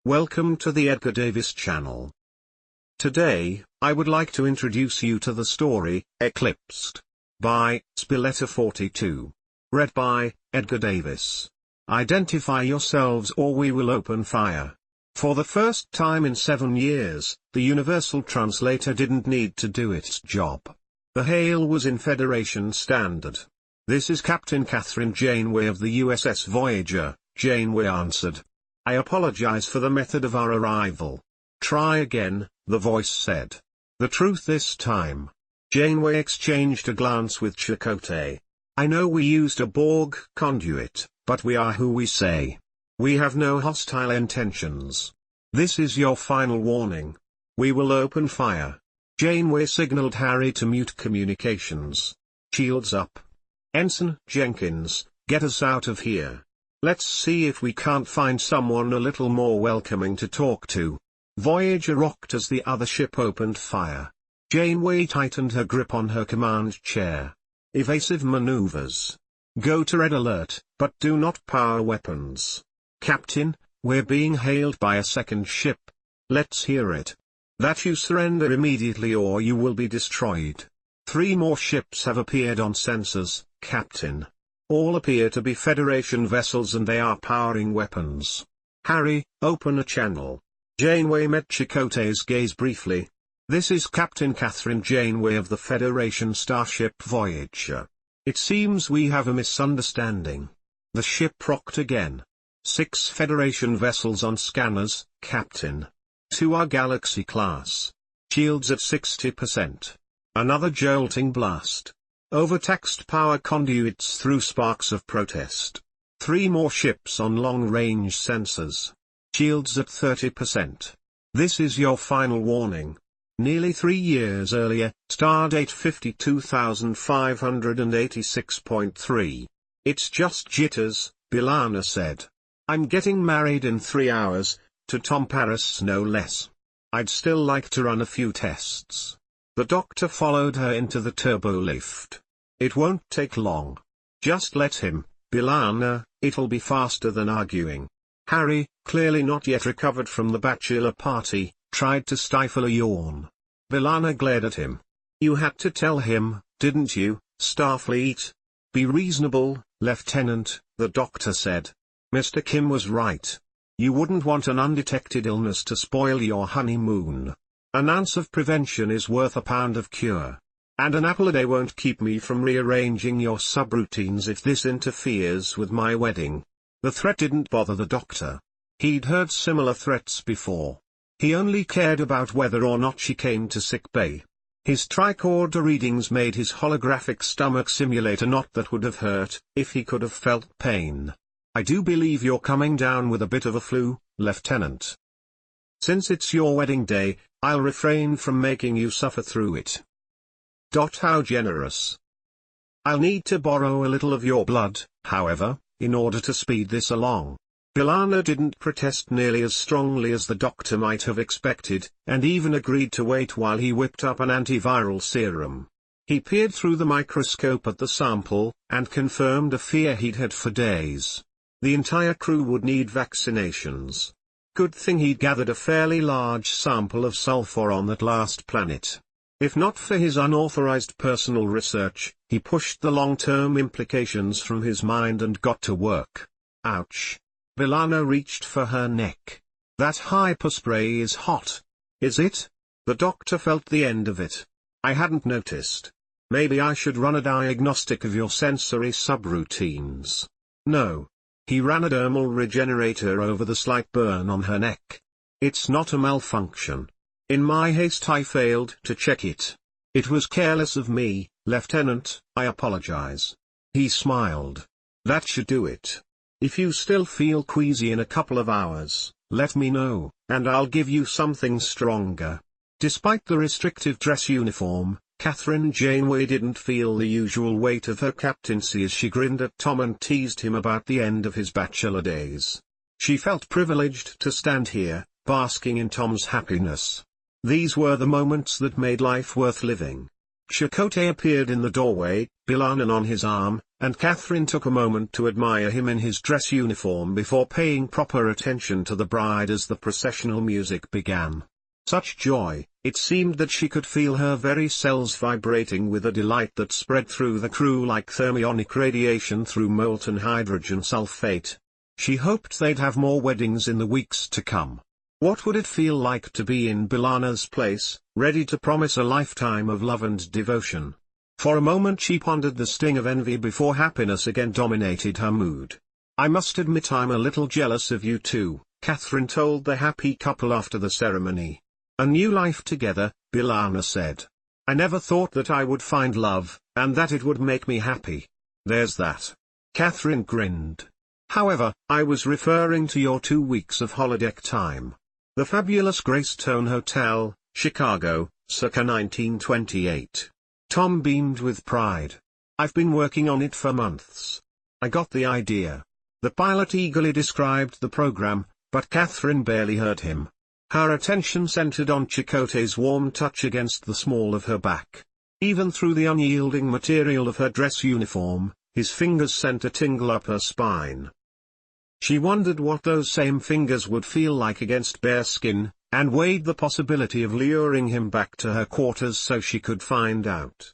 Welcome to the Edgar Davis channel. Today, I would like to introduce you to the story, Eclipsed, by Spilletta42. Read by, Edgar Davis. Identify yourselves or we will open fire. For the first time in 7 years, the Universal Translator didn't need to do its job. The hail was in Federation Standard. This is Captain Catherine Janeway of the USS Voyager, Janeway answered. I apologize for the method of our arrival. Try again, the voice said. The truth this time. Janeway exchanged a glance with Chakotay. I know we used a Borg conduit, but we are who we say. We have no hostile intentions. This is your final warning. We will open fire. Janeway signaled Harry to mute communications. Shields up. Ensign Jenkins, get us out of here. Let's see if we can't find someone a little more welcoming to talk to. Voyager rocked as the other ship opened fire. Janeway tightened her grip on her command chair. Evasive maneuvers. Go to red alert, but do not power weapons. Captain, we're being hailed by a second ship. Let's hear it. That you surrender immediately or you will be destroyed. 3 more ships have appeared on sensors, Captain. All appear to be Federation vessels and they are powering weapons. Harry, open a channel. Janeway met Chakotay's gaze briefly. This is Captain Catherine Janeway of the Federation starship Voyager. It seems we have a misunderstanding. The ship rocked again. 6 Federation vessels on scanners, Captain. 2 are Galaxy class. Shields at 60%. Another jolting blast. Overtaxed power conduits through sparks of protest. 3 more ships on long-range sensors. Shields at 30%. This is your final warning. Nearly 3 years earlier, stardate 52586.3. It's just jitters, B'Elanna said. I'm getting married in 3 hours, to Tom Paris no less. I'd still like to run a few tests. The doctor followed her into the turbo lift. It won't take long. Just let him, B'Elanna, it'll be faster than arguing. Harry, clearly not yet recovered from the bachelor party, tried to stifle a yawn. B'Elanna glared at him. You had to tell him, didn't you, Starfleet? Be reasonable, Lieutenant, the doctor said. Mr. Kim was right. You wouldn't want an undetected illness to spoil your honeymoon. An ounce of prevention is worth a pound of cure. And an apple a day won't keep me from rearranging your subroutines if this interferes with my wedding. The threat didn't bother the doctor. He'd heard similar threats before. He only cared about whether or not she came to sick bay. His tricorder readings made his holographic stomach simulate a knot that would have hurt, if he could have felt pain. I do believe you're coming down with a bit of a flu, Lieutenant. Since it's your wedding day, I'll refrain from making you suffer through it. How generous. I'll need to borrow a little of your blood, however, in order to speed this along. B'Elanna didn't protest nearly as strongly as the doctor might have expected, and even agreed to wait while he whipped up an antiviral serum. He peered through the microscope at the sample, and confirmed a fear he'd had for days. The entire crew would need vaccinations. Good thing he'd gathered a fairly large sample of sulfur on that last planet. If not for his unauthorized personal research, he pushed the long-term implications from his mind and got to work. Ouch. B'Elanna reached for her neck. That hyperspray is hot. Is it? The doctor felt the end of it. I hadn't noticed. Maybe I should run a diagnostic of your sensory subroutines. No. He ran a dermal regenerator over the slight burn on her neck. It's not a malfunction. In my haste I failed to check it. It was careless of me, Lieutenant, I apologize. He smiled. That should do it. If you still feel queasy in a couple of hours, let me know, and I'll give you something stronger. Despite the restrictive dress uniform, Catherine Janeway didn't feel the usual weight of her captaincy as she grinned at Tom and teased him about the end of his bachelor days. She felt privileged to stand here, basking in Tom's happiness. These were the moments that made life worth living. Chakotay appeared in the doorway, B'Elanna on his arm, and Catherine took a moment to admire him in his dress uniform before paying proper attention to the bride as the processional music began. Such joy, it seemed that she could feel her very cells vibrating with a delight that spread through the crew like thermionic radiation through molten hydrogen sulfate. She hoped they'd have more weddings in the weeks to come. What would it feel like to be in Bilana's place, ready to promise a lifetime of love and devotion? For a moment she pondered the sting of envy before happiness again dominated her mood. "I must admit I'm a little jealous of you two," Catherine told the happy couple after the ceremony. "A new life together," Bilana said. "I never thought that I would find love, and that it would make me happy." "There's that." Catherine grinned. "However, I was referring to your 2 weeks of holiday time. The fabulous Greystone Hotel, Chicago, circa 1928. Tom beamed with pride. "I've been working on it for months. I got the idea." The pilot eagerly described the program, but Catherine barely heard him. Her attention centered on Chakotay's warm touch against the small of her back. Even through the unyielding material of her dress uniform, his fingers sent a tingle up her spine. She wondered what those same fingers would feel like against bare skin, and weighed the possibility of luring him back to her quarters so she could find out.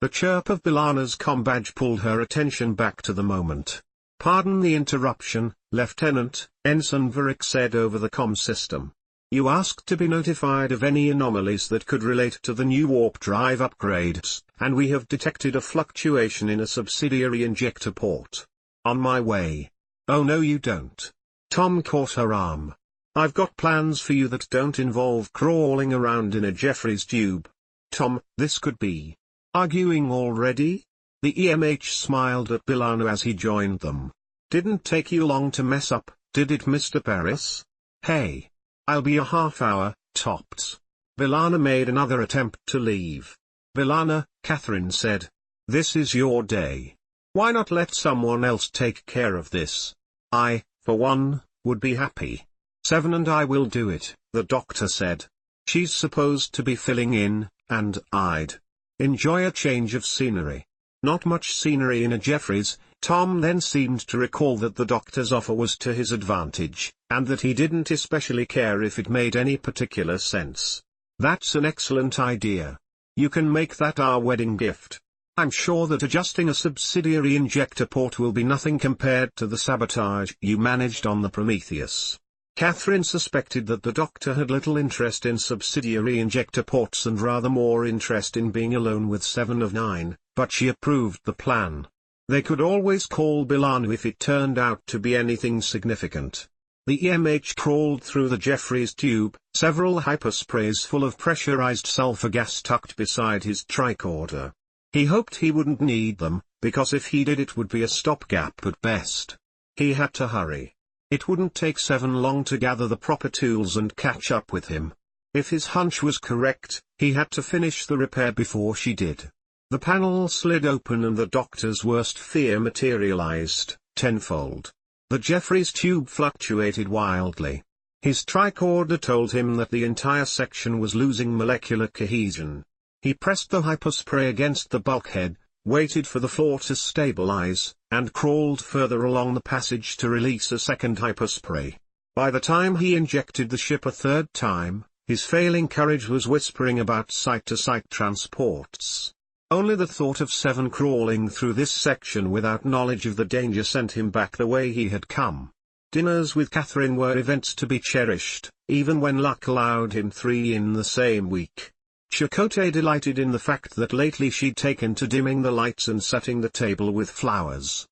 The chirp of Bilana's comm badge pulled her attention back to the moment. "Pardon the interruption, Lieutenant," Ensign Varick said over the comm system. "You asked to be notified of any anomalies that could relate to the new warp drive upgrades, and we have detected a fluctuation in a subsidiary injector port. On my way." "Oh no you don't." Tom caught her arm. "I've got plans for you that don't involve crawling around in a Jeffries tube." "Tom, this could be arguing already?" The EMH smiled at Bilana as he joined them. "Didn't take you long to mess up, did it, Mr. Paris? Hey. I'll be a half hour, tops." Bilana made another attempt to leave. "Bilana," Catherine said. "This is your day. Why not let someone else take care of this? I, for one, would be happy." "Seven and I will do it," the doctor said. "She's supposed to be filling in, and I'd enjoy a change of scenery." Not much scenery in a Jeffries. Tom then seemed to recall that the doctor's offer was to his advantage, and that he didn't especially care if it made any particular sense. "That's an excellent idea. You can make that our wedding gift. I'm sure that adjusting a subsidiary injector port will be nothing compared to the sabotage you managed on the Prometheus." Catherine suspected that the doctor had little interest in subsidiary injector ports and rather more interest in being alone with 7 of 9, but she approved the plan. They could always call Bilana if it turned out to be anything significant. The EMH crawled through the Jeffries tube, several hypersprays full of pressurized sulfur gas tucked beside his tricorder. He hoped he wouldn't need them, because if he did it would be a stopgap at best. He had to hurry. It wouldn't take 7 long to gather the proper tools and catch up with him. If his hunch was correct, he had to finish the repair before she did. The panel slid open and the doctor's worst fear materialized, tenfold. The Jeffries tube fluctuated wildly. His tricorder told him that the entire section was losing molecular cohesion. He pressed the hyperspray against the bulkhead, waited for the floor to stabilize, and crawled further along the passage to release a second hyperspray. By the time he injected the ship a third time, his failing courage was whispering about site-to-site transports. Only the thought of 7 crawling through this section without knowledge of the danger sent him back the way he had come. Dinners with Catherine were events to be cherished, even when luck allowed him 3 in the same week. Chakotay delighted in the fact that lately she'd taken to dimming the lights and setting the table with flowers.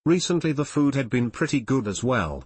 Recently the food had been pretty good as well.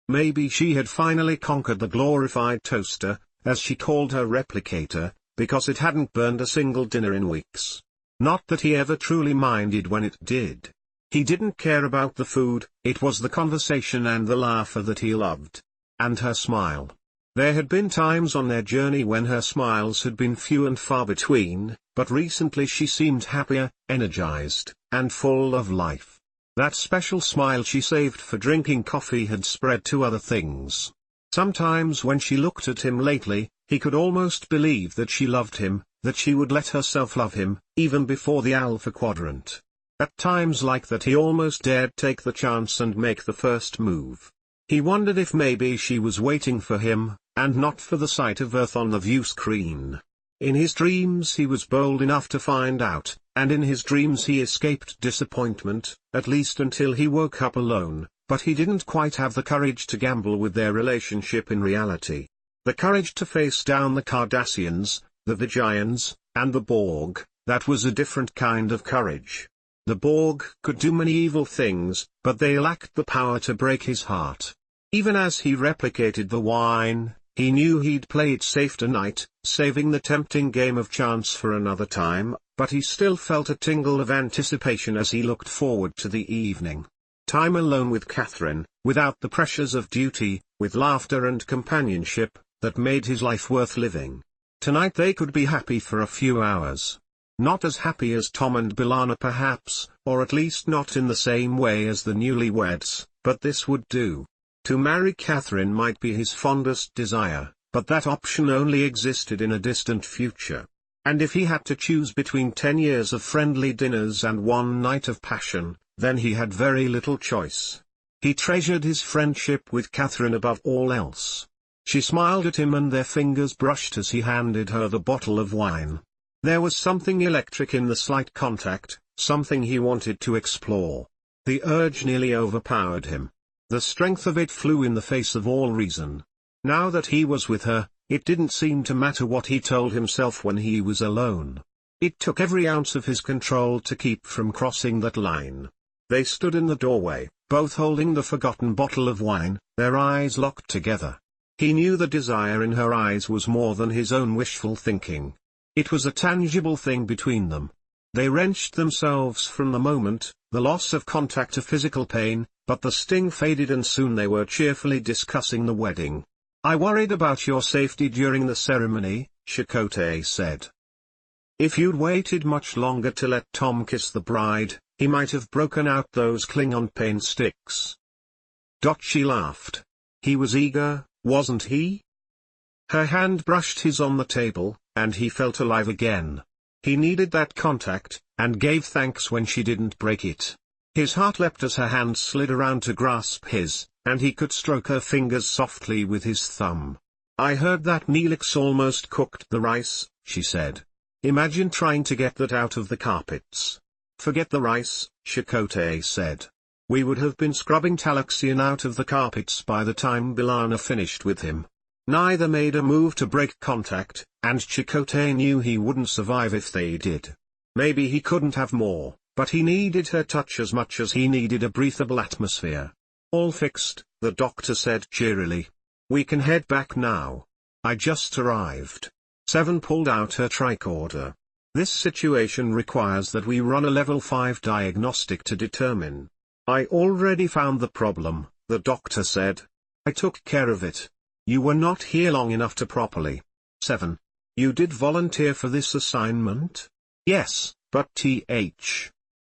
Maybe she had finally conquered the glorified toaster, as she called her replicator, because it hadn't burned a single dinner in weeks. Not that he ever truly minded when it did. He didn't care about the food, it was the conversation and the laughter that he loved. And her smile. There had been times on their journey when her smiles had been few and far between, but recently she seemed happier, energized, and full of life. That special smile she saved for drinking coffee had spread to other things. Sometimes when she looked at him lately, he could almost believe that she loved him, that she would let herself love him, even before the Alpha Quadrant. At times like that he almost dared take the chance and make the first move. He wondered if maybe she was waiting for him, and not for the sight of Earth on the view screen. In his dreams he was bold enough to find out, and in his dreams he escaped disappointment, at least until he woke up alone, but he didn't quite have the courage to gamble with their relationship in reality. The courage to face down the Cardassians, the Vigians, and the Borg, that was a different kind of courage. The Borg could do many evil things, but they lacked the power to break his heart. Even as he replicated the wine, he knew he'd play it safe tonight, saving the tempting game of chance for another time, but he still felt a tingle of anticipation as he looked forward to the evening. Time alone with Catherine, without the pressures of duty, with laughter and companionship, that made his life worth living. Tonight they could be happy for a few hours. Not as happy as Tom and B'Elanna perhaps, or at least not in the same way as the newlyweds, but this would do. To marry Catherine might be his fondest desire, but that option only existed in a distant future. And if he had to choose between 10 years of friendly dinners and one night of passion, then he had very little choice. He treasured his friendship with Catherine above all else. She smiled at him and their fingers brushed as he handed her the bottle of wine. There was something electric in the slight contact, something he wanted to explore. The urge nearly overpowered him. The strength of it flew in the face of all reason. Now that he was with her, it didn't seem to matter what he told himself when he was alone. It took every ounce of his control to keep from crossing that line. They stood in the doorway, both holding the forgotten bottle of wine, their eyes locked together. He knew the desire in her eyes was more than his own wishful thinking. It was a tangible thing between them. They wrenched themselves from the moment, the loss of contact a physical pain, but the sting faded and soon they were cheerfully discussing the wedding. "I worried about your safety during the ceremony," Chakotay said. "If you'd waited much longer to let Tom kiss the bride, he might have broken out those Klingon pain sticks." She laughed. "He was eager, wasn't he?" Her hand brushed his on the table, and he felt alive again. He needed that contact, and gave thanks when she didn't break it. His heart leapt as her hand slid around to grasp his, and he could stroke her fingers softly with his thumb. "I heard that Neelix almost cooked the rice," she said. "Imagine trying to get that out of the carpets." "Forget the rice," Chakotay said. "We would have been scrubbing Talaxian out of the carpets by the time B'Elanna finished with him." Neither made a move to break contact, and Chakotay knew he wouldn't survive if they did. Maybe he couldn't have more, but he needed her touch as much as he needed a breathable atmosphere. "All fixed," the doctor said cheerily. "We can head back now. I just arrived." Seven pulled out her tricorder. "This situation requires that we run a level 5 diagnostic to determine." "I already found the problem," the doctor said. "I took care of it. You were not here long enough to properly." 7. "You did volunteer for this assignment?" "Yes, but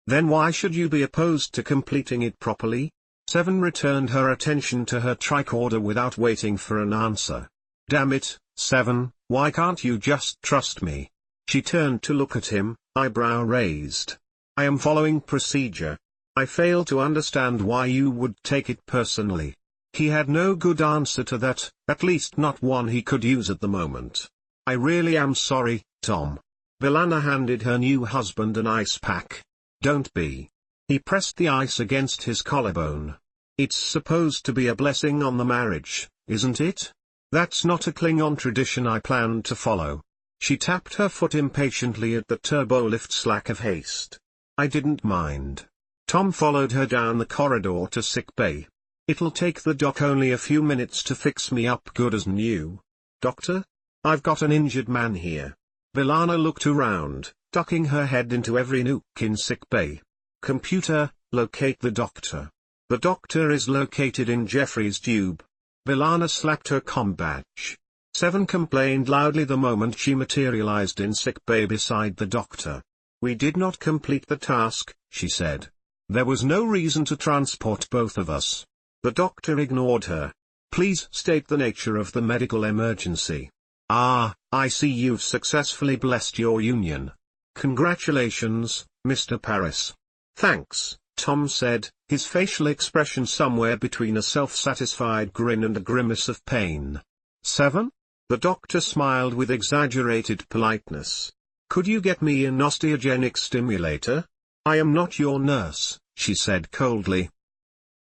Then why should you be opposed to completing it properly?" 7 returned her attention to her tricorder without waiting for an answer. "Damn it, 7, why can't you just trust me?" She turned to look at him, eyebrow raised. "I am following procedure. I fail to understand why you would take it personally." He had no good answer to that, at least not one he could use at the moment. "I really am sorry, Tom." B'Elanna handed her new husband an ice pack. "Don't be." He pressed the ice against his collarbone. "It's supposed to be a blessing on the marriage, isn't it? That's not a Klingon tradition I planned to follow." She tapped her foot impatiently at the turbo-lift's lack of haste. "I didn't mind." Tom followed her down the corridor to sick bay. "It'll take the doc only a few minutes to fix me up good as new." "Doctor? I've got an injured man here." B'Elanna looked around, ducking her head into every nook in sick bay. "Computer, locate the doctor." "The doctor is located in Jeffrey's tube." B'Elanna slapped her comm badge. 7 complained loudly the moment she materialized in sick bay beside the doctor. "We did not complete the task," she said. "There was no reason to transport both of us." The doctor ignored her. "Please state the nature of the medical emergency." "Ah, I see you've successfully blessed your union. Congratulations, Mr. Paris." Thanks, Tom said, his facial expression somewhere between a self-satisfied grin and a grimace of pain. 7? The doctor smiled with exaggerated politeness. Could you get me an osteogenic stimulator? I am not your nurse, she said coldly.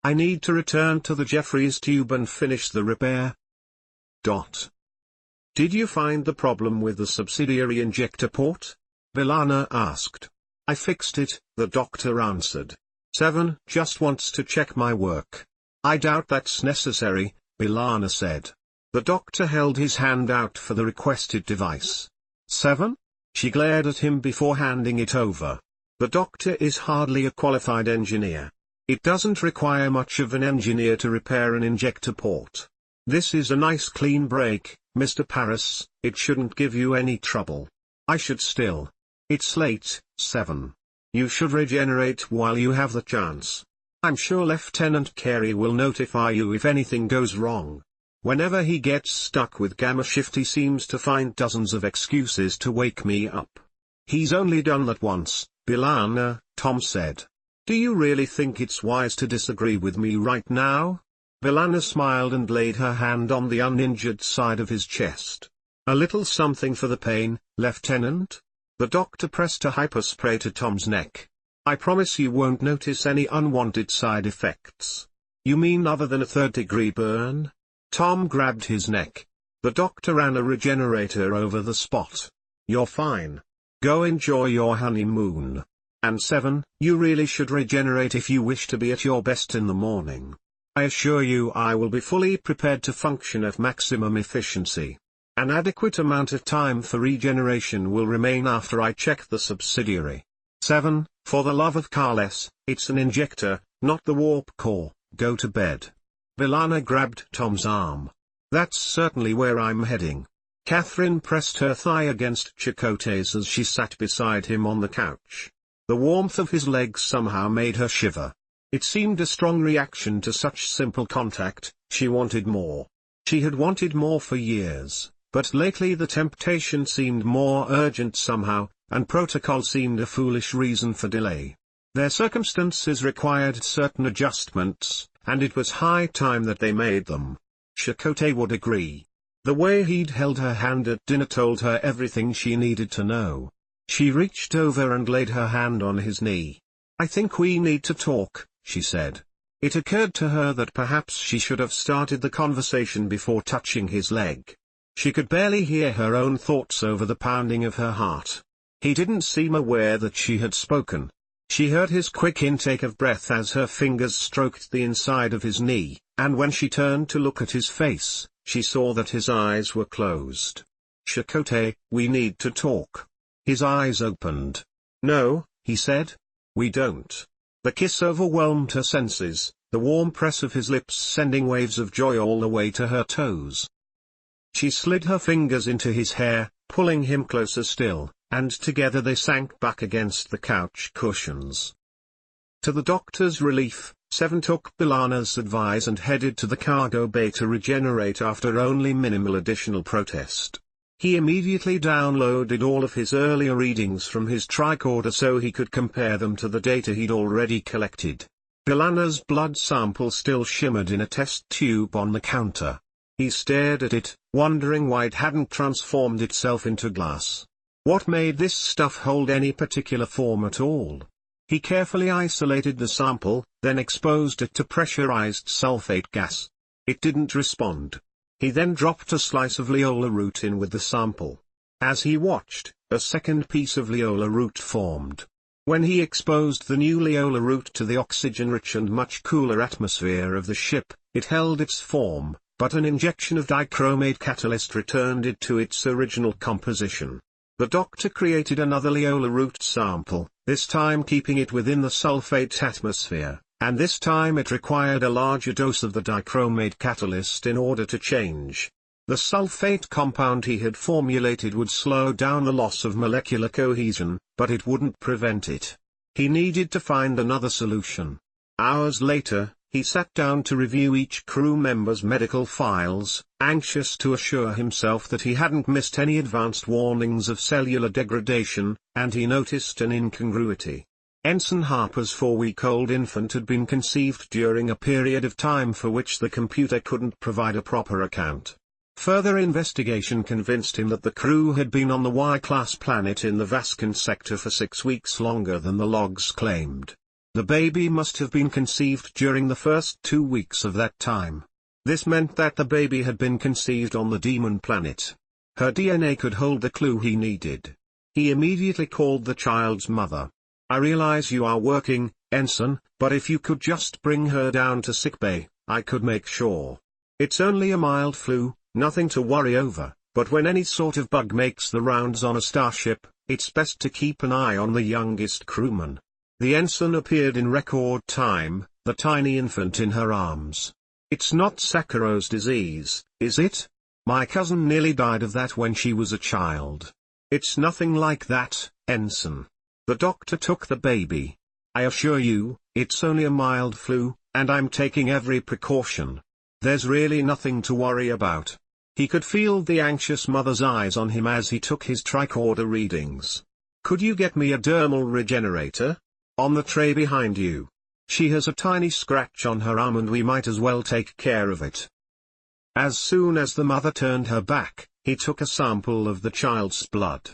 I need to return to the Jeffries tube and finish the repair. Did you find the problem with the subsidiary injector port? Bilana asked. I fixed it, the doctor answered. 7 just wants to check my work. I doubt that's necessary, Bilana said. The doctor held his hand out for the requested device. 7? She glared at him before handing it over. The doctor is hardly a qualified engineer. It doesn't require much of an engineer to repair an injector port. This is a nice clean break, Mr. Paris, it shouldn't give you any trouble. I should still. It's late, 7. You should regenerate while you have the chance. I'm sure Lieutenant Carey will notify you if anything goes wrong. Whenever he gets stuck with gamma shift he seems to find dozens of excuses to wake me up. He's only done that once, Bilana, Tom said. Do you really think it's wise to disagree with me right now? Bilana smiled and laid her hand on the uninjured side of his chest. A little something for the pain, Lieutenant? The doctor pressed a hypospray to Tom's neck. I promise you won't notice any unwanted side effects. You mean other than a third-degree burn? Tom grabbed his neck. The doctor ran a regenerator over the spot. You're fine. Go enjoy your honeymoon. And 7, you really should regenerate if you wish to be at your best in the morning. I assure you I will be fully prepared to function at maximum efficiency. An adequate amount of time for regeneration will remain after I check the subsidiary. 7, for the love of Carles, it's an injector, not the warp core, go to bed. Bilana grabbed Tom's arm. That's certainly where I'm heading. Catherine pressed her thigh against Chakotay's as she sat beside him on the couch. The warmth of his legs somehow made her shiver. It seemed a strong reaction to such simple contact. She wanted more. She had wanted more for years, but lately the temptation seemed more urgent somehow, and protocol seemed a foolish reason for delay. Their circumstances required certain adjustments, and it was high time that they made them. Chakotay would agree. The way he'd held her hand at dinner told her everything she needed to know. She reached over and laid her hand on his knee. I think we need to talk, she said. It occurred to her that perhaps she should have started the conversation before touching his leg. She could barely hear her own thoughts over the pounding of her heart. He didn't seem aware that she had spoken. She heard his quick intake of breath as her fingers stroked the inside of his knee, and when she turned to look at his face, she saw that his eyes were closed. Chakotay, we need to talk. His eyes opened. No, he said. We don't. The kiss overwhelmed her senses, the warm press of his lips sending waves of joy all the way to her toes. She slid her fingers into his hair, pulling him closer still, and together they sank back against the couch cushions. To the doctor's relief, 7 took Bilana's advice and headed to the cargo bay to regenerate after only minimal additional protest. He immediately downloaded all of his earlier readings from his tricorder so he could compare them to the data he'd already collected. Bilana's blood sample still shimmered in a test tube on the counter. He stared at it, wondering why it hadn't transformed itself into glass. What made this stuff hold any particular form at all? He carefully isolated the sample, then exposed it to pressurized sulfate gas. It didn't respond. He then dropped a slice of Leola root in with the sample. As he watched, a second piece of Leola root formed. When he exposed the new Leola root to the oxygen-rich and much cooler atmosphere of the ship, it held its form, but an injection of dichromate catalyst returned it to its original composition. The doctor created another Leola root sample, this time keeping it within the sulfate atmosphere, and this time it required a larger dose of the dichromate catalyst in order to change. The sulfate compound he had formulated would slow down the loss of molecular cohesion, but it wouldn't prevent it. He needed to find another solution. Hours later, he sat down to review each crew member's medical files, anxious to assure himself that he hadn't missed any advanced warnings of cellular degradation, and he noticed an incongruity. Ensign Harper's 4-week-old infant had been conceived during a period of time for which the computer couldn't provide a proper account. Further investigation convinced him that the crew had been on the Y-class planet in the Vascan sector for 6 weeks longer than the logs claimed. The baby must have been conceived during the first 2 weeks of that time. This meant that the baby had been conceived on the demon planet. Her DNA could hold the clue he needed. He immediately called the child's mother. "I realize you are working, Ensign, but if you could just bring her down to sickbay, I could make sure. It's only a mild flu, nothing to worry over, but when any sort of bug makes the rounds on a starship, it's best to keep an eye on the youngest crewman." The ensign appeared in record time, the tiny infant in her arms. "It's not Sakharov's disease, is it? My cousin nearly died of that when she was a child." "It's nothing like that, Ensign." The doctor took the baby. "I assure you, it's only a mild flu, and I'm taking every precaution. There's really nothing to worry about." He could feel the anxious mother's eyes on him as he took his tricorder readings. "Could you get me a dermal regenerator? On the tray behind you. She has a tiny scratch on her arm and we might as well take care of it." As soon as the mother turned her back, he took a sample of the child's blood.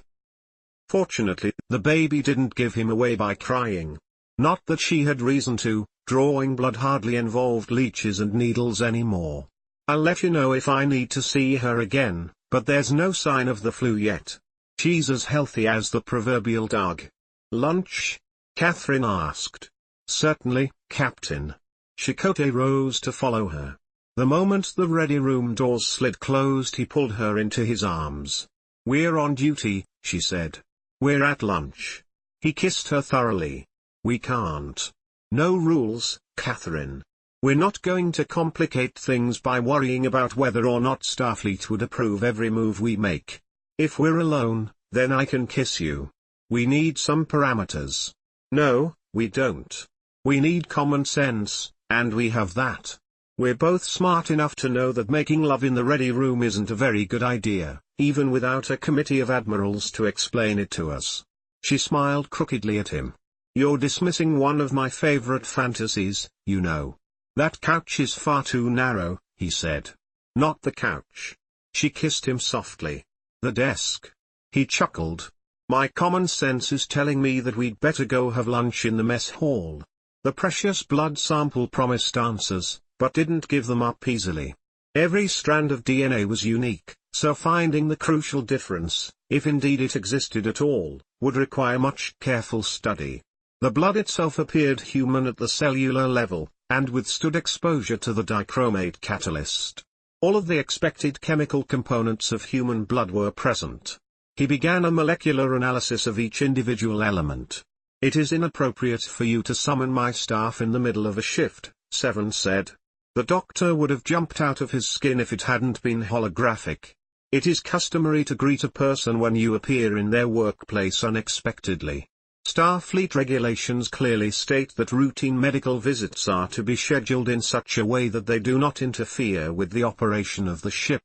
Fortunately, the baby didn't give him away by crying. Not that she had reason to. Drawing blood hardly involved leeches and needles anymore. "I'll let you know if I need to see her again, but there's no sign of the flu yet. She's as healthy as the proverbial dog." "Lunch?" Catherine asked. "Certainly, Captain." Chakotay rose to follow her. The moment the ready room doors slid closed, he pulled her into his arms. "We're on duty," she said. "We're at lunch." He kissed her thoroughly. "We can't. No rules, Catherine. We're not going to complicate things by worrying about whether or not Starfleet would approve every move we make. If we're alone, then I can kiss you. We need some parameters." "No, we don't. We need common sense, and we have that. We're both smart enough to know that making love in the ready room isn't a very good idea, even without a committee of admirals to explain it to us." She smiled crookedly at him. "You're dismissing one of my favorite fantasies, you know." "That couch is far too narrow," he said. "Not the couch." She kissed him softly. "The desk." He chuckled. "My common sense is telling me that we'd better go have lunch in the mess hall." The precious blood sample promised answers, but didn't give them up easily. Every strand of DNA was unique, so finding the crucial difference, if indeed it existed at all, would require much careful study. The blood itself appeared human at the cellular level, and withstood exposure to the dichromate catalyst. All of the expected chemical components of human blood were present. He began a molecular analysis of each individual element. "It is inappropriate for you to summon my staff in the middle of a shift," Seven said. The doctor would have jumped out of his skin if it hadn't been holographic. "It is customary to greet a person when you appear in their workplace unexpectedly. Starfleet regulations clearly state that routine medical visits are to be scheduled in such a way that they do not interfere with the operation of the ship."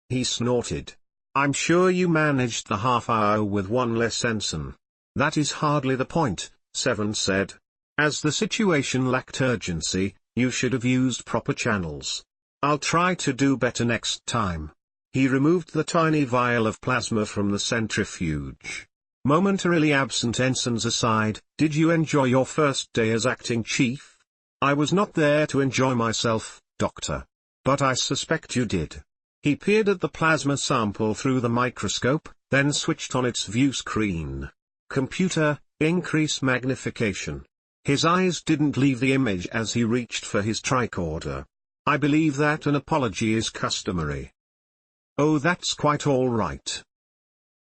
He snorted. "I'm sure you managed the half hour with one less ensign." "That is hardly the point," Seven said. "As the situation lacked urgency, you should have used proper channels. I'll try to do better next time." He removed the tiny vial of plasma from the centrifuge. Momentarily absent ensigns aside, "Did you enjoy your first day as acting chief?" "I was not there to enjoy myself, Doctor. But I suspect you did." He peered at the plasma sample through the microscope, then switched on its view screen. "Computer, increase magnification." His eyes didn't leave the image as he reached for his tricorder. "I believe that an apology is customary." "Oh, that's quite all right."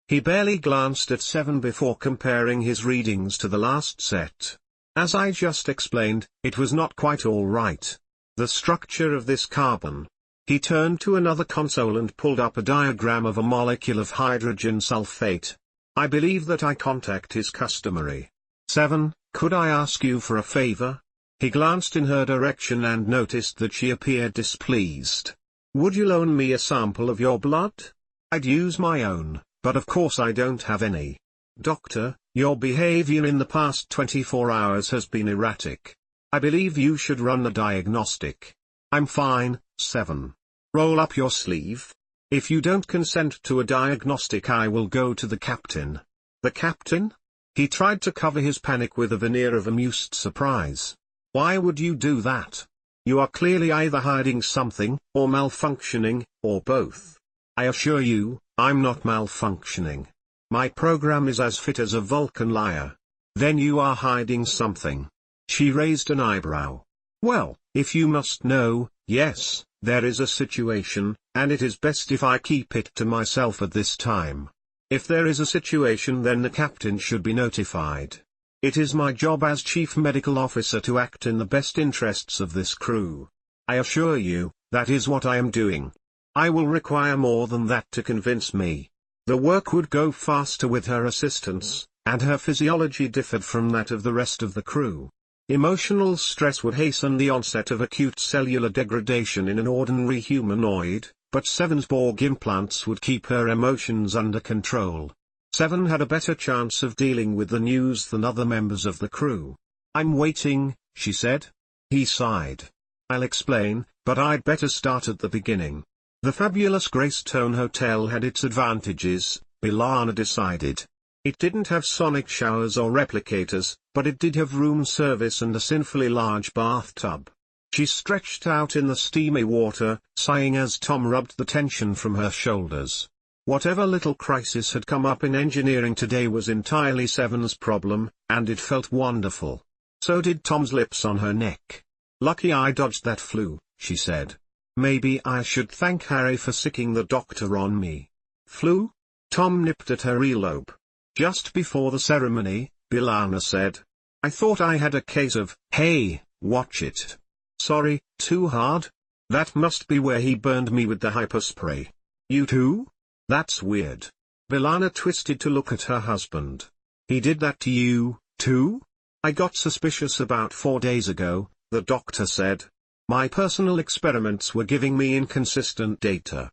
He barely glanced at Seven before comparing his readings to the last set. "As I just explained, it was not quite all right. The structure of this carbon." He turned to another console and pulled up a diagram of a molecule of hydrogen sulfate. "I believe that eye contact is customary. Seven, could I ask you for a favor?" He glanced in her direction and noticed that she appeared displeased. "Would you loan me a sample of your blood? I'd use my own, but of course I don't have any." "Doctor, Your behavior in the past 24 hours has been erratic. I believe you should run a diagnostic. I'm fine. 7. Roll up your sleeve. If you don't consent to a diagnostic, I will go to the captain. The captain? He tried to cover his panic with a veneer of amused surprise. Why would you do that? You are clearly either hiding something, or malfunctioning, or both. I assure you, I'm not malfunctioning. My program is as fit as a Vulcan lyre. Then you are hiding something. She raised an eyebrow. Well, if you must know, yes, there is a situation, and it is best if I keep it to myself at this time. If there is a situation, then the captain should be notified. It is my job as chief medical officer to act in the best interests of this crew. I assure you, that is what I am doing. I will require more than that to convince me. The work would go faster with her assistance, and her physiology differed from that of the rest of the crew. Emotional stress would hasten the onset of acute cellular degradation in an ordinary humanoid, but 7's Borg implants would keep her emotions under control. 7 had a better chance of dealing with the news than other members of the crew. I'm waiting, she said. He sighed. I'll explain, but I'd better start at the beginning. The fabulous Greystone Hotel had its advantages, Bilana decided. It didn't have sonic showers or replicators, but it did have room service and a sinfully large bathtub. She stretched out in the steamy water, sighing as Tom rubbed the tension from her shoulders. Whatever little crisis had come up in engineering today was entirely 7's problem, and it felt wonderful. So did Tom's lips on her neck. Lucky I dodged that flu, she said. Maybe I should thank Harry for sicking the doctor on me. Flu? Tom nipped at her earlobe. Just before the ceremony, Bilana said. I thought I had a case of, hey, watch it. Sorry, too hard? That must be where he burned me with the hyperspray. You too? That's weird. Bilana twisted to look at her husband. He did that to you, too? I got suspicious about 4 days ago, the doctor said. My personal experiments were giving me inconsistent data.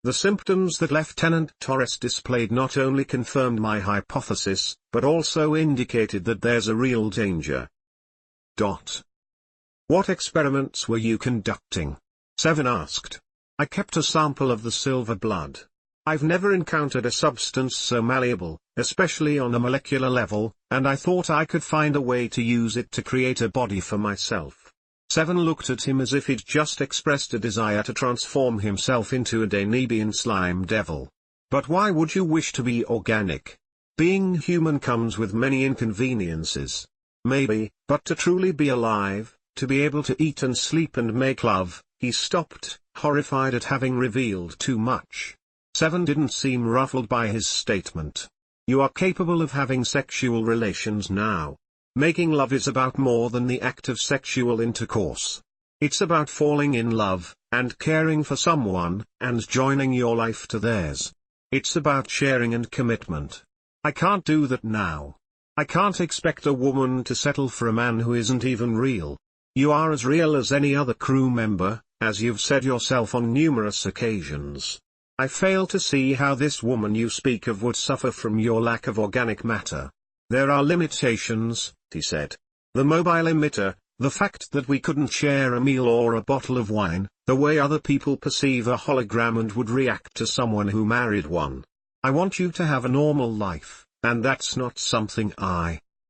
The symptoms that Lieutenant Torres displayed not only confirmed my hypothesis, but also indicated that there's a real danger. What experiments were you conducting? 7 asked. I kept a sample of the silver blood. I've never encountered a substance so malleable, especially on a molecular level, and I thought I could find a way to use it to create a body for myself. 7 looked at him as if he'd just expressed a desire to transform himself into a Danubian slime devil. But why would you wish to be organic? Being human comes with many inconveniences. Maybe, but to truly be alive, to be able to eat and sleep and make love, he stopped, horrified at having revealed too much. 7 didn't seem ruffled by his statement. You are capable of having sexual relations now. Making love is about more than the act of sexual intercourse. It's about falling in love, and caring for someone, and joining your life to theirs. It's about sharing and commitment. I can't do that now. I can't expect a woman to settle for a man who isn't even real. You are as real as any other crew member, as you've said yourself on numerous occasions. I fail to see how this woman you speak of would suffer from your lack of organic matter. There are limitations, he said. The mobile emitter, the fact that we couldn't share a meal or a bottle of wine, the way other people perceive a hologram and would react to someone who married one. I want you to have a normal life, and that's not something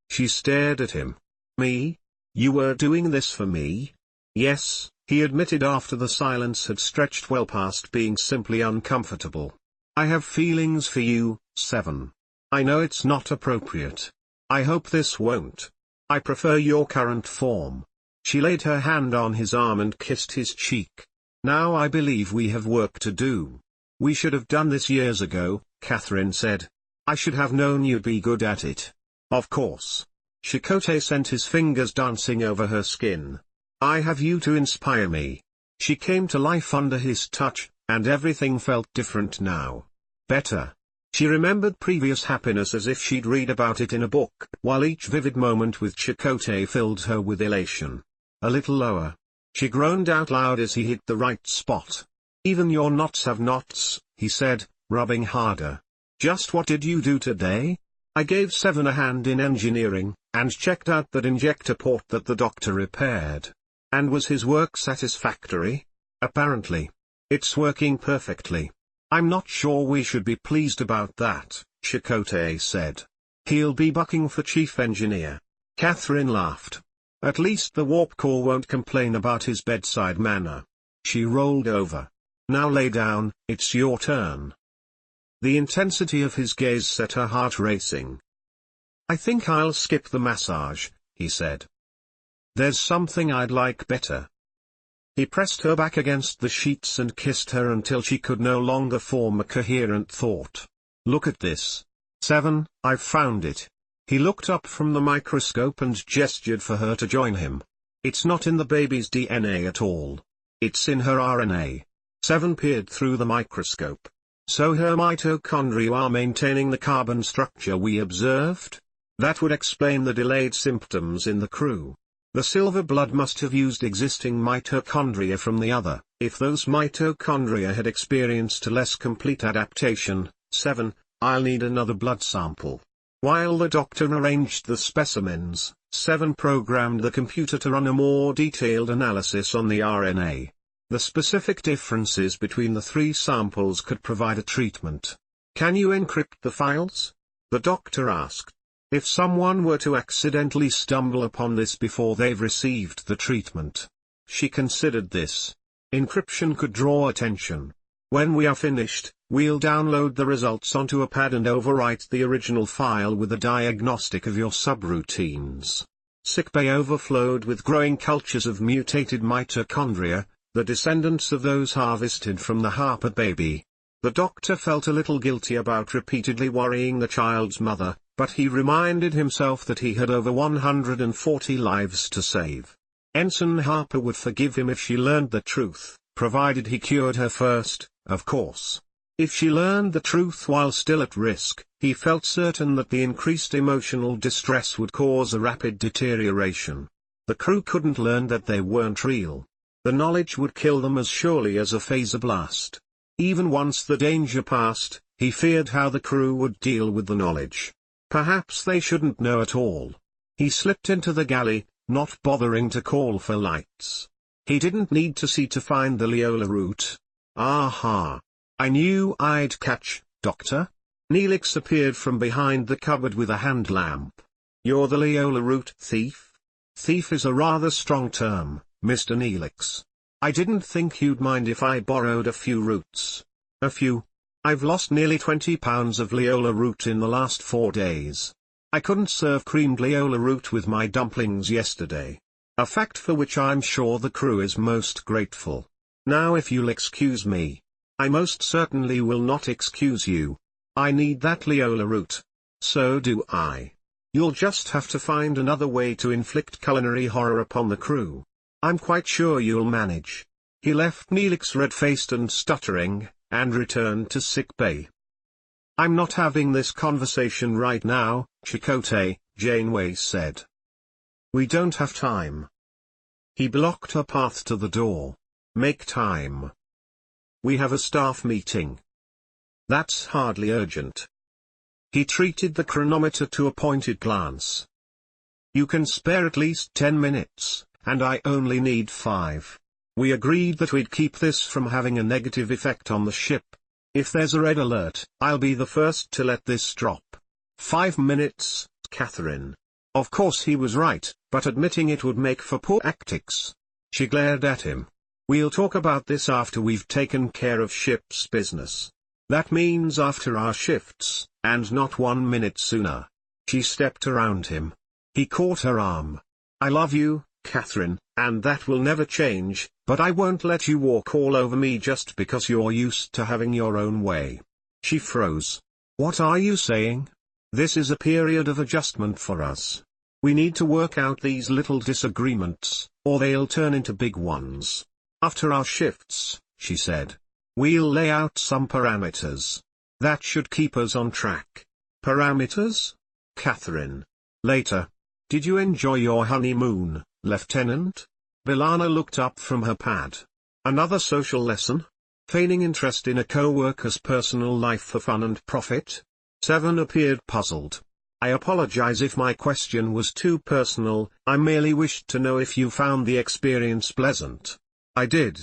She stared at him. Me? You were doing this for me? Yes, he admitted after the silence had stretched well past being simply uncomfortable. I have feelings for you, 7. I know it's not appropriate. I hope this won't. I prefer your current form. She laid her hand on his arm and kissed his cheek. Now I believe we have work to do. We should have done this years ago, Catherine said. I should have known you'd be good at it. Of course. Chakotay sent his fingers dancing over her skin. I have you to inspire me. She came to life under his touch, and everything felt different now. Better. She remembered previous happiness as if she'd read about it in a book, while each vivid moment with Chakotay filled her with elation. A little lower. She groaned out loud as he hit the right spot. Even your knots have knots, he said, rubbing harder. Just what did you do today? I gave 7 a hand in engineering, and checked out that injector port that the doctor repaired. And was his work satisfactory? Apparently. It's working perfectly. I'm not sure we should be pleased about that, Chakotay said. He'll be bucking for chief engineer. Catherine laughed. At least the warp core won't complain about his bedside manner. She rolled over. Now lay down, it's your turn. The intensity of his gaze set her heart racing. I think I'll skip the massage, he said. There's something I'd like better. He pressed her back against the sheets and kissed her until she could no longer form a coherent thought. Look at this. 7, I've found it. He looked up from the microscope and gestured for her to join him. It's not in the baby's DNA at all. It's in her RNA. 7 peered through the microscope. So her mitochondria are maintaining the carbon structure we observed? That would explain the delayed symptoms in the crew. The silver blood must have used existing mitochondria from the other. If those mitochondria had experienced a less complete adaptation. 7, I'll need another blood sample. While the doctor arranged the specimens, 7 programmed the computer to run a more detailed analysis on the RNA. The specific differences between the 3 samples could provide a treatment. Can you encrypt the files? The doctor asked. If someone were to accidentally stumble upon this before they've received the treatment. She considered this. Encryption could draw attention. When we are finished, we'll download the results onto a pad and overwrite the original file with a diagnostic of your subroutines. Sickbay overflowed with growing cultures of mutated mitochondria, the descendants of those harvested from the Harper baby. The doctor felt a little guilty about repeatedly worrying the child's mother, but he reminded himself that he had over 140 lives to save. Ensign Harper would forgive him if she learned the truth, provided he cured her first, of course. If she learned the truth while still at risk, he felt certain that the increased emotional distress would cause a rapid deterioration. The crew couldn't learn that they weren't real. The knowledge would kill them as surely as a phaser blast. Even once the danger passed, he feared how the crew would deal with the knowledge. Perhaps they shouldn't know at all. He slipped into the galley, not bothering to call for lights. He didn't need to see to find the Leola route. Aha! I knew I'd catch, Doctor. Neelix appeared from behind the cupboard with a hand lamp. You're the Leola route thief? Thief is a rather strong term, Mr. Neelix. I didn't think you'd mind if I borrowed a few roots. A few? I've lost nearly 20 pounds of Leola root in the last 4 days. I couldn't serve creamed Leola root with my dumplings yesterday. A fact for which I'm sure the crew is most grateful. Now if you'll excuse me. I most certainly will not excuse you. I need that Leola root. So do I. You'll just have to find another way to inflict culinary horror upon the crew. I'm quite sure you'll manage. He left Neelix red-faced and stuttering, and returned to sickbay. I'm not having this conversation right now, Chakotay, Janeway said. We don't have time. He blocked her path to the door. Make time. We have a staff meeting. That's hardly urgent. He treated the chronometer to a pointed glance. You can spare at least 10 minutes, and I only need 5. We agreed that we'd keep this from having a negative effect on the ship. If there's a red alert, I'll be the first to let this drop. 5 minutes, Catherine. Of course he was right, but admitting it would make for poor tactics. She glared at him. We'll talk about this after we've taken care of ship's business. That means after our shifts, and not 1 minute sooner. She stepped around him. He caught her arm. I love you, Catherine, and that will never change, but I won't let you walk all over me just because you're used to having your own way. She froze. What are you saying? This is a period of adjustment for us. We need to work out these little disagreements, or they'll turn into big ones. After our shifts, she said. We'll lay out some parameters. That should keep us on track. Parameters? Catherine. Later. Did you enjoy your honeymoon, Lieutenant? B'Elanna looked up from her pad. Another social lesson? Feigning interest in a co-worker's personal life for fun and profit? 7 appeared puzzled. I apologize if my question was too personal, I merely wished to know if you found the experience pleasant. I did.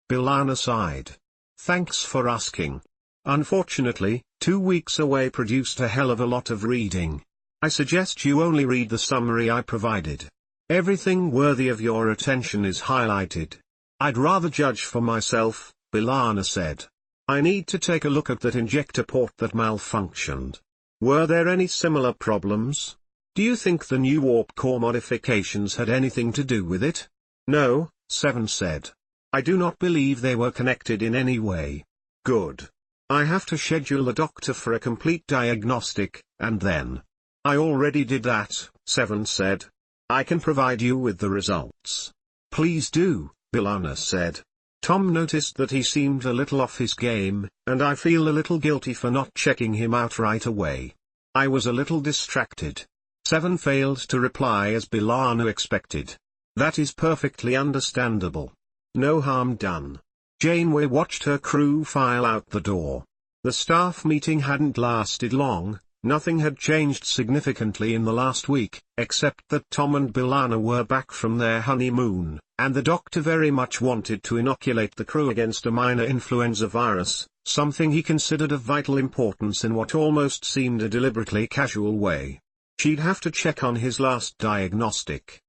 Bilana sighed. Thanks for asking. Unfortunately, 2 weeks away produced a hell of a lot of reading. I suggest you only read the summary I provided. Everything worthy of your attention is highlighted. I'd rather judge for myself, Bilana said. I need to take a look at that injector port that malfunctioned. Were there any similar problems? Do you think the new warp core modifications had anything to do with it? No, Seven said. I do not believe they were connected in any way. Good. I have to schedule the doctor for a complete diagnostic, and then. I already did that, Seven said. I can provide you with the results. Please do, Bilana said. Tom noticed that he seemed a little off his game, and I feel a little guilty for not checking him out right away. I was a little distracted. Seven failed to reply as Bilana expected. That is perfectly understandable. No harm done. Janeway watched her crew file out the door. The staff meeting hadn't lasted long. Nothing had changed significantly in the last week, except that Tom and Bilana were back from their honeymoon, and the doctor very much wanted to inoculate the crew against a minor influenza virus, something he considered of vital importance in what almost seemed a deliberately casual way. She'd have to check on his last diagnostic.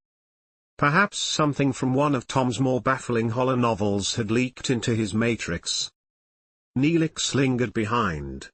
Perhaps something from one of Tom's more baffling horror novels had leaked into his matrix. Neelix lingered behind.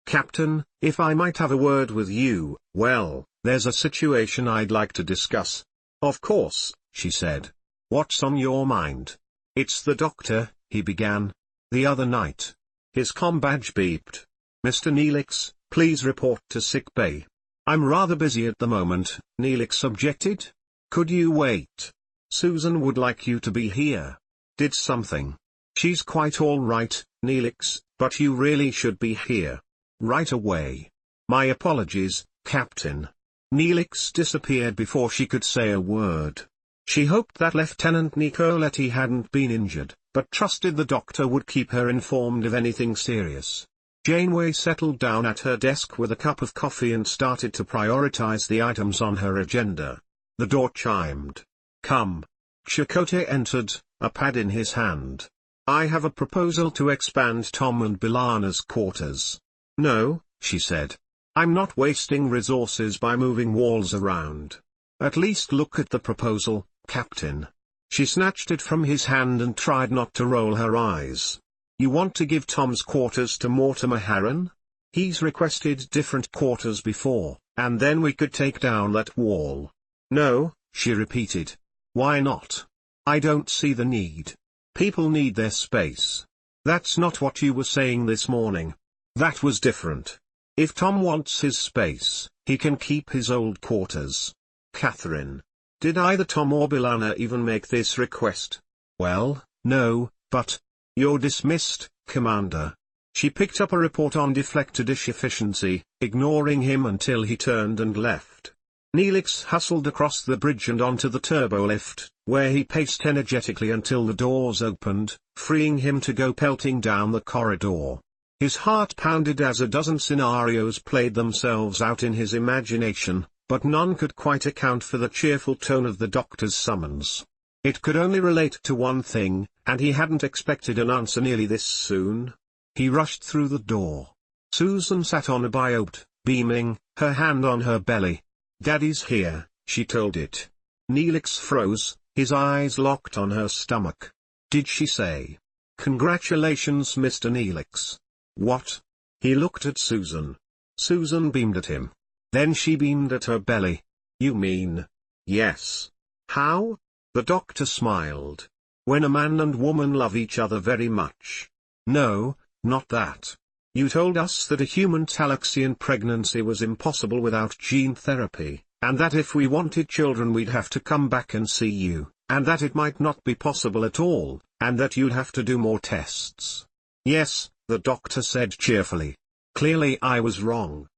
Captain, if I might have a word with you, well, there's a situation I'd like to discuss. Of course, she said. What's on your mind? It's the doctor, he began. The other night. His comm badge beeped. Mr. Neelix, please report to sick bay. I'm rather busy at the moment, Neelix objected. Could you wait? Susan would like you to be here. Did something. She's quite all right, Neelix, but you really should be here. Right away. My apologies, Captain. Neelix disappeared before she could say a word. She hoped that Lieutenant Nicoletti hadn't been injured, but trusted the doctor would keep her informed of anything serious. Janeway settled down at her desk with a cup of coffee and started to prioritize the items on her agenda. The door chimed. Come. Chakotay entered, a pad in his hand. I have a proposal to expand Tom and Bilana's quarters. No, she said. I'm not wasting resources by moving walls around. At least look at the proposal, Captain. She snatched it from his hand and tried not to roll her eyes. You want to give Tom's quarters to Mortimer Harron? He's requested different quarters before, and then we could take down that wall. No, she repeated. Why not? I don't see the need. People need their space. That's not what you were saying this morning. That was different. If Tom wants his space, he can keep his old quarters. Catherine. Did either Tom or Bilana even make this request? Well, no, but... You're dismissed, Commander. She picked up a report on deflector dish efficiency, ignoring him until he turned and left. Neelix hustled across the bridge and onto the turbolift, where he paced energetically until the doors opened, freeing him to go pelting down the corridor. His heart pounded as a dozen scenarios played themselves out in his imagination, but none could quite account for the cheerful tone of the doctor's summons. It could only relate to one thing, and he hadn't expected an answer nearly this soon. He rushed through the door. Susan sat on a bioped, beaming, her hand on her belly. Daddy's here, she told it. Neelix froze, his eyes locked on her stomach. Did she say? Congratulations, Mr. Neelix. What? He looked at Susan. Susan beamed at him. Then she beamed at her belly. You mean? Yes. How? The doctor smiled. When a man and woman love each other very much. No, not that. You told us that a human Talaxian pregnancy was impossible without gene therapy, and that if we wanted children we'd have to come back and see you, and that it might not be possible at all, and that you'd have to do more tests. Yes, the doctor said cheerfully. Clearly I was wrong.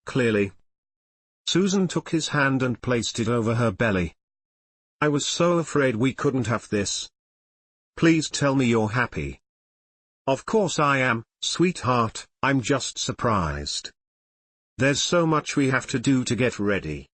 Clearly. Susan took his hand and placed it over her belly. I was so afraid we couldn't have this. Please tell me you're happy. Of course I am, sweetheart, I'm just surprised. There's so much we have to do to get ready.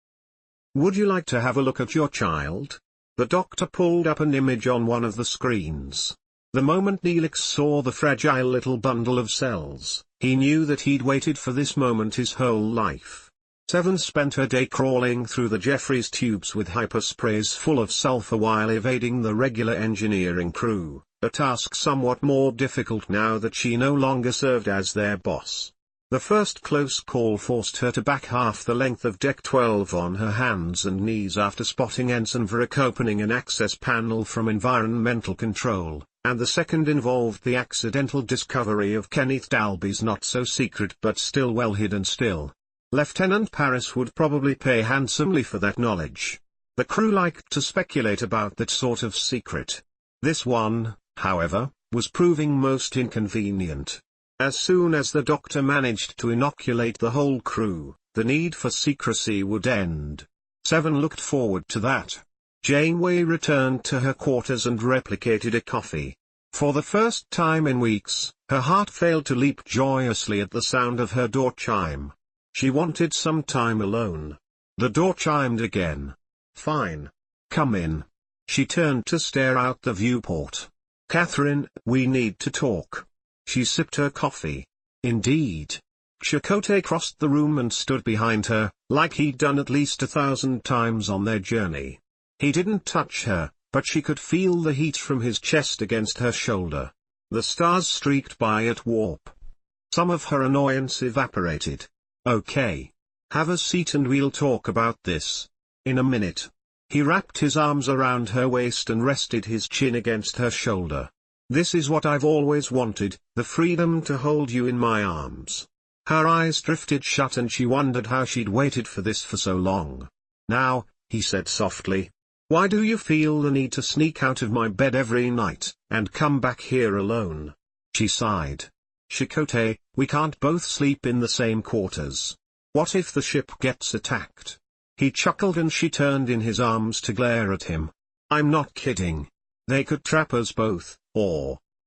Would you like to have a look at your child? The doctor pulled up an image on one of the screens. The moment Neelix saw the fragile little bundle of cells, he knew that he'd waited for this moment his whole life. Seven spent her day crawling through the Jeffries tubes with hypersprays full of sulfur while evading the regular engineering crew, a task somewhat more difficult now that she no longer served as their boss. The first close call forced her to back half the length of Deck 12 on her hands and knees after spotting Ensign Varric opening an access panel from environmental control, and the second involved the accidental discovery of Kenneth Dalby's not-so-secret but still well-hidden still. Lieutenant Paris would probably pay handsomely for that knowledge. The crew liked to speculate about that sort of secret. This one, however, was proving most inconvenient. As soon as the doctor managed to inoculate the whole crew, the need for secrecy would end. Seven looked forward to that. Janeway returned to her quarters and replicated a coffee. For the first time in weeks, her heart failed to leap joyously at the sound of her door chime. She wanted some time alone. The door chimed again. Fine. Come in. She turned to stare out the viewport. Catherine, we need to talk. She sipped her coffee. Indeed. Chakotay crossed the room and stood behind her, like he'd done at least 1,000 times on their journey. He didn't touch her, but she could feel the heat from his chest against her shoulder. The stars streaked by at warp. Some of her annoyance evaporated. Okay. Have a seat and we'll talk about this. In a minute. He wrapped his arms around her waist and rested his chin against her shoulder. This is what I've always wanted, the freedom to hold you in my arms. Her eyes drifted shut and she wondered how she'd waited for this for so long. Now, he said softly, why do you feel the need to sneak out of my bed every night, and come back here alone? She sighed. Chakotay, we can't both sleep in the same quarters. What if the ship gets attacked? He chuckled and she turned in his arms to glare at him. I'm not kidding. They could trap us both.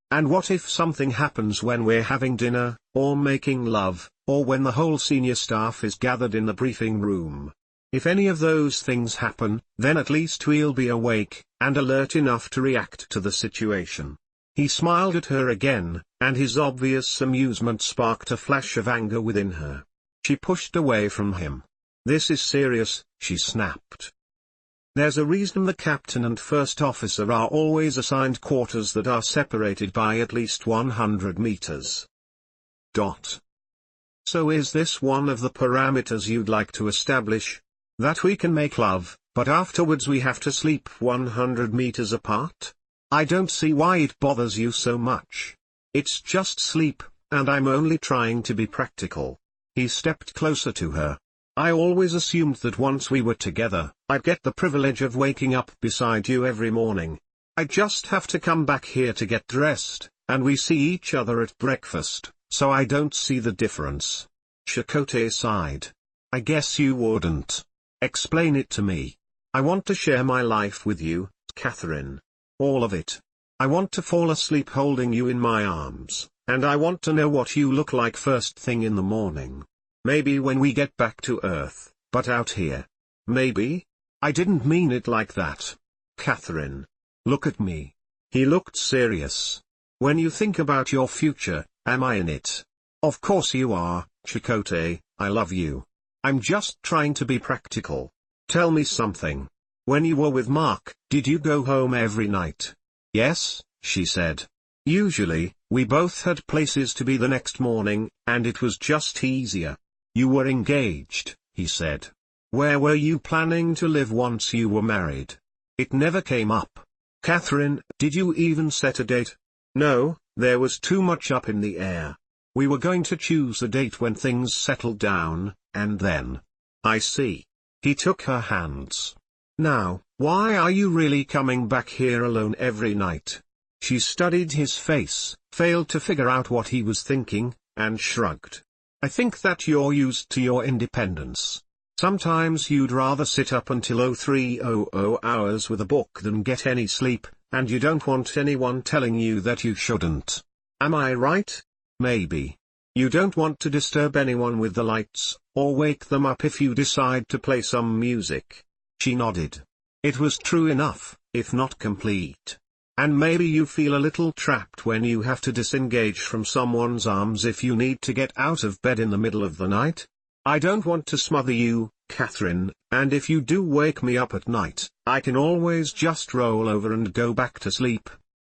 And what if something happens when we're having dinner, or making love, or when the whole senior staff is gathered in the briefing room? If any of those things happen, then at least we'll be awake, and alert enough to react to the situation. He smiled at her again, and his obvious amusement sparked a flash of anger within her. She pushed away from him. This is serious, she snapped. There's a reason the captain and first officer are always assigned quarters that are separated by at least 100 meters. So is this one of the parameters you'd like to establish? That we can make love, but afterwards we have to sleep 100 meters apart? I don't see why it bothers you so much. It's just sleep, and I'm only trying to be practical. He stepped closer to her. I always assumed that once we were together, I'd get the privilege of waking up beside you every morning. I just have to come back here to get dressed, and we see each other at breakfast, so I don't see the difference. Chakotay sighed. I guess you wouldn't. Explain it to me. I want to share my life with you, Catherine. All of it. I want to fall asleep holding you in my arms, and I want to know what you look like first thing in the morning. Maybe when we get back to Earth, but out here. Maybe? I didn't mean it like that. Catherine. Look at me. He looked serious. When you think about your future, am I in it? Of course you are, Chakotay, I love you. I'm just trying to be practical. Tell me something. When you were with Mark, did you go home every night? Yes, she said. Usually, we both had places to be the next morning, and it was just easier. You were engaged, he said. Where were you planning to live once you were married? It never came up. Catherine, did you even set a date? No, there was too much up in the air. We were going to choose a date when things settled down, and then. I see. He took her hands. Now, why are you really coming back here alone every night? She studied his face, failed to figure out what he was thinking, and shrugged. I think that you're used to your independence. Sometimes you'd rather sit up until 0300 hours with a book than get any sleep, and you don't want anyone telling you that you shouldn't. Am I right? Maybe. You don't want to disturb anyone with the lights, or wake them up if you decide to play some music. She nodded. It was true enough, if not complete. And maybe you feel a little trapped when you have to disengage from someone's arms if you need to get out of bed in the middle of the night. I don't want to smother you, Catherine, and if you do wake me up at night, I can always just roll over and go back to sleep.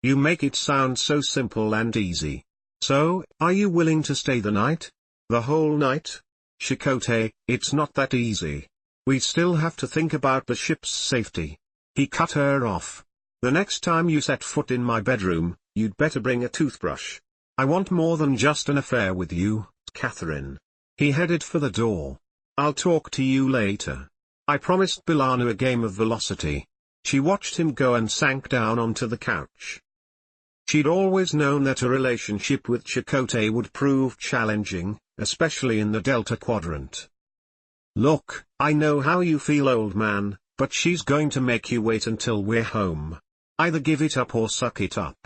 You make it sound so simple and easy. So, are you willing to stay the night? The whole night? Chakotay, it's not that easy. We still have to think about the ship's safety. He cut her off. The next time you set foot in my bedroom, you'd better bring a toothbrush. I want more than just an affair with you, Catherine. He headed for the door. I'll talk to you later. I promised Bilana a game of velocity. She watched him go and sank down onto the couch. She'd always known that a relationship with Chakotay would prove challenging, especially in the Delta Quadrant. Look, I know how you feel, old man, but she's going to make you wait until we're home. Either give it up or suck it up.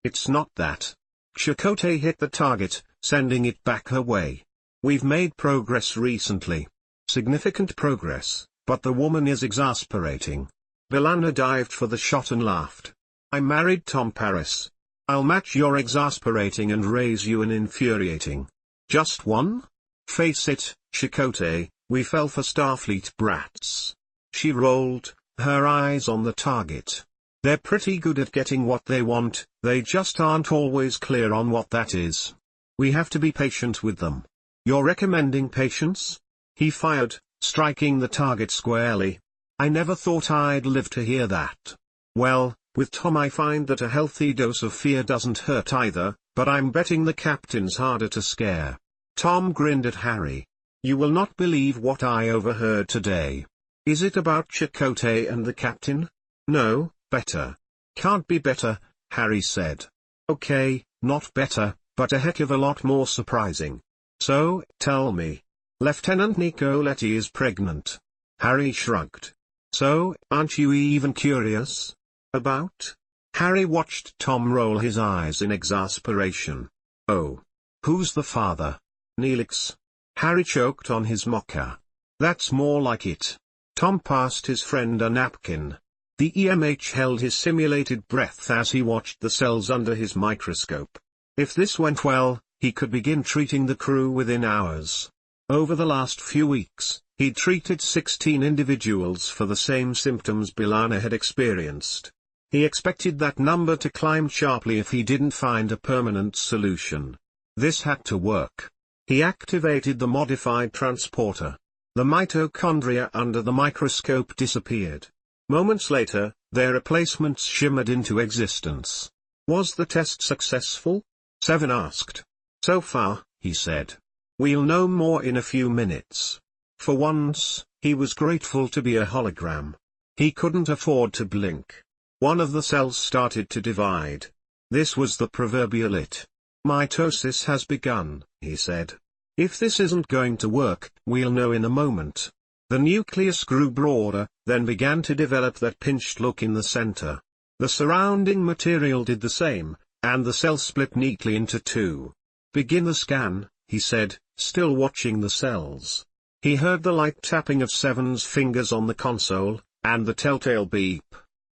It's not that. Chakotay hit the target, sending it back her way. We've made progress recently. Significant progress, but the woman is exasperating. Bilana dived for the shot and laughed. I married Tom Paris. I'll match your exasperating and raise you an infuriating. Just one? Face it, Chakotay, we fell for Starfleet brats. She rolled, her eyes on the target. They're pretty good at getting what they want, they just aren't always clear on what that is. We have to be patient with them. You're recommending patience? He fired, striking the target squarely. I never thought I'd live to hear that. Well, with Tom I find that a healthy dose of fear doesn't hurt either, but I'm betting the captain's harder to scare. Tom grinned at Harry. You will not believe what I overheard today. Is it about Chakotay and the captain? No, better. Can't be better, Harry said. Okay, not better, but a heck of a lot more surprising. So, tell me. Lieutenant Nicoletti is pregnant. Harry shrugged. So, aren't you even curious? About? Harry watched Tom roll his eyes in exasperation. Oh. Who's the father? Neelix. Harry choked on his mocha. That's more like it. Tom passed his friend a napkin. The EMH held his simulated breath as he watched the cells under his microscope. If this went well, he could begin treating the crew within hours. Over the last few weeks, he'd treated 16 individuals for the same symptoms Bilana had experienced. He expected that number to climb sharply if he didn't find a permanent solution. This had to work. He activated the modified transporter. The mitochondria under the microscope disappeared. Moments later, their replacements shimmered into existence. Was the test successful? Seven asked. So far, he said. We'll know more in a few minutes. For once, he was grateful to be a hologram. He couldn't afford to blink. One of the cells started to divide. This was the proverbial it. Mitosis has begun, he said. If this isn't going to work, we'll know in a moment. The nucleus grew broader, then began to develop that pinched look in the center. The surrounding material did the same, and the cell split neatly into two. Begin the scan, he said, still watching the cells. He heard the light tapping of Seven's fingers on the console, and the telltale beep.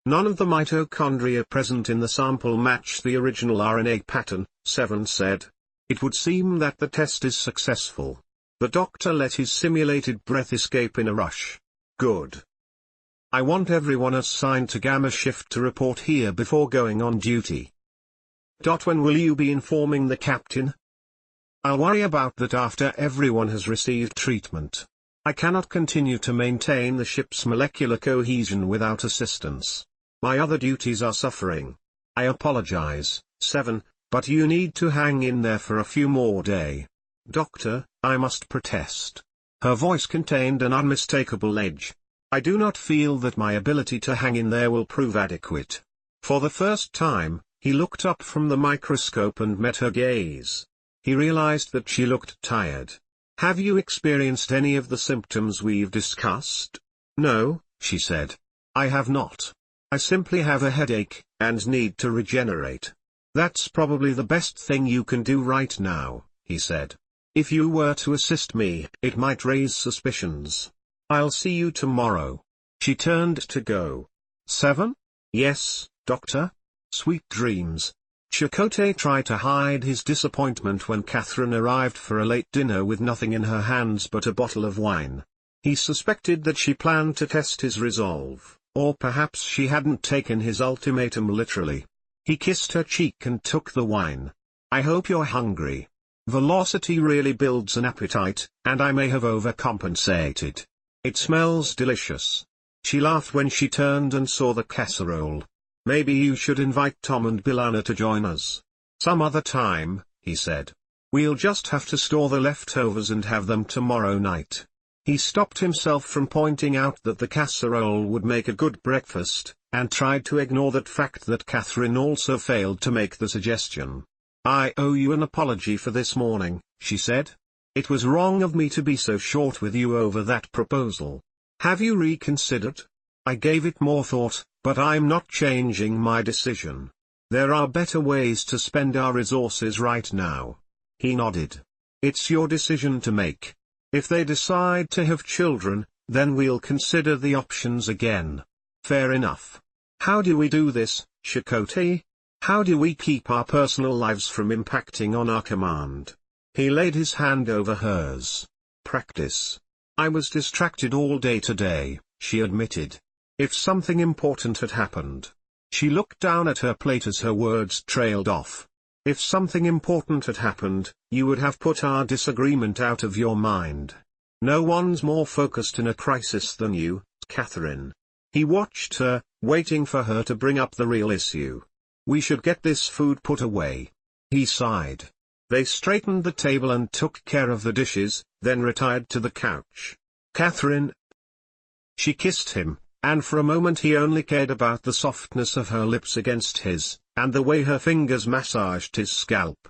None of the mitochondria present in the sample matched the original RNA pattern, Seven said. It would seem that the test is successful. The doctor let his simulated breath escape in a rush. Good. I want everyone assigned to Gamma Shift to report here before going on duty. When will you be informing the captain? I'll worry about that after everyone has received treatment. I cannot continue to maintain the ship's molecular cohesion without assistance. My other duties are suffering. I apologize, Seven, but you need to hang in there for a few more days. Doctor, I must protest. Her voice contained an unmistakable edge. I do not feel that my ability to hang in there will prove adequate. For the first time, he looked up from the microscope and met her gaze. He realized that she looked tired. Have you experienced any of the symptoms we've discussed? No, she said. I have not. I simply have a headache, and need to regenerate. That's probably the best thing you can do right now, he said. If you were to assist me, it might raise suspicions. I'll see you tomorrow. She turned to go. 7? Yes, Doctor. Sweet dreams. Chakotay tried to hide his disappointment when Catherine arrived for a late dinner with nothing in her hands but a bottle of wine. He suspected that she planned to test his resolve, or perhaps she hadn't taken his ultimatum literally. He kissed her cheek and took the wine. I hope you're hungry. Velocity really builds an appetite, and I may have overcompensated. It smells delicious. She laughed when she turned and saw the casserole. Maybe you should invite Tom and Bilana to join us. Some other time, he said. We'll just have to store the leftovers and have them tomorrow night. He stopped himself from pointing out that the casserole would make a good breakfast, and tried to ignore that fact that Catherine also failed to make the suggestion. I owe you an apology for this morning, she said. It was wrong of me to be so short with you over that proposal. Have you reconsidered? I gave it more thought, but I'm not changing my decision. There are better ways to spend our resources right now. He nodded. It's your decision to make. If they decide to have children, then we'll consider the options again. Fair enough. How do we do this, Chakotay? How do we keep our personal lives from impacting on our command? He laid his hand over hers. Practice. I was distracted all day today, she admitted. If something important had happened. She looked down at her plate as her words trailed off. If something important had happened, you would have put our disagreement out of your mind. No one's more focused in a crisis than you, Catherine. He watched her, waiting for her to bring up the real issue. We should get this food put away. He sighed. They straightened the table and took care of the dishes, then retired to the couch. Catherine. She kissed him, and for a moment he only cared about the softness of her lips against his, and the way her fingers massaged his scalp.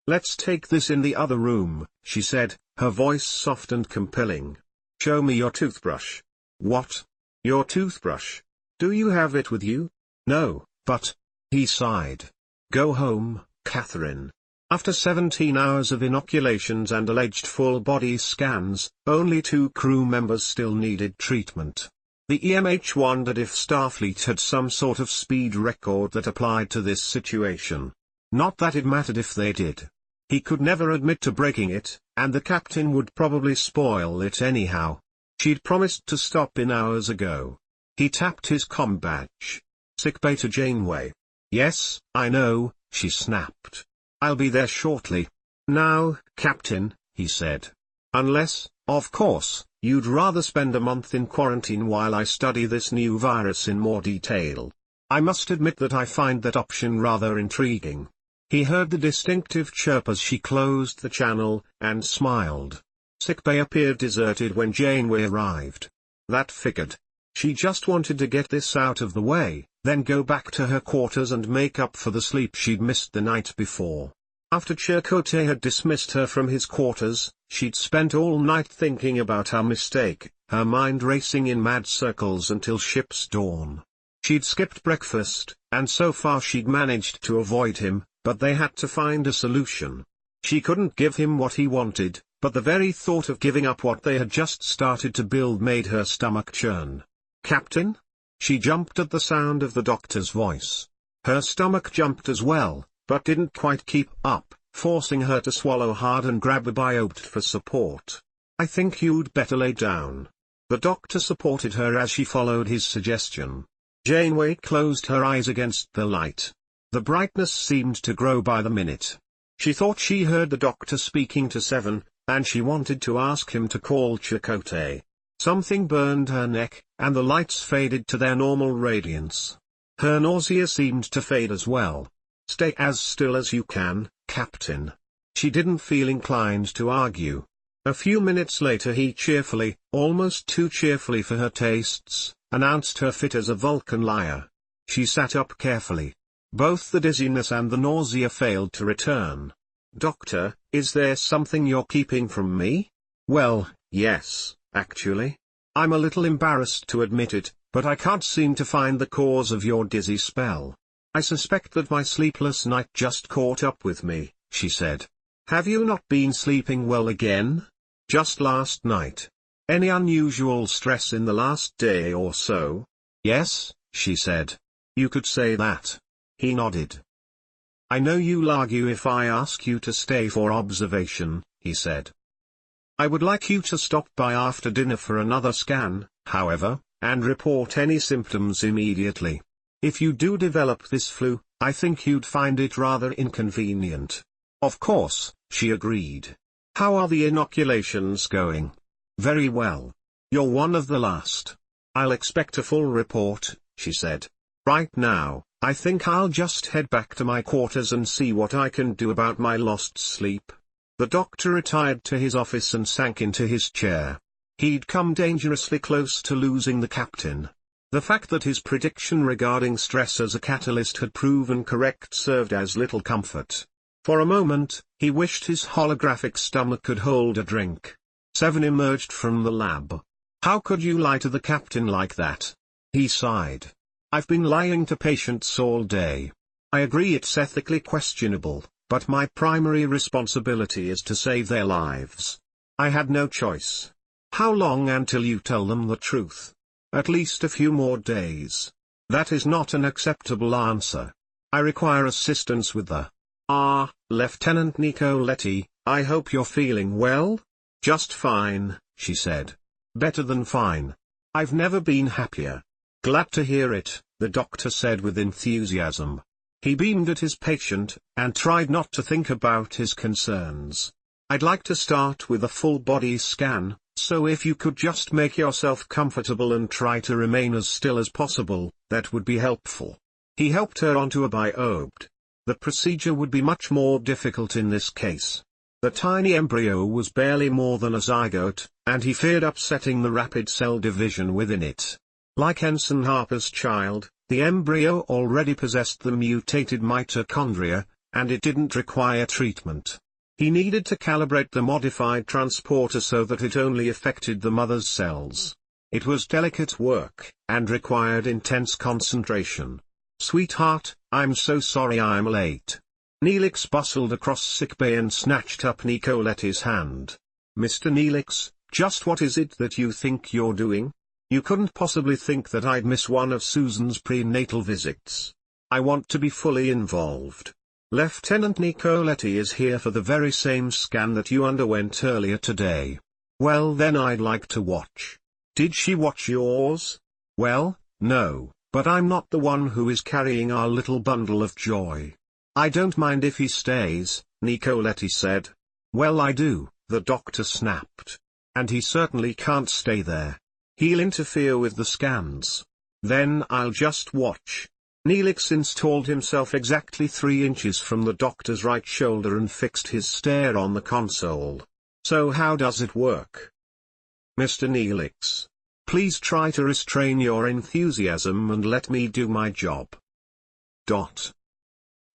Let's take this in the other room, she said, her voice soft and compelling. Show me your toothbrush. What? Your toothbrush? Do you have it with you? No, but... He sighed. Go home, Catherine. After 17 hours of inoculations and alleged full-body scans, only 2 crew members still needed treatment. The EMH wondered if Starfleet had some sort of speed record that applied to this situation. Not that it mattered if they did. He could never admit to breaking it, and the captain would probably spoil it anyhow. She'd promised to stop in hours ago. He tapped his comm badge. Sickbay to Janeway. Yes, I know, she snapped. I'll be there shortly. Now, Captain, he said. Unless, of course, you'd rather spend a month in quarantine while I study this new virus in more detail. I must admit that I find that option rather intriguing. He heard the distinctive chirp as she closed the channel, and smiled. Sickbay appeared deserted when Janeway arrived. That figured. She just wanted to get this out of the way, then go back to her quarters and make up for the sleep she'd missed the night before. After Chakotay had dismissed her from his quarters, she'd spent all night thinking about her mistake, her mind racing in mad circles until ship's dawn. She'd skipped breakfast, and so far she'd managed to avoid him, but they had to find a solution. She couldn't give him what he wanted, but the very thought of giving up what they had just started to build made her stomach churn. Captain? She jumped at the sound of the doctor's voice. Her stomach jumped as well, but didn't quite keep up, forcing her to swallow hard and grab a biote for support. I think you'd better lay down. The doctor supported her as she followed his suggestion. Janeway closed her eyes against the light. The brightness seemed to grow by the minute. She thought she heard the doctor speaking to Seven, and she wanted to ask him to call Chakotay. Something burned her neck, and the lights faded to their normal radiance. Her nausea seemed to fade as well. Stay as still as you can, Captain. She didn't feel inclined to argue. A few minutes later he cheerfully, almost too cheerfully for her tastes, announced her fit as a Vulcan liar. She sat up carefully. Both the dizziness and the nausea failed to return. Doctor, is there something you're keeping from me? Well, yes. Actually, I'm a little embarrassed to admit it, but I can't seem to find the cause of your dizzy spell. I suspect that my sleepless night just caught up with me, she said. Have you not been sleeping well again? Just last night. Any unusual stress in the last day or so? Yes, she said. You could say that. He nodded. I know you'll argue if I ask you to stay for observation, he said. I would like you to stop by after dinner for another scan, however, and report any symptoms immediately. If you do develop this flu, I think you'd find it rather inconvenient. Of course, she agreed. How are the inoculations going? Very well. You're one of the last. I'll expect a full report, she said. Right now, I think I'll just head back to my quarters and see what I can do about my lost sleep. The doctor retired to his office and sank into his chair. He'd come dangerously close to losing the captain. The fact that his prediction regarding stress as a catalyst had proven correct served as little comfort. For a moment, he wished his holographic stomach could hold a drink. Seven emerged from the lab. How could you lie to the captain like that? He sighed. I've been lying to patients all day. I agree it's ethically questionable, but my primary responsibility is to save their lives. I had no choice. How long until you tell them the truth? At least a few more days. That is not an acceptable answer. I require assistance with the... Lieutenant Nicoletti, I hope you're feeling well? Just fine, she said. Better than fine. I've never been happier. Glad to hear it, the doctor said with enthusiasm. He beamed at his patient, and tried not to think about his concerns. I'd like to start with a full-body scan, so if you could just make yourself comfortable and try to remain as still as possible, that would be helpful. He helped her onto a bioped. The procedure would be much more difficult in this case. The tiny embryo was barely more than a zygote, and he feared upsetting the rapid cell division within it. Like Ensign Harper's child, the embryo already possessed the mutated mitochondria, and it didn't require treatment. He needed to calibrate the modified transporter so that it only affected the mother's cells. It was delicate work, and required intense concentration. Sweetheart, I'm so sorry I'm late. Neelix bustled across sickbay and snatched up Nicoletti's hand. Mr. Neelix, just what is it that you think you're doing? You couldn't possibly think that I'd miss one of Susan's prenatal visits. I want to be fully involved. Lieutenant Nicoletti is here for the very same scan that you underwent earlier today. Well then I'd like to watch. Did she watch yours? Well, no, but I'm not the one who is carrying our little bundle of joy. I don't mind if he stays, Nicoletti said. Well I do, the doctor snapped. And he certainly can't stay there. He'll interfere with the scans. Then I'll just watch. Neelix installed himself exactly 3 inches from the doctor's right shoulder and fixed his stare on the console. So how does it work? Mr. Neelix, please try to restrain your enthusiasm and let me do my job.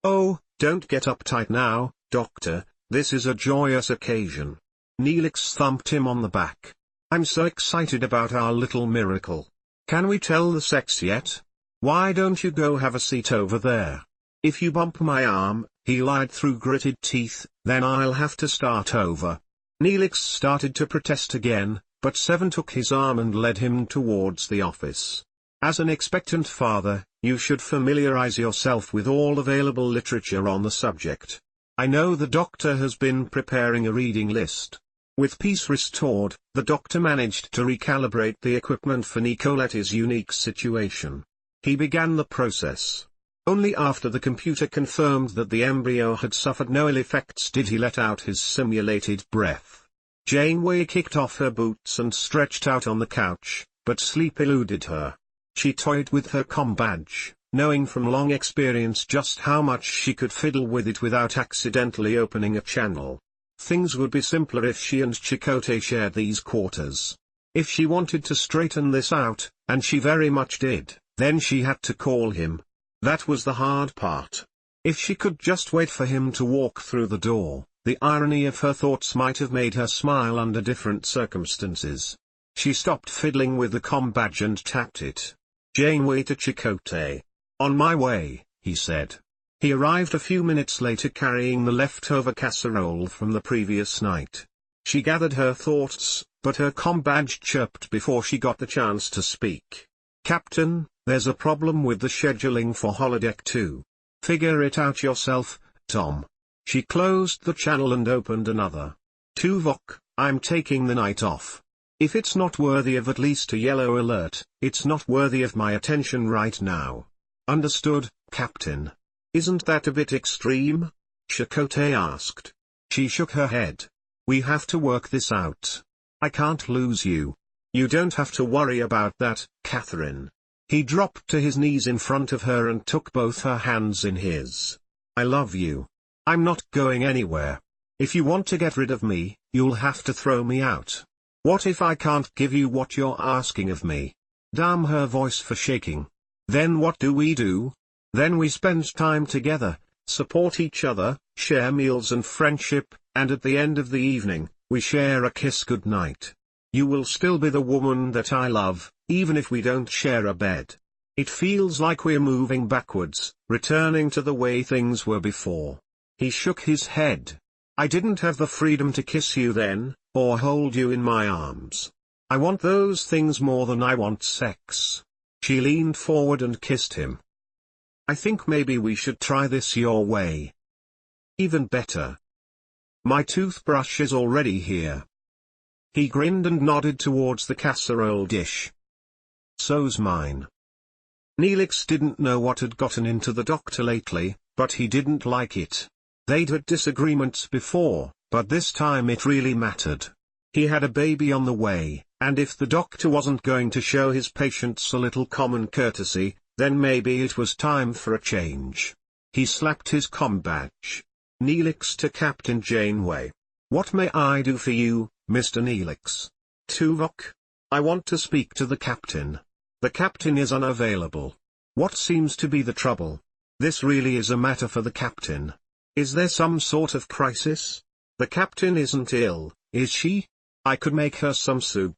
Oh, don't get uptight now, doctor, this is a joyous occasion. Neelix thumped him on the back. I'm so excited about our little miracle. Can we tell the sex yet? Why don't you go have a seat over there? If you bump my arm, he lied through gritted teeth, then I'll have to start over. Neelix started to protest again, but Seven took his arm and led him towards the office. As an expectant father, you should familiarize yourself with all available literature on the subject. I know the doctor has been preparing a reading list. With peace restored, the doctor managed to recalibrate the equipment for Nicoletti's unique situation. He began the process. Only after the computer confirmed that the embryo had suffered no ill effects did he let out his simulated breath. Janeway kicked off her boots and stretched out on the couch, but sleep eluded her. She toyed with her comm badge, knowing from long experience just how much she could fiddle with it without accidentally opening a channel. Things would be simpler if she and Chakotay shared these quarters. If she wanted to straighten this out, and she very much did, then she had to call him. That was the hard part. If she could just wait for him to walk through the door, the irony of her thoughts might have made her smile under different circumstances. She stopped fiddling with the comm badge and tapped it. Janeway to Chakotay. On my way, he said. He arrived a few minutes later carrying the leftover casserole from the previous night. She gathered her thoughts, but her comm badge chirped before she got the chance to speak. "Captain, there's a problem with the scheduling for Holodeck 2. Figure it out yourself, Tom." She closed the channel and opened another. "Tuvok, I'm taking the night off. If it's not worthy of at least a yellow alert, it's not worthy of my attention right now." "Understood, Captain. Isn't that a bit extreme?" Chakotay asked. She shook her head. "We have to work this out. I can't lose you." "You don't have to worry about that, Catherine." He dropped to his knees in front of her and took both her hands in his. "I love you. I'm not going anywhere. If you want to get rid of me, you'll have to throw me out. What if I can't give you what you're asking of me?" Damn her voice for shaking. "Then what do we do? Then we spend time together, support each other, share meals and friendship, and at the end of the evening, we share a kiss goodnight. You will still be the woman that I love, even if we don't share a bed. It feels like we're moving backwards, returning to the way things were before." He shook his head. "I didn't have the freedom to kiss you then, or hold you in my arms. I want those things more than I want sex." She leaned forward and kissed him. "I think maybe we should try this your way." "Even better. My toothbrush is already here." He grinned and nodded towards the casserole dish. "So's mine." Neelix didn't know what had gotten into the doctor lately, but he didn't like it. They'd had disagreements before, but this time it really mattered. He had a baby on the way, and if the doctor wasn't going to show his patients a little common courtesy, then maybe it was time for a change. He slapped his comm badge. "Neelix to Captain Janeway. What may I do for you, Mr. Neelix?" "Tuvok? I want to speak to the captain. The captain is unavailable." "What seems to be the trouble?" "This really is a matter for the captain." "Is there some sort of crisis?" "The captain isn't ill, is she? I could make her some soup."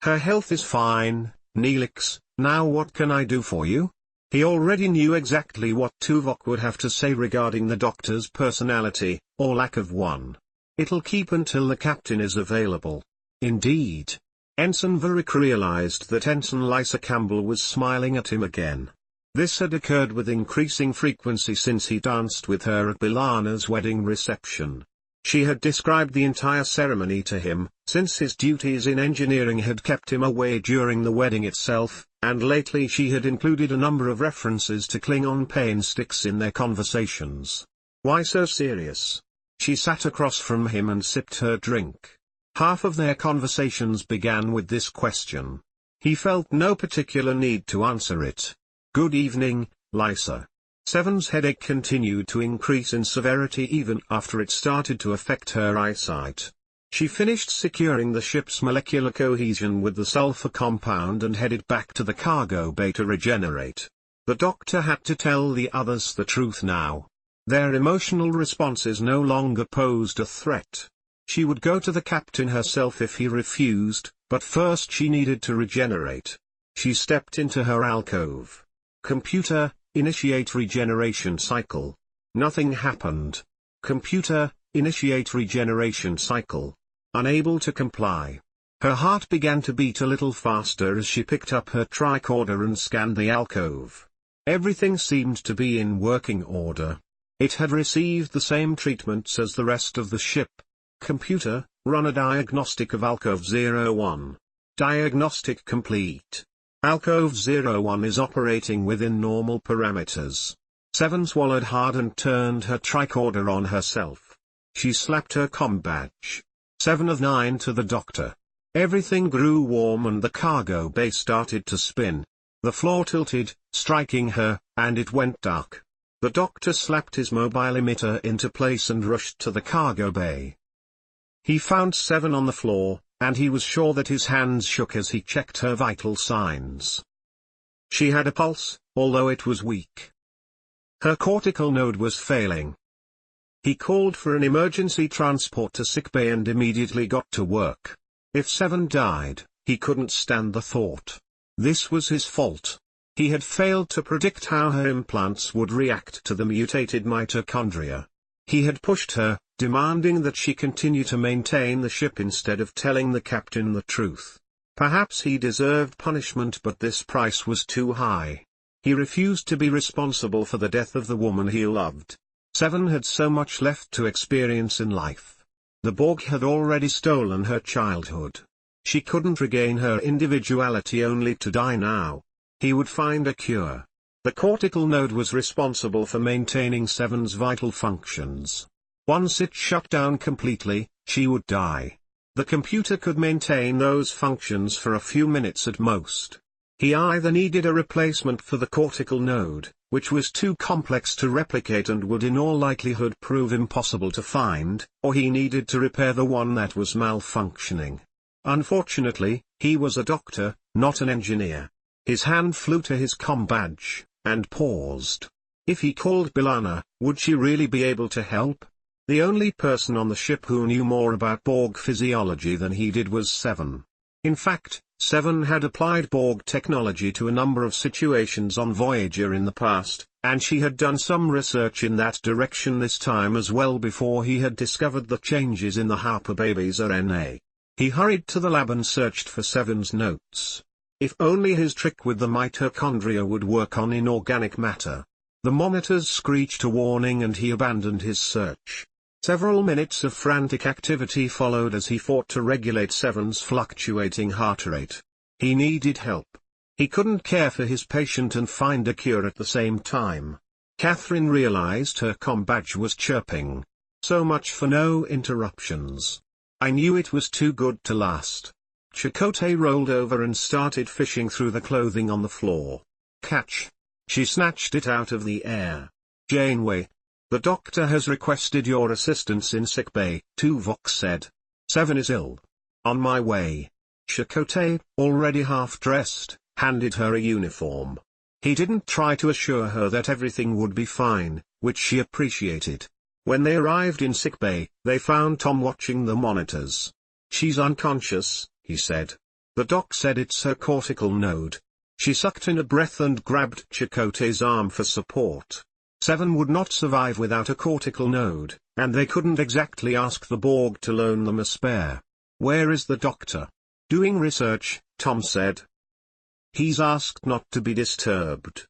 "Her health is fine, Neelix. Now what can I do for you?" He already knew exactly what Tuvok would have to say regarding the doctor's personality, or lack of one. "It'll keep until the captain is available." Indeed. Ensign Varric realized that Ensign Lysa Campbell was smiling at him again. This had occurred with increasing frequency since he danced with her at Bilana's wedding reception. She had described the entire ceremony to him, since his duties in engineering had kept him away during the wedding itself, and lately she had included a number of references to Klingon pain sticks in their conversations. Why so serious? She sat across from him and sipped her drink. Half of their conversations began with this question. He felt no particular need to answer it. "Good evening, Lysa." Seven's headache continued to increase in severity even after it started to affect her eyesight. She finished securing the ship's molecular cohesion with the sulfur compound and headed back to the cargo bay to regenerate. The doctor had to tell the others the truth now. Their emotional responses no longer posed a threat. She would go to the captain herself if he refused, but first she needed to regenerate. She stepped into her alcove. "Computer, initiate regeneration cycle." Nothing happened. "Computer, initiate regeneration cycle." Unable to comply. Her heart began to beat a little faster as she picked up her tricorder and scanned the alcove. Everything seemed to be in working order. It had received the same treatments as the rest of the ship. "Computer, run a diagnostic of Alcove 01. Diagnostic complete. Alcove 01 is operating within normal parameters." Seven swallowed hard and turned her tricorder on herself. She slapped her comm badge. 7 of 9 to the doctor. Everything grew warm and the cargo bay started to spin. The floor tilted, striking her, and it went dark. The doctor slapped his mobile emitter into place and rushed to the cargo bay. He found 7 on the floor, and he was sure that his hands shook as he checked her vital signs. She had a pulse, although it was weak. Her cortical node was failing. He called for an emergency transport to sickbay and immediately got to work. If 7 died, he couldn't stand the thought. This was his fault. He had failed to predict how her implants would react to the mutated mitochondria. He had pushed her, demanding that she continue to maintain the ship instead of telling the captain the truth. Perhaps he deserved punishment, but this price was too high. He refused to be responsible for the death of the woman he loved. Seven had so much left to experience in life. The Borg had already stolen her childhood. She couldn't regain her individuality only to die now. He would find a cure. The cortical node was responsible for maintaining Seven's vital functions. Once it shut down completely, she would die. The computer could maintain those functions for a few minutes at most. He either needed a replacement for the cortical node, which was too complex to replicate and would in all likelihood prove impossible to find, or he needed to repair the one that was malfunctioning. Unfortunately, he was a doctor, not an engineer. His hand flew to his comm badge, and paused. If he called B'Elanna, would she really be able to help? The only person on the ship who knew more about Borg physiology than he did was Seven. In fact, Seven had applied Borg technology to a number of situations on Voyager in the past, and she had done some research in that direction this time as well before he had discovered the changes in the Harper baby's RNA. He hurried to the lab and searched for Seven's notes. If only his trick with the mitochondria would work on inorganic matter. The monitors screeched a warning and he abandoned his search. Several minutes of frantic activity followed as he fought to regulate Seven's fluctuating heart rate. He needed help. He couldn't care for his patient and find a cure at the same time. Catherine realized her comm badge was chirping. So much for no interruptions. I knew it was too good to last. Chakotay rolled over and started fishing through the clothing on the floor. Catch. She snatched it out of the air. Janeway. The doctor has requested your assistance in sickbay, Tuvok said. Seven is ill. On my way. Chakotay, already half-dressed, handed her a uniform. He didn't try to assure her that everything would be fine, which she appreciated. When they arrived in sickbay, they found Tom watching the monitors. She's unconscious, he said. The doc said it's her cortical node. She sucked in a breath and grabbed Chakotay's arm for support. Seven would not survive without a cortical node, and they couldn't exactly ask the Borg to loan them a spare. Where is the doctor? Doing research, Tom said. He's asked not to be disturbed.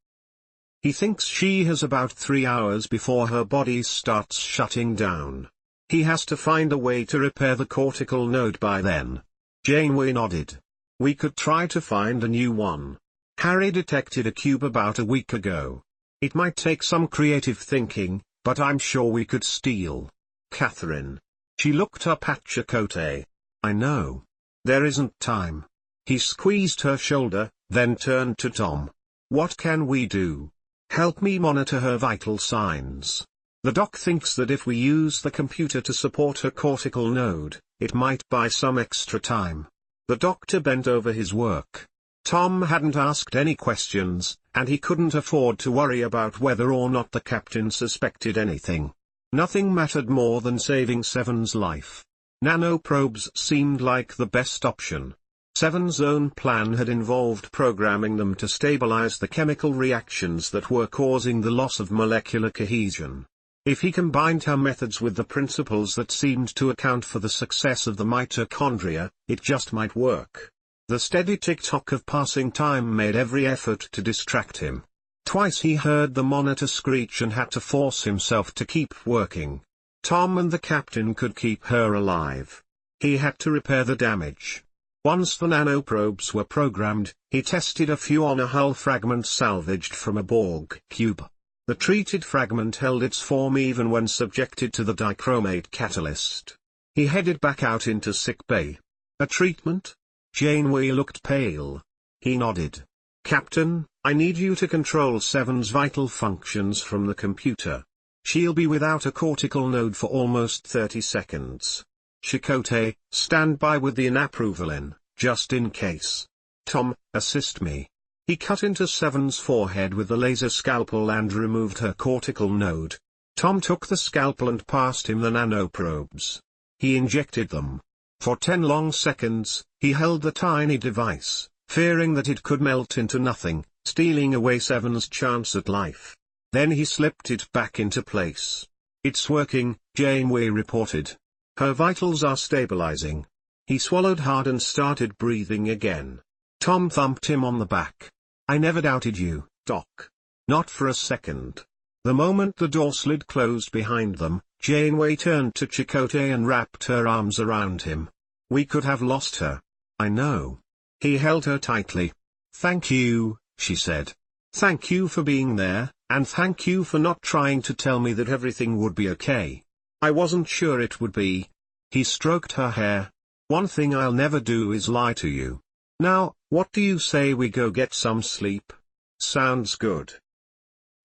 He thinks she has about 3 hours before her body starts shutting down. He has to find a way to repair the cortical node by then. Janeway nodded. We could try to find a new one. Harry detected a cube about a week ago. It might take some creative thinking, but I'm sure we could steal. Catherine. She looked up at Chakotay. I know. There isn't time. He squeezed her shoulder, then turned to Tom. What can we do? Help me monitor her vital signs. The doc thinks that if we use the computer to support her cortical node, it might buy some extra time. The doctor bent over his work. Tom hadn't asked any questions, and he couldn't afford to worry about whether or not the captain suspected anything. Nothing mattered more than saving Seven's life. Nanoprobes seemed like the best option. Seven's own plan had involved programming them to stabilize the chemical reactions that were causing the loss of molecular cohesion. If he combined her methods with the principles that seemed to account for the success of the mitochondria, it just might work. The steady tick-tock of passing time made every effort to distract him. Twice he heard the monitor screech and had to force himself to keep working. Tom and the captain could keep her alive. He had to repair the damage. Once the nanoprobes were programmed, he tested a few on a hull fragment salvaged from a Borg cube. The treated fragment held its form even when subjected to the dichromate catalyst. He headed back out into sickbay. A treatment? Janeway looked pale. He nodded. Captain, I need you to control Seven's vital functions from the computer. She'll be without a cortical node for almost 30 seconds. Chakotay, stand by with the inaprovalin, just in case. Tom, assist me. He cut into Seven's forehead with the laser scalpel and removed her cortical node. Tom took the scalpel and passed him the nanoprobes. He injected them. For 10 long seconds, he held the tiny device, fearing that it could melt into nothing, stealing away Seven's chance at life. Then he slipped it back into place. "It's working," Janeway reported. "Her vitals are stabilizing." He swallowed hard and started breathing again. Tom thumped him on the back. "I never doubted you, Doc. Not for a second." The moment the door slid closed behind them, Janeway turned to Chakotay and wrapped her arms around him. "We could have lost her." "I know." He held her tightly. "Thank you," she said. "Thank you for being there, and thank you for not trying to tell me that everything would be okay. I wasn't sure it would be." He stroked her hair. "One thing I'll never do is lie to you. Now, what do you say we go get some sleep?" "Sounds good."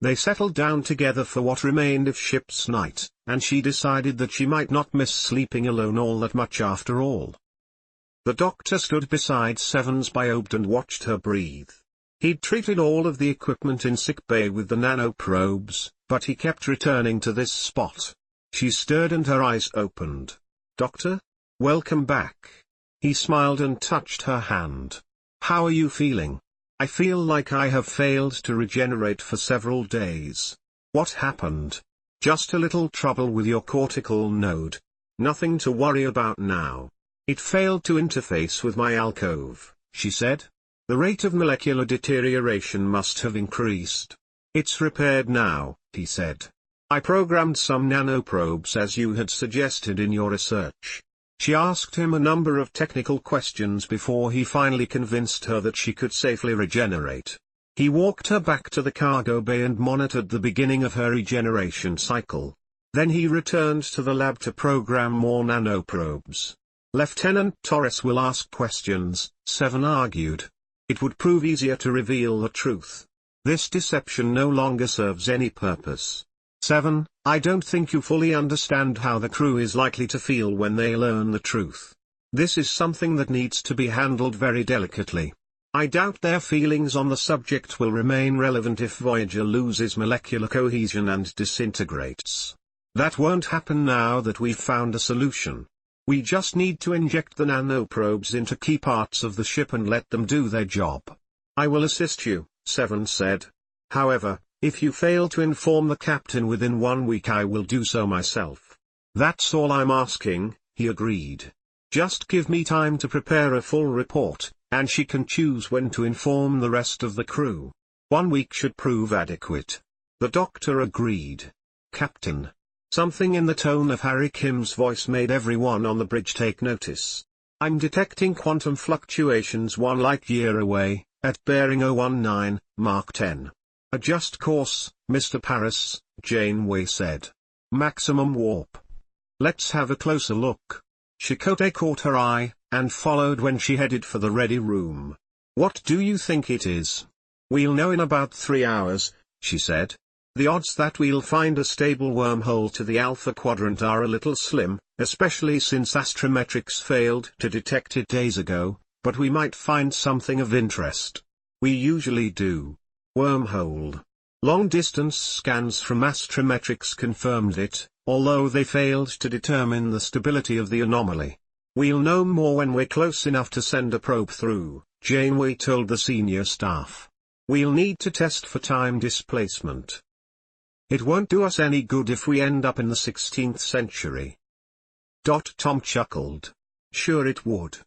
They settled down together for what remained of ship's night, and she decided that she might not miss sleeping alone all that much after all. The doctor stood beside Seven's biobe and watched her breathe. He'd treated all of the equipment in sickbay with the nanoprobes, but he kept returning to this spot. She stirred and her eyes opened. "Doctor? Welcome back." He smiled and touched her hand. "How are you feeling?" "I feel like I have failed to regenerate for several days." "What happened?" "Just a little trouble with your cortical node. Nothing to worry about now. It failed to interface with my alcove," she said. "The rate of molecular deterioration must have increased." "It's repaired now," he said. "I programmed some nanoprobes as you had suggested in your research." She asked him a number of technical questions before he finally convinced her that she could safely regenerate. He walked her back to the cargo bay and monitored the beginning of her regeneration cycle. Then he returned to the lab to program more nanoprobes. "Lieutenant Torres will ask questions," Seven argued. "It would prove easier to reveal the truth. This deception no longer serves any purpose. Seven, I don't think you fully understand how the crew is likely to feel when they learn the truth. This is something that needs to be handled very delicately. I doubt their feelings on the subject will remain relevant if Voyager loses molecular cohesion and disintegrates. That won't happen now that we've found a solution. We just need to inject the nanoprobes into key parts of the ship and let them do their job." "I will assist you," Seven said. "However, if you fail to inform the captain within 1 week, I will do so myself." "That's all I'm asking," he agreed. "Just give me time to prepare a full report, and she can choose when to inform the rest of the crew. 1 week should prove adequate." The doctor agreed. "Captain." Something in the tone of Harry Kim's voice made everyone on the bridge take notice. "I'm detecting quantum fluctuations 1 light-year away, at bearing 019, Mark 10. Adjust course, Mr. Paris," Janeway said. "Maximum warp." "Let's have a closer look." Chakotay caught her eye, and followed when she headed for the ready room. "What do you think it is?" "We'll know in about 3 hours," she said. "The odds that we'll find a stable wormhole to the Alpha Quadrant are a little slim, especially since Astrometrics failed to detect it days ago, but we might find something of interest. We usually do." Wormhole. Long-distance scans from Astrometrics confirmed it, although they failed to determine the stability of the anomaly. "We'll know more when we're close enough to send a probe through," Janeway told the senior staff. "We'll need to test for time displacement. It won't do us any good if we end up in the 16th century. Tom chuckled. "Sure it would.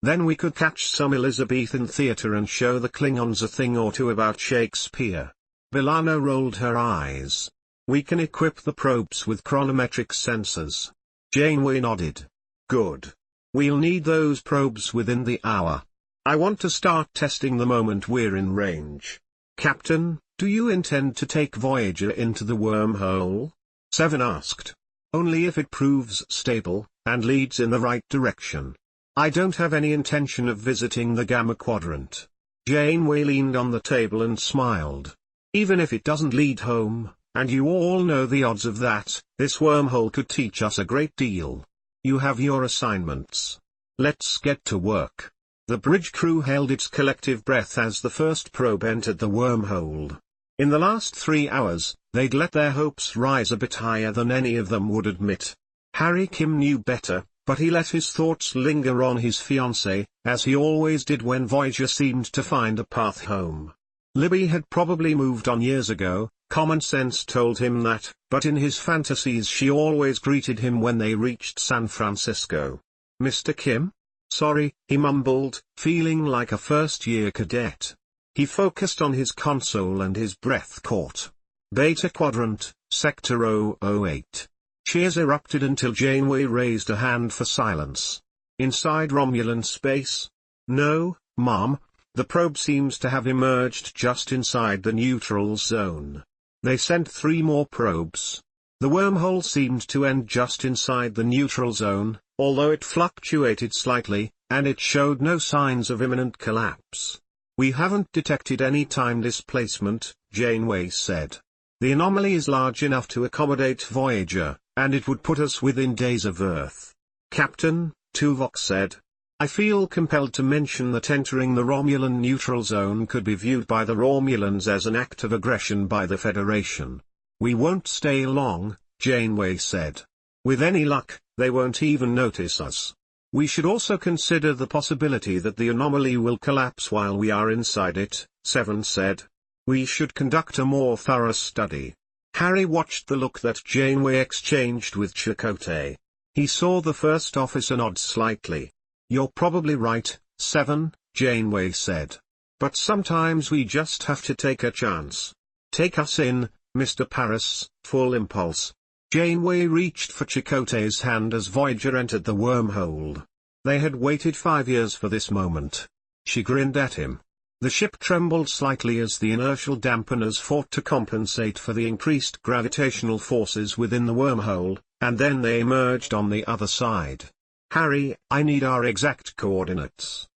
Then we could catch some Elizabethan theatre and show the Klingons a thing or two about Shakespeare." B'Elanna rolled her eyes. "We can equip the probes with chronometric sensors." Janeway nodded. "Good. We'll need those probes within the hour. I want to start testing the moment we're in range." "Captain, do you intend to take Voyager into the wormhole?" Seven asked. "Only if it proves stable, and leads in the right direction. I don't have any intention of visiting the Gamma Quadrant." Janeway leaned on the table and smiled. "Even if it doesn't lead home, and you all know the odds of that, this wormhole could teach us a great deal. You have your assignments. Let's get to work." The bridge crew held its collective breath as the first probe entered the wormhole. In the last 3 hours, they'd let their hopes rise a bit higher than any of them would admit. Harry Kim knew better, but he let his thoughts linger on his fiancée, as he always did when Voyager seemed to find a path home. Libby had probably moved on years ago, common sense told him that, but in his fantasies she always greeted him when they reached San Francisco. "Mr. Kim?" "Sorry," he mumbled, feeling like a first-year cadet. He focused on his console and his breath caught. Beta Quadrant, Sector 008. Cheers erupted until Janeway raised a hand for silence. "Inside Romulan space?" "No, Mom. The probe seems to have emerged just inside the neutral zone. They sent 3 more probes. The wormhole seemed to end just inside the neutral zone, although it fluctuated slightly, and it showed no signs of imminent collapse. We haven't detected any time displacement," Janeway said. "The anomaly is large enough to accommodate Voyager, and it would put us within days of Earth." "Captain," Tuvok said, "I feel compelled to mention that entering the Romulan neutral zone could be viewed by the Romulans as an act of aggression by the Federation." "We won't stay long," Janeway said. "With any luck, they won't even notice us." "We should also consider the possibility that the anomaly will collapse while we are inside it," Seven said. "We should conduct a more thorough study." Harry watched the look that Janeway exchanged with Chakotay. He saw the first officer nod slightly. "You're probably right, Seven," Janeway said. "But sometimes we just have to take a chance. Take us in, Mr. Paris." Full impulse, Janeway reached for Chakotay's hand as Voyager entered the wormhole. They had waited 5 years for this moment. She grinned at him. The ship trembled slightly as the inertial dampeners fought to compensate for the increased gravitational forces within the wormhole, and then they emerged on the other side. "Harry, I need our exact coordinates."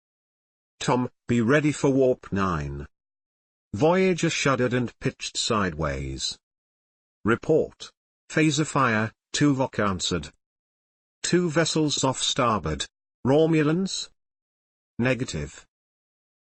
"Tom, be ready for Warp 9. Voyager shuddered and pitched sideways. "Report. Phaser fire," Tuvok answered. "2 vessels off starboard. Romulans?" "Negative.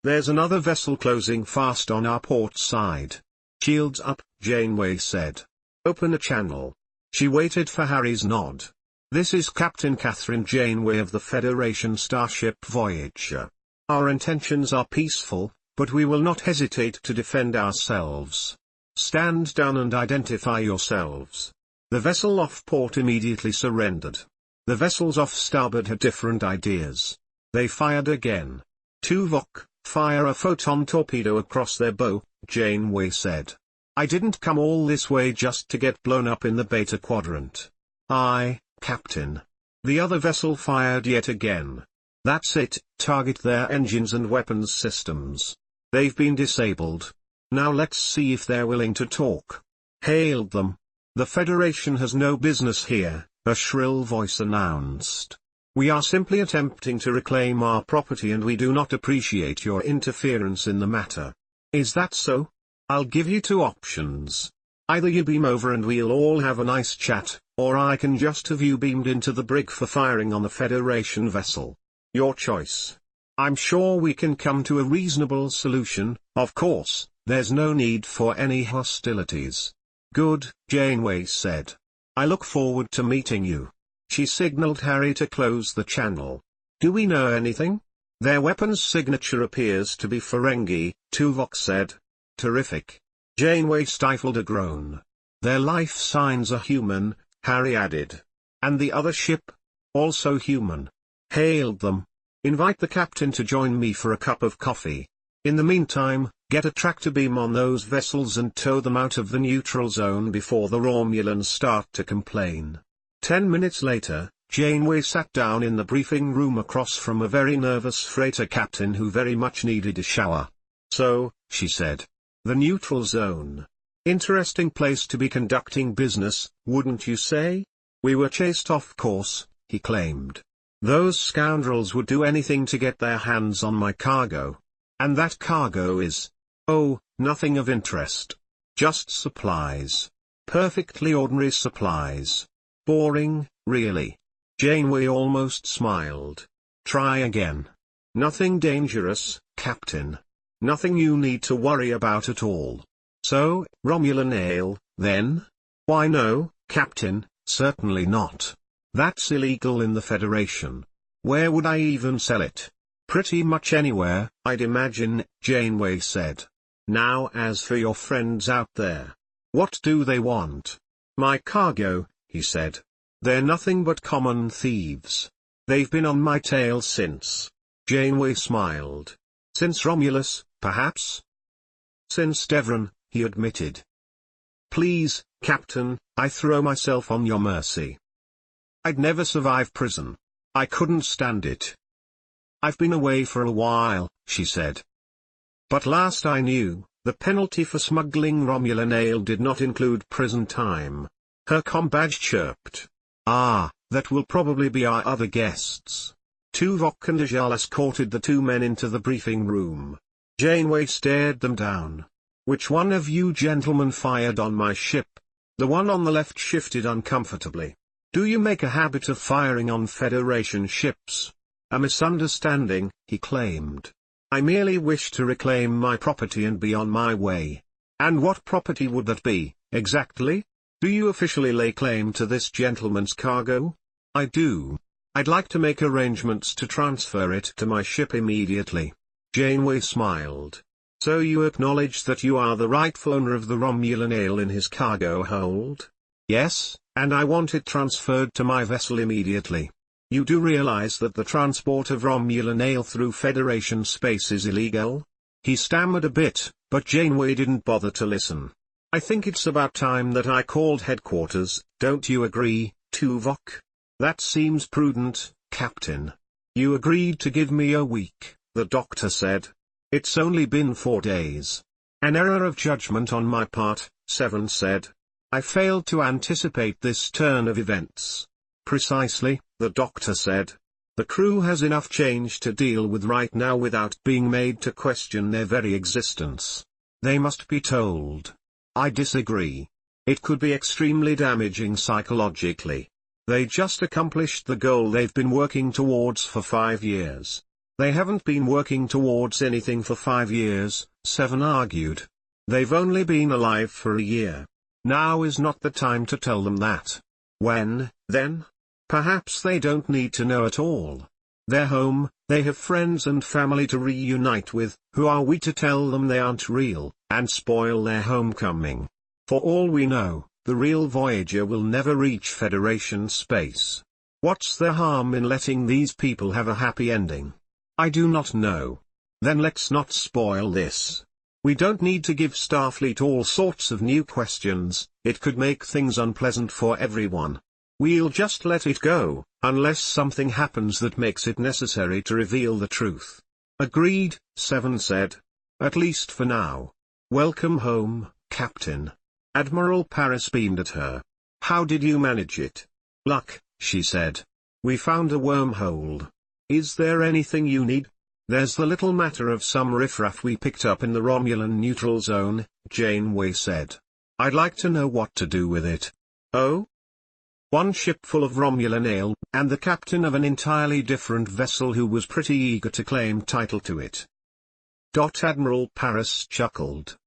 There's another vessel closing fast on our port side." "Shields up," Janeway said. "Open a channel." She waited for Harry's nod. "This is Captain Catherine Janeway of the Federation starship Voyager. Our intentions are peaceful, but we will not hesitate to defend ourselves. Stand down and identify yourselves." The vessel off port immediately surrendered. The vessels off starboard had different ideas. They fired again. "Tuvok, fire a photon torpedo across their bow," Janeway said. "I didn't come all this way just to get blown up in the Beta Quadrant." "Aye, Captain." The other vessel fired yet again. "That's it, target their engines and weapons systems. They've been disabled. Now let's see if they're willing to talk." "Hailed them. The Federation has no business here," a shrill voice announced. "We are simply attempting to reclaim our property and we do not appreciate your interference in the matter." "Is that so? I'll give you 2 options. Either you beam over and we'll all have a nice chat, or I can just have you beamed into the brig for firing on the Federation vessel. Your choice. I'm sure we can come to a reasonable solution. Of course, there's no need for any hostilities." "Good," Janeway said. "I look forward to meeting you." She signaled Harry to close the channel. "Do we know anything?" "Their weapons signature appears to be Ferengi," Tuvok said. "Terrific." Janeway stifled a groan. "Their life signs are human," Harry added. "And the other ship? Also human." Hailed them. "Invite the captain to join me for a cup of coffee. In the meantime, get a tractor beam on those vessels and tow them out of the neutral zone before the Romulans start to complain." 10 minutes later, Janeway sat down in the briefing room across from a very nervous freighter captain who very much needed a shower. "So," she said, "the neutral zone. Interesting place to be conducting business, wouldn't you say?" "We were chased off course," he claimed. "Those scoundrels would do anything to get their hands on my cargo. And that cargo is... oh, nothing of interest. Just supplies. Perfectly ordinary supplies. Boring, really." Janeway almost smiled. "Try again." "Nothing dangerous, Captain. Nothing you need to worry about at all." "So, Romulan ale, then?" "Why no, Captain, certainly not. That's illegal in the Federation. Where would I even sell it?" "Pretty much anywhere, I'd imagine," Janeway said. Now as for your friends out there. What do they want? My cargo, he said. They're nothing but common thieves. They've been on my tail since. Janeway smiled. Since Romulus, perhaps? Since Devron, he admitted. Please, Captain, I throw myself on your mercy. I'd never survive prison. I couldn't stand it. I've been away for a while, she said. But last I knew, the penalty for smuggling Romulan ale did not include prison time. Her combadge chirped. Ah, that will probably be our other guests. Tuvok and Ajal escorted the two men into the briefing room. Janeway stared them down. Which one of you gentlemen fired on my ship? The one on the left shifted uncomfortably. Do you make a habit of firing on Federation ships? A misunderstanding, he claimed. I merely wish to reclaim my property and be on my way. And what property would that be, exactly? Do you officially lay claim to this gentleman's cargo? I do. I'd like to make arrangements to transfer it to my ship immediately. Janeway smiled. So you acknowledge that you are the rightful owner of the Romulan ale in his cargo hold? Yes, and I want it transferred to my vessel immediately. You do realize that the transport of Romulan ale through Federation space is illegal? He stammered a bit, but Janeway didn't bother to listen. I think it's about time that I called headquarters, don't you agree, Tuvok? That seems prudent, Captain. You agreed to give me a week, the doctor said. It's only been 4 days. An error of judgment on my part, Seven said. I failed to anticipate this turn of events. Precisely, the doctor said. The crew has enough change to deal with right now without being made to question their very existence. They must be told. I disagree. It could be extremely damaging psychologically. They just accomplished the goal they've been working towards for 5 years. They haven't been working towards anything for 5 years, Seven argued. They've only been alive for a year. Now is not the time to tell them that. When, then? Perhaps they don't need to know at all. They're home, they have friends and family to reunite with. Who are we to tell them they aren't real, and spoil their homecoming? For all we know, the real Voyager will never reach Federation space. What's the harm in letting these people have a happy ending? I do not know. Then let's not spoil this. We don't need to give Starfleet all sorts of new questions, it could make things unpleasant for everyone. We'll just let it go, unless something happens that makes it necessary to reveal the truth. Agreed, Seven said. At least for now. Welcome home, Captain. Admiral Paris beamed at her. How did you manage it? Luck, she said. We found a wormhole. Is there anything you need? There's the little matter of some riffraff we picked up in the Romulan neutral zone, Janeway said. I'd like to know what to do with it. Oh? One ship full of Romulan ale, and the captain of an entirely different vessel who was pretty eager to claim title to it. Admiral Paris chuckled.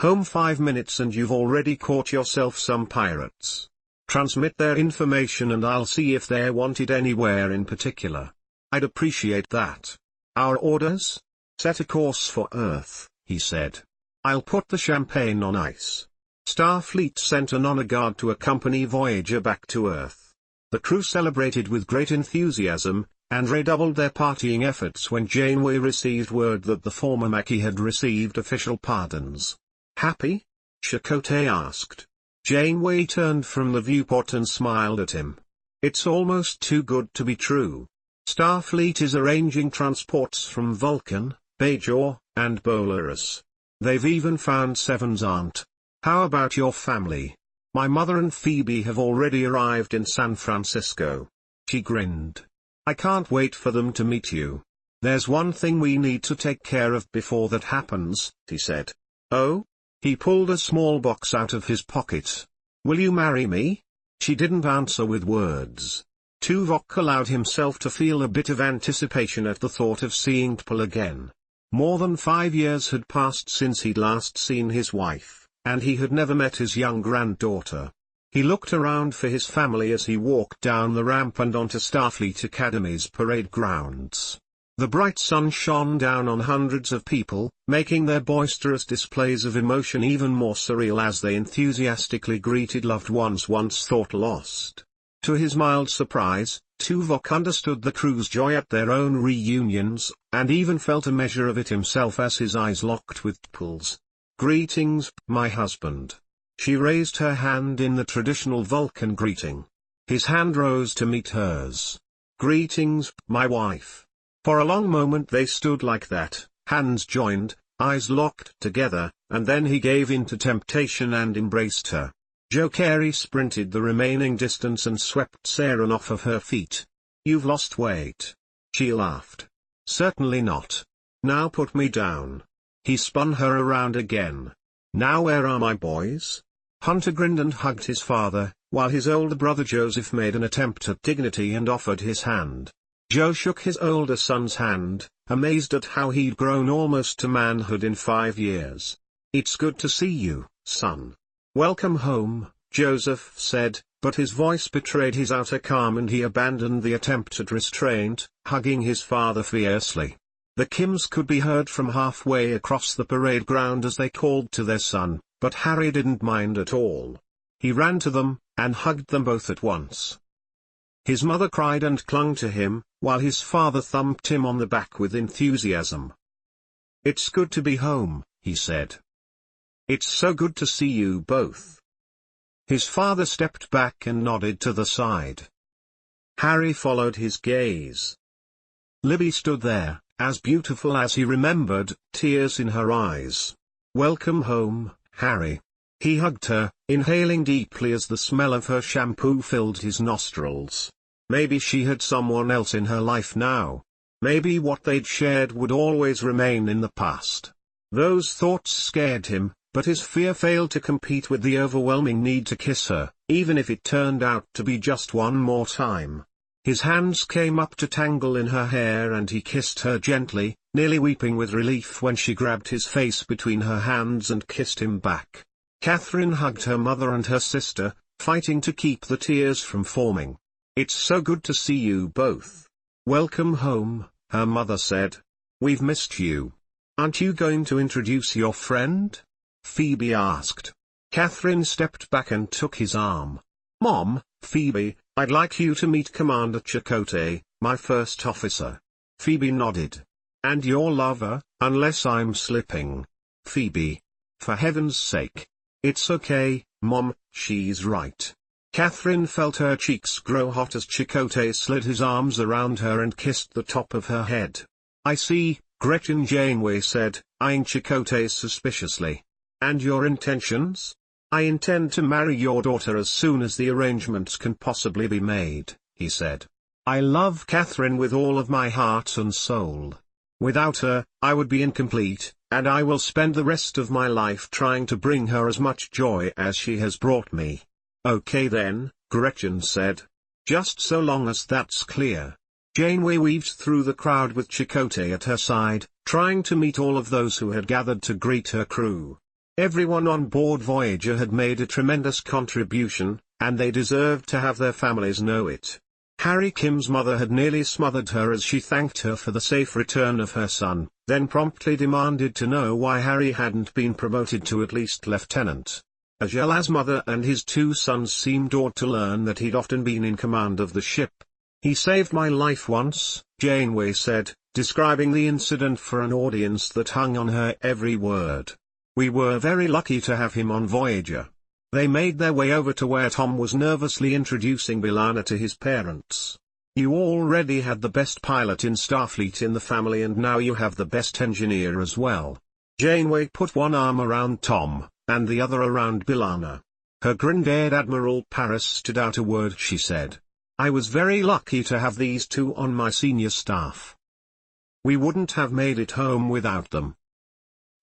Home 5 minutes and you've already caught yourself some pirates. Transmit their information and I'll see if they're wanted anywhere in particular. I'd appreciate that. Our orders? Set a course for Earth, he said. I'll put the champagne on ice. Starfleet sent an honor guard to accompany Voyager back to Earth. The crew celebrated with great enthusiasm, and redoubled their partying efforts when Janeway received word that the former Maquis had received official pardons. Happy? Chakotay asked. Janeway turned from the viewport and smiled at him. It's almost too good to be true. Starfleet is arranging transports from Vulcan, Bajor, and Bolarus. They've even found Seven's aunt. How about your family? My mother and Phoebe have already arrived in San Francisco. She grinned. I can't wait for them to meet you. There's one thing we need to take care of before that happens, he said. Oh? He pulled a small box out of his pocket. Will you marry me? She didn't answer with words. Tuvok allowed himself to feel a bit of anticipation at the thought of seeing T'Pol again. More than 5 years had passed since he'd last seen his wife, and he had never met his young granddaughter. He looked around for his family as he walked down the ramp and onto Starfleet Academy's parade grounds. The bright sun shone down on hundreds of people, making their boisterous displays of emotion even more surreal as they enthusiastically greeted loved ones once thought lost. To his mild surprise, Tuvok understood the crew's joy at their own reunions, and even felt a measure of it himself as his eyes locked with T'Pol's. "Greetings, my husband." She raised her hand in the traditional Vulcan greeting. His hand rose to meet hers. "Greetings, my wife." For a long moment they stood like that, hands joined, eyes locked together, and then he gave in to temptation and embraced her. Joe Carey sprinted the remaining distance and swept Saren off of her feet. "You've lost weight." She laughed. "Certainly not. Now put me down." He spun her around again. "Now where are my boys?" Hunter grinned and hugged his father, while his older brother Joseph made an attempt at dignity and offered his hand. Joe shook his older son's hand, amazed at how he'd grown almost to manhood in 5 years. "It's good to see you, son." "Welcome home," Joseph said, but his voice betrayed his outer calm and he abandoned the attempt at restraint, hugging his father fiercely. The Kims could be heard from halfway across the parade ground as they called to their son, but Harry didn't mind at all. He ran to them, and hugged them both at once. His mother cried and clung to him, while his father thumped him on the back with enthusiasm. "It's good to be home," he said. "It's so good to see you both." His father stepped back and nodded to the side. Harry followed his gaze. Libby stood there, as beautiful as he remembered, tears in her eyes. "Welcome home, Harry." He hugged her, inhaling deeply as the smell of her shampoo filled his nostrils. Maybe she had someone else in her life now. Maybe what they'd shared would always remain in the past. Those thoughts scared him, but his fear failed to compete with the overwhelming need to kiss her, even if it turned out to be just one more time. His hands came up to tangle in her hair and he kissed her gently, nearly weeping with relief when she grabbed his face between her hands and kissed him back. Catherine hugged her mother and her sister, fighting to keep the tears from forming. "It's so good to see you both." "Welcome home," her mother said. "We've missed you." "Aren't you going to introduce your friend?" Phoebe asked. Catherine stepped back and took his arm. "Mom, Phoebe, I'd like you to meet Commander Chakotay, my first officer." Phoebe nodded. "And your lover, unless I'm slipping." Phoebe. "For heaven's sake." "It's okay, Mom, she's right." Catherine felt her cheeks grow hot as Chakotay slid his arms around her and kissed the top of her head. "I see," Gretchen Janeway said, eyeing Chakotay suspiciously. "And your intentions?" "I intend to marry your daughter as soon as the arrangements can possibly be made," he said. "I love Catherine with all of my heart and soul. Without her, I would be incomplete, and I will spend the rest of my life trying to bring her as much joy as she has brought me." "Okay then," Gretchen said. "Just so long as that's clear." Janeway weaved through the crowd with Chakotay at her side, trying to meet all of those who had gathered to greet her crew. Everyone on board Voyager had made a tremendous contribution, and they deserved to have their families know it. Harry Kim's mother had nearly smothered her as she thanked her for the safe return of her son, then promptly demanded to know why Harry hadn't been promoted to at least lieutenant. Ajala's mother and his 2 sons seemed awed to learn that he'd often been in command of the ship. "He saved my life once," Janeway said, describing the incident for an audience that hung on her every word. "We were very lucky to have him on Voyager." They made their way over to where Tom was nervously introducing B'Elanna to his parents. "You already had the best pilot in Starfleet in the family and now you have the best engineer as well." Janeway put one arm around Tom, and the other around B'Elanna. Her grin-dared Admiral Paris stood out a word she said. "I was very lucky to have these 2 on my senior staff. We wouldn't have made it home without them.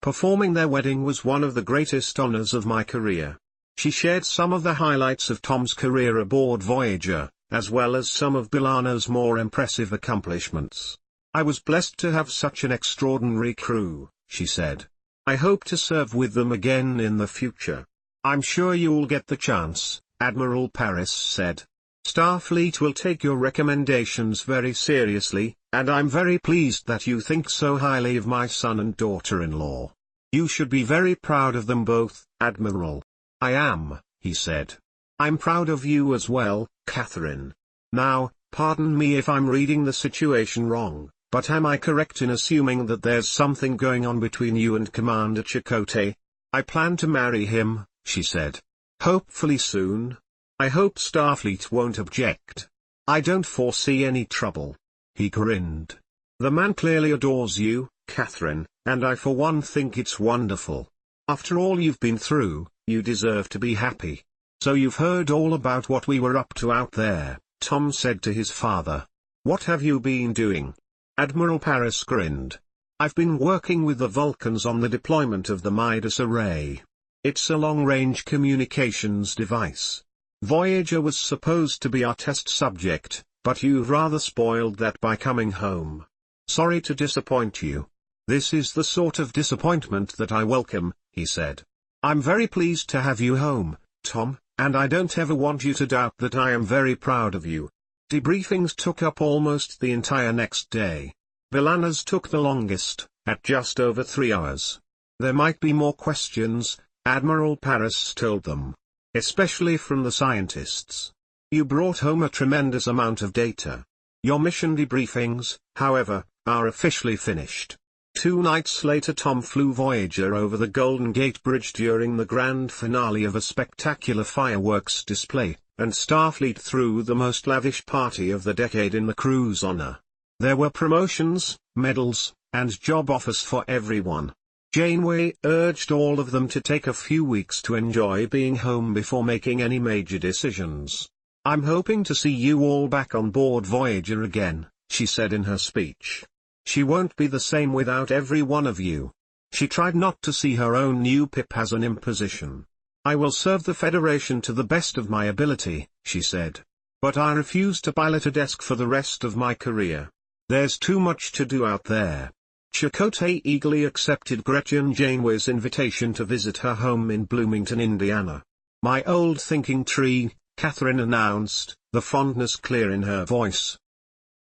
Performing their wedding was one of the greatest honors of my career." She shared some of the highlights of Tom's career aboard Voyager, as well as some of B'Elanna's more impressive accomplishments. "I was blessed to have such an extraordinary crew," she said. "I hope to serve with them again in the future." "I'm sure you'll get the chance," Admiral Paris said. Starfleet will take your recommendations very seriously, and I'm very pleased that you think so highly of my son and daughter-in-law. You should be very proud of them both, Admiral." "I am," he said. "I'm proud of you as well, Catherine. Now, pardon me if I'm reading the situation wrong, but am I correct in assuming that there's something going on between you and Commander Chakotay?" "I plan to marry him," she said. "Hopefully soon. I hope Starfleet won't object. I don't foresee any trouble." He grinned. "The man clearly adores you, Catherine, and I for one think it's wonderful. After all you've been through, you deserve to be happy." "So you've heard all about what we were up to out there," Tom said to his father. "What have you been doing?" Admiral Paris grinned. "I've been working with the Vulcans on the deployment of the Midas array. It's a long-range communications device. Voyager was supposed to be our test subject, but you've rather spoiled that by coming home. Sorry to disappoint you." "This is the sort of disappointment that I welcome," he said. "I'm very pleased to have you home, Tom, and I don't ever want you to doubt that I am very proud of you." Debriefings took up almost the entire next day. B'Elanna's took the longest, at just over 3 hours. There might be more questions, Admiral Paris told them. Especially from the scientists. "You brought home a tremendous amount of data. Your mission debriefings, however, are officially finished." 2 nights later Tom flew Voyager over the Golden Gate Bridge during the grand finale of a spectacular fireworks display, and Starfleet threw the most lavish party of the decade in the crew's honor. There were promotions, medals, and job offers for everyone. Janeway urged all of them to take a few weeks to enjoy being home before making any major decisions. "I'm hoping to see you all back on board Voyager again," she said in her speech. "She won't be the same without every one of you." She tried not to see her own new pip as an imposition. "I will serve the Federation to the best of my ability," she said. "But I refuse to pilot a desk for the rest of my career. There's too much to do out there." Chakotay eagerly accepted Gretchen Janeway's invitation to visit her home in Bloomington, Indiana. "My old thinking tree," Catherine announced, the fondness clear in her voice.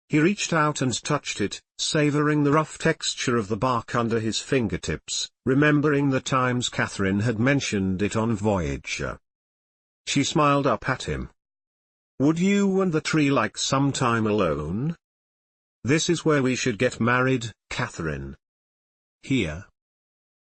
He reached out and touched it, savoring the rough texture of the bark under his fingertips, remembering the times Catherine had mentioned it on Voyager. She smiled up at him. "Would you and the tree like some time alone? This is where we should get married, Catherine. Here.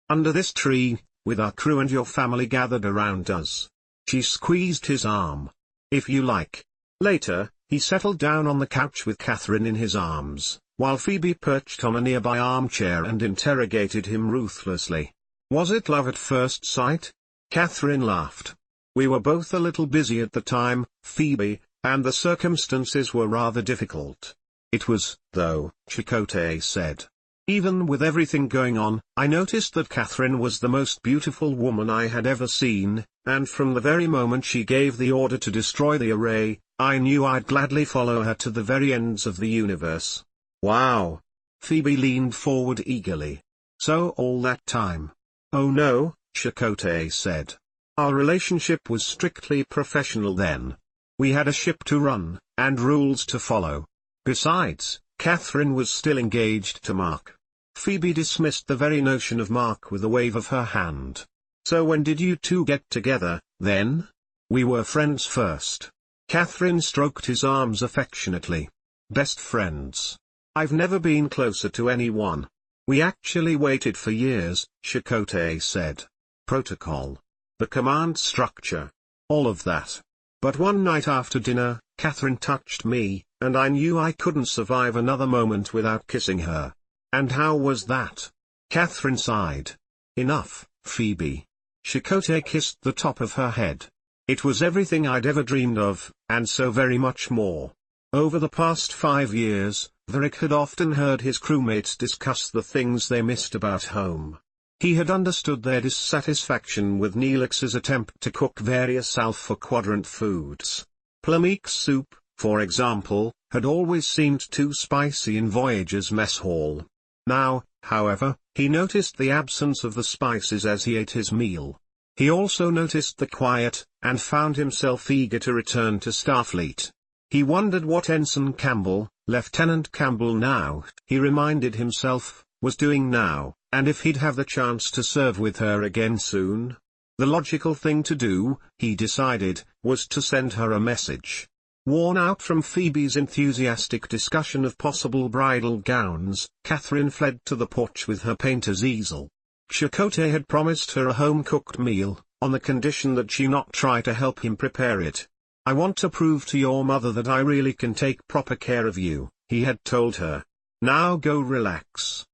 Under this tree, with our crew and your family gathered around us." She squeezed his arm. "If you like." Later, he settled down on the couch with Catherine in his arms, while Phoebe perched on a nearby armchair and interrogated him ruthlessly. "Was it love at first sight?" Catherine laughed. "We were both a little busy at the time, Phoebe, and the circumstances were rather difficult." "It was, though," Chakotay said. "Even with everything going on, I noticed that Catherine was the most beautiful woman I had ever seen, and from the very moment she gave the order to destroy the array, I knew I'd gladly follow her to the very ends of the universe." "Wow!" Phoebe leaned forward eagerly. "So all that time?" "Oh no," Chakotay said. "Our relationship was strictly professional then. We had a ship to run, and rules to follow. Besides, Catherine was still engaged to Mark." Phoebe dismissed the very notion of Mark with a wave of her hand. "So when did you two get together, then?" "We were friends first." Catherine stroked his arms affectionately. "Best friends. I've never been closer to anyone." "We actually waited for years," Chakotay said. "Protocol. The command structure. All of that. But one night after dinner, Catherine touched me, and I knew I couldn't survive another moment without kissing her." "And how was that?" Catherine sighed. "Enough, Phoebe." Chakotay kissed the top of her head. "It was everything I'd ever dreamed of, and so very much more." Over the past 5 years, Varric had often heard his crewmates discuss the things they missed about home. He had understood their dissatisfaction with Neelix's attempt to cook various Alpha Quadrant foods. Plummeek's soup, for example, had always seemed too spicy in Voyager's mess hall. Now, however, he noticed the absence of the spices as he ate his meal. He also noticed the quiet, and found himself eager to return to Starfleet. He wondered what Ensign Campbell, Lieutenant Campbell now, he reminded himself, was doing now, and if he'd have the chance to serve with her again soon. The logical thing to do, he decided, was to send her a message. Worn out from Phoebe's enthusiastic discussion of possible bridal gowns, Catherine fled to the porch with her painter's easel. Chakotay had promised her a home-cooked meal, on the condition that she not try to help him prepare it. "I want to prove to your mother that I really can take proper care of you," he had told her. "Now go relax."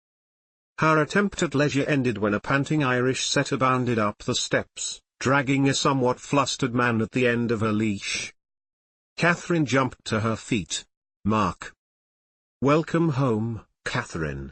Her attempt at leisure ended when a panting Irish setter bounded up the steps, dragging a somewhat flustered man at the end of her leash. Catherine jumped to her feet. "Mark. Welcome home, Catherine."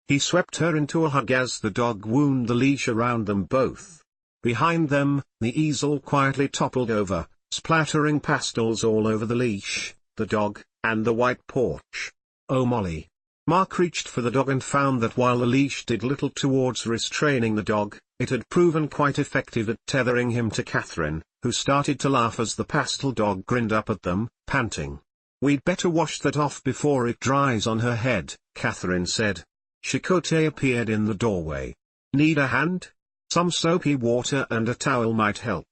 He swept her into a hug as the dog wound the leash around them both. Behind them, the easel quietly toppled over, splattering pastels all over the leash, the dog, and the white porch. "Oh Molly." Mark reached for the dog and found that while the leash did little towards restraining the dog, it had proven quite effective at tethering him to Catherine, who started to laugh as the pastel dog grinned up at them, panting. "We'd better wash that off before it dries on her head," Catherine said. Chakotay appeared in the doorway. "Need a hand? Some soapy water and a towel might help."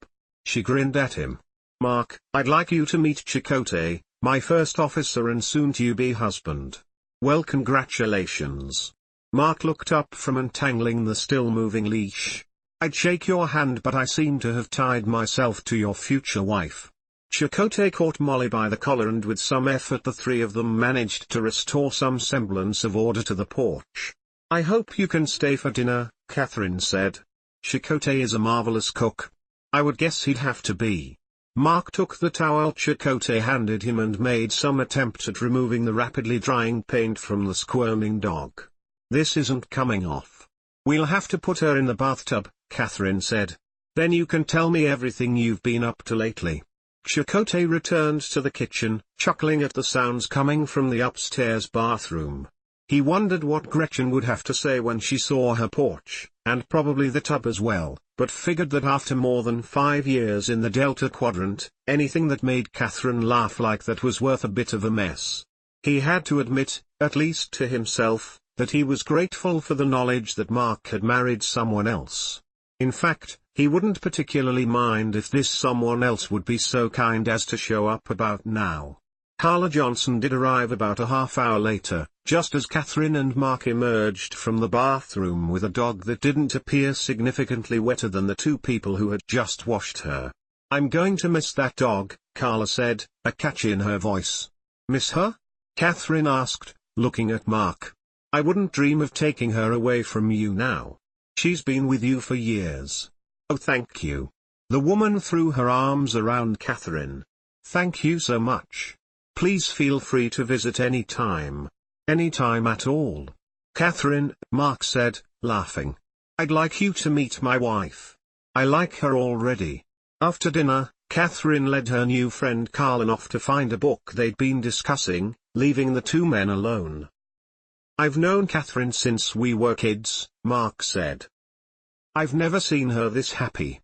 She grinned at him. "Mark, I'd like you to meet Chakotay, my first officer and soon-to-be husband." "Well, congratulations." Mark looked up from untangling the still-moving leash. "I'd shake your hand, but I seem to have tied myself to your future wife." Chakotay caught Molly by the collar and with some effort the three of them managed to restore some semblance of order to the porch. "I hope you can stay for dinner," Catherine said. "Chakotay is a marvelous cook. I would guess he'd have to be." Mark took the towel Chakotay handed him and made some attempt at removing the rapidly drying paint from the squirming dog. "This isn't coming off. We'll have to put her in the bathtub," Catherine said. "Then you can tell me everything you've been up to lately." Chakotay returned to the kitchen, chuckling at the sounds coming from the upstairs bathroom. He wondered what Gretchen would have to say when she saw her porch, and probably the tub as well, but figured that after more than 5 years in the Delta Quadrant, anything that made Catherine laugh like that was worth a bit of a mess. He had to admit, at least to himself, that he was grateful for the knowledge that Mark had married someone else. In fact, he wouldn't particularly mind if this someone else would be so kind as to show up about now. Carla Johnson did arrive about a half-hour later, just as Catherine and Mark emerged from the bathroom with a dog that didn't appear significantly wetter than the two people who had just washed her. "I'm going to miss that dog," Carla said, a catch in her voice. "Miss her?" Catherine asked, looking at Mark. "I wouldn't dream of taking her away from you now. She's been with you for years." "Oh, thank you." The woman threw her arms around Catherine. "Thank you so much. Please feel free to visit any time. Any time at all." "Catherine," Mark said, laughing. "I'd like you to meet my wife. I like her already." After dinner, Catherine led her new friend Carlin off to find a book they'd been discussing, leaving the two men alone. "I've known Catherine since we were kids," Mark said. "I've never seen her this happy."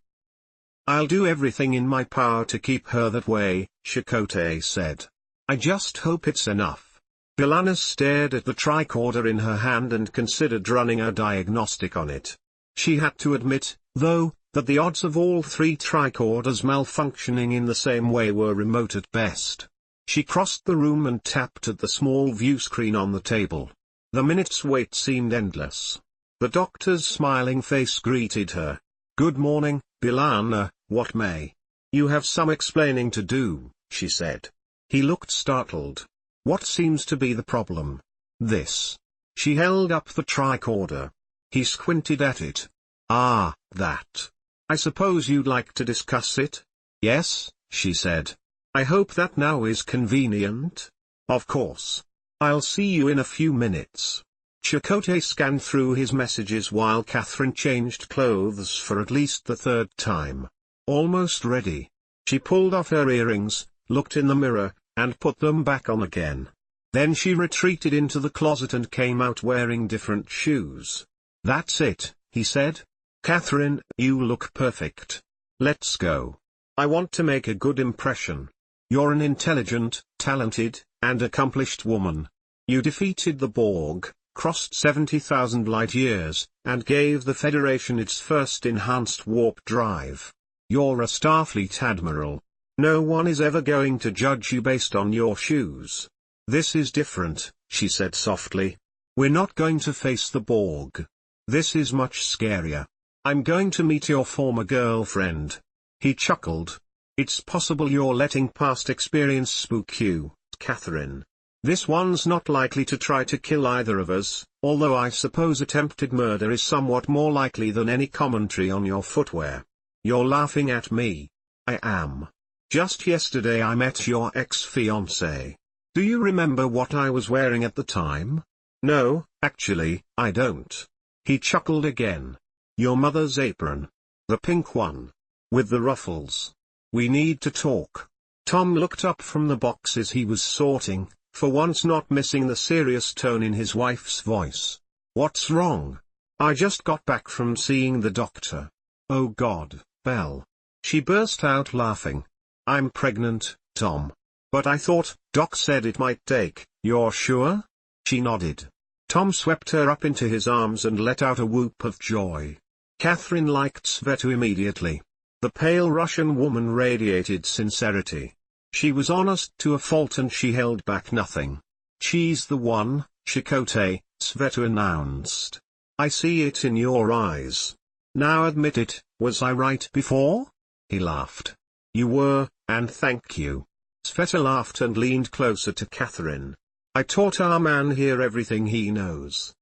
"I'll do everything in my power to keep her that way," Chakotay said. "I just hope it's enough." B'Elanna stared at the tricorder in her hand and considered running a diagnostic on it. She had to admit, though, that the odds of all three tricorders malfunctioning in the same way were remote at best. She crossed the room and tapped at the small view screen on the table. The minute's wait seemed endless. The doctor's smiling face greeted her. "Good morning, B'Elanna, what may?" "You have some explaining to do," she said. He looked startled. "What seems to be the problem?" "This." She held up the tricorder. He squinted at it. "Ah, that. I suppose you'd like to discuss it?" "Yes," she said. "I hope that now is convenient." "Of course. I'll see you in a few minutes." Chakotay scanned through his messages while Catherine changed clothes for at least the third time. Almost ready. She pulled off her earrings, looked in the mirror, and put them back on again. Then she retreated into the closet and came out wearing different shoes. "That's it," he said. Catherine, you look perfect. Let's go. I want to make a good impression. You're an intelligent, talented, and accomplished woman. You defeated the Borg, crossed 70,000 light-years, and gave the Federation its first enhanced warp drive. You're a Starfleet admiral. No one is ever going to judge you based on your shoes. This is different, she said softly. We're not going to face the Borg. This is much scarier. I'm going to meet your former girlfriend. He chuckled. It's possible you're letting past experience spook you, Catherine. This one's not likely to try to kill either of us, although I suppose attempted murder is somewhat more likely than any commentary on your footwear. You're laughing at me. I am. Just yesterday I met your ex-fiancé. Do you remember what I was wearing at the time? No, actually, I don't. He chuckled again. Your mother's apron. The pink one. With the ruffles. We need to talk. Tom looked up from the boxes he was sorting, for once not missing the serious tone in his wife's voice. What's wrong? I just got back from seeing the doctor. Oh God, Belle. She burst out laughing. I'm pregnant, Tom. But I thought, Doc said it might take. You're sure? She nodded. Tom swept her up into his arms and let out a whoop of joy. Catherine liked Sveta immediately. The pale Russian woman radiated sincerity. She was honest to a fault and she held back nothing. She's the one, Chakotay, Sveta announced. I see it in your eyes. Now admit it, was I right before? He laughed. You were, and thank you. Sveta laughed and leaned closer to Catherine. I taught our man here everything he knows.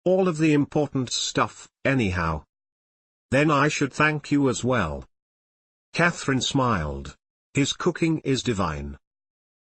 All of the important stuff, anyhow. Then I should thank you as well. Catherine smiled. His cooking is divine.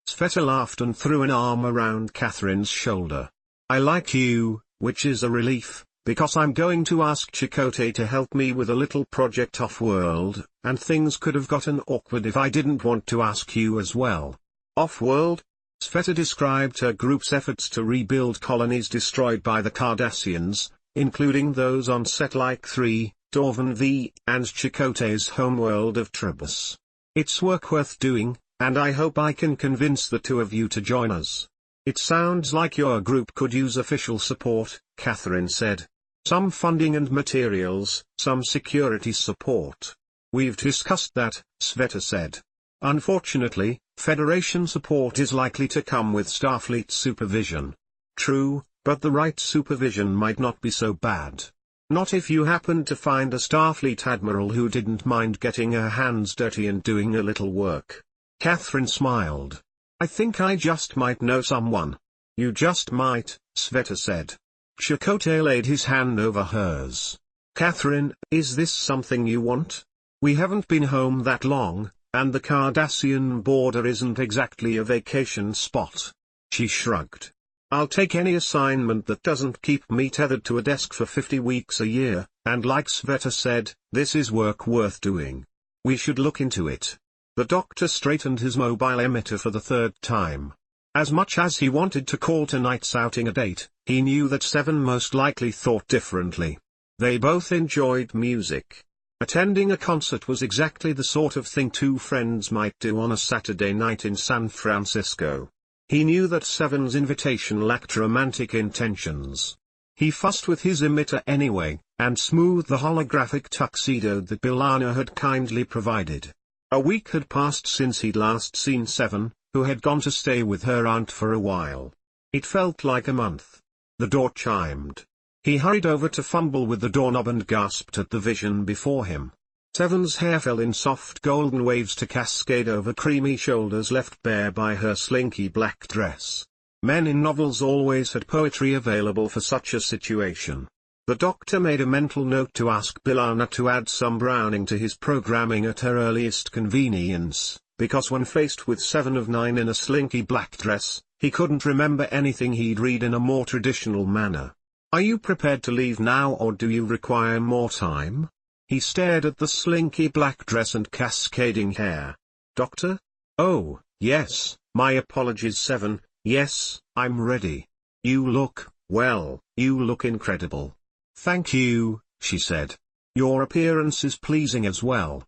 Sveta laughed and threw an arm around Catherine's shoulder. I like you, which is a relief, because I'm going to ask Chakotay to help me with a little project off-world, and things could have gotten awkward if I didn't want to ask you as well. Off-world? Sveta described her group's efforts to rebuild colonies destroyed by the Cardassians, including those on Set-like 3, Dorvan V, and Chakotay's homeworld of Trebus. It's work worth doing, and I hope I can convince the two of you to join us. It sounds like your group could use official support, Catherine said. Some funding and materials, some security support. We've discussed that, Sveta said. Unfortunately, Federation support is likely to come with Starfleet supervision. True, but the right supervision might not be so bad. Not if you happened to find a Starfleet admiral who didn't mind getting her hands dirty and doing a little work. Catherine smiled. I think I just might know someone. You just might, Sveta said. Chakotay laid his hand over hers. Catherine, is this something you want? We haven't been home that long, and the Cardassian border isn't exactly a vacation spot. She shrugged. I'll take any assignment that doesn't keep me tethered to a desk for 50 weeks a year, and like Sveta said, this is work worth doing. We should look into it. The doctor straightened his mobile emitter for the third time. As much as he wanted to call tonight's outing a date, he knew that Seven most likely thought differently. They both enjoyed music. Attending a concert was exactly the sort of thing two friends might do on a Saturday night in San Francisco. He knew that Seven's invitation lacked romantic intentions. He fussed with his emitter anyway, and smoothed the holographic tuxedo that B'Elanna had kindly provided. A week had passed since he'd last seen Seven, who had gone to stay with her aunt for a while. It felt like a month. The door chimed. He hurried over to fumble with the doorknob and gasped at the vision before him. Seven's hair fell in soft golden waves to cascade over creamy shoulders left bare by her slinky black dress. Men in novels always had poetry available for such a situation. The doctor made a mental note to ask B'Elanna to add some Browning to his programming at her earliest convenience, because when faced with 7 of 9 in a slinky black dress, he couldn't remember anything he'd read in a more traditional manner. Are you prepared to leave now or do you require more time? He stared at the slinky black dress and cascading hair. Doctor? Oh, yes, my apologies Seven, yes, I'm ready. You look, well, you look incredible. Thank you, she said. Your appearance is pleasing as well.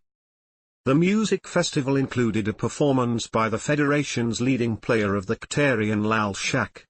The music festival included a performance by the Federation's leading player of the Ktarian Lal Shak.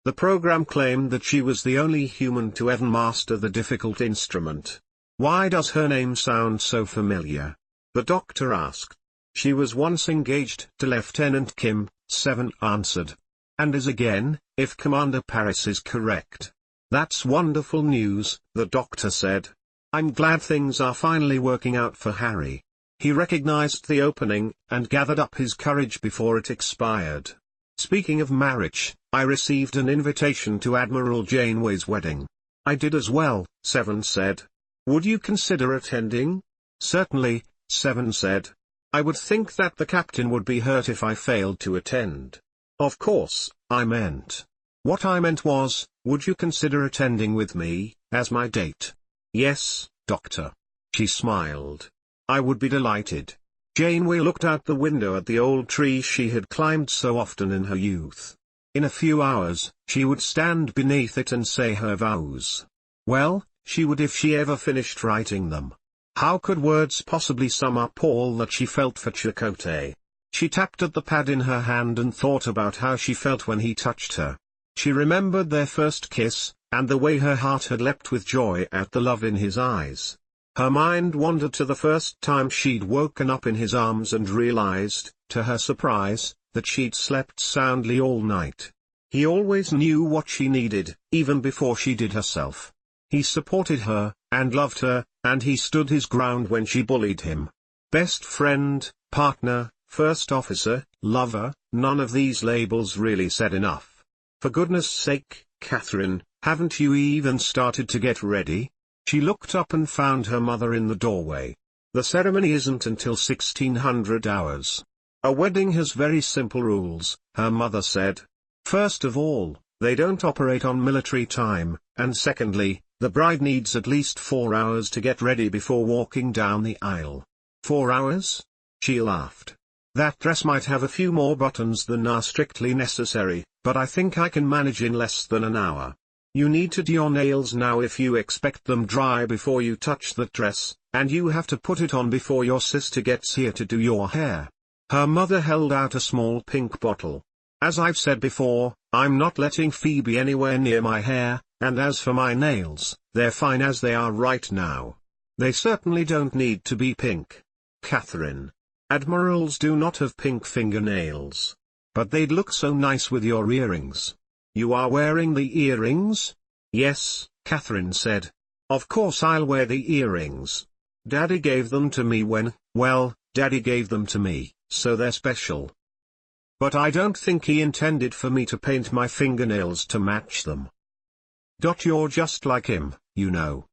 The program claimed that she was the only human to ever master the difficult instrument. Why does her name sound so familiar? The doctor asked. She was once engaged to Lieutenant Kim, 7 answered. And is again, if Commander Paris is correct. That's wonderful news, the doctor said. I'm glad things are finally working out for Harry. He recognized the opening, and gathered up his courage before it expired. Speaking of marriage, I received an invitation to Admiral Janeway's wedding. I did as well, 7 said. Would you consider attending? Certainly, 7 said. I would think that the captain would be hurt if I failed to attend. Of course, I meant. What I meant was, would you consider attending with me, as my date? Yes, Doctor. She smiled. I would be delighted. Janeway looked out the window at the old tree she had climbed so often in her youth. In a few hours, she would stand beneath it and say her vows. Well, she would if she ever finished writing them. How could words possibly sum up all that she felt for Chakotay? She tapped at the pad in her hand and thought about how she felt when he touched her. She remembered their first kiss, and the way her heart had leapt with joy at the love in his eyes. Her mind wandered to the first time she'd woken up in his arms and realized, to her surprise, that she'd slept soundly all night. He always knew what she needed, even before she did herself. He supported her, and loved her, and he stood his ground when she bullied him. Best friend, partner, first officer, lover, none of these labels really said enough. For goodness sake, Catherine, haven't you even started to get ready? She looked up and found her mother in the doorway. The ceremony isn't until 1600 hours. A wedding has very simple rules, her mother said. First of all, they don't operate on military time, and secondly, the bride needs at least 4 hours to get ready before walking down the aisle. 4 hours? She laughed. That dress might have a few more buttons than are strictly necessary, but I think I can manage in less than an hour. You need to do your nails now if you expect them dry before you touch that dress, and you have to put it on before your sister gets here to do your hair. Her mother held out a small pink bottle. As I've said before, I'm not letting Phoebe anywhere near my hair, and as for my nails, they're fine as they are right now. They certainly don't need to be pink. Catherine. Admirals do not have pink fingernails. But they'd look so nice with your earrings. You are wearing the earrings? Yes, Catherine said. Of course I'll wear the earrings. Daddy gave them to me Daddy gave them to me, so they're special. But I don't think he intended for me to paint my fingernails to match them. You're just like him, you know.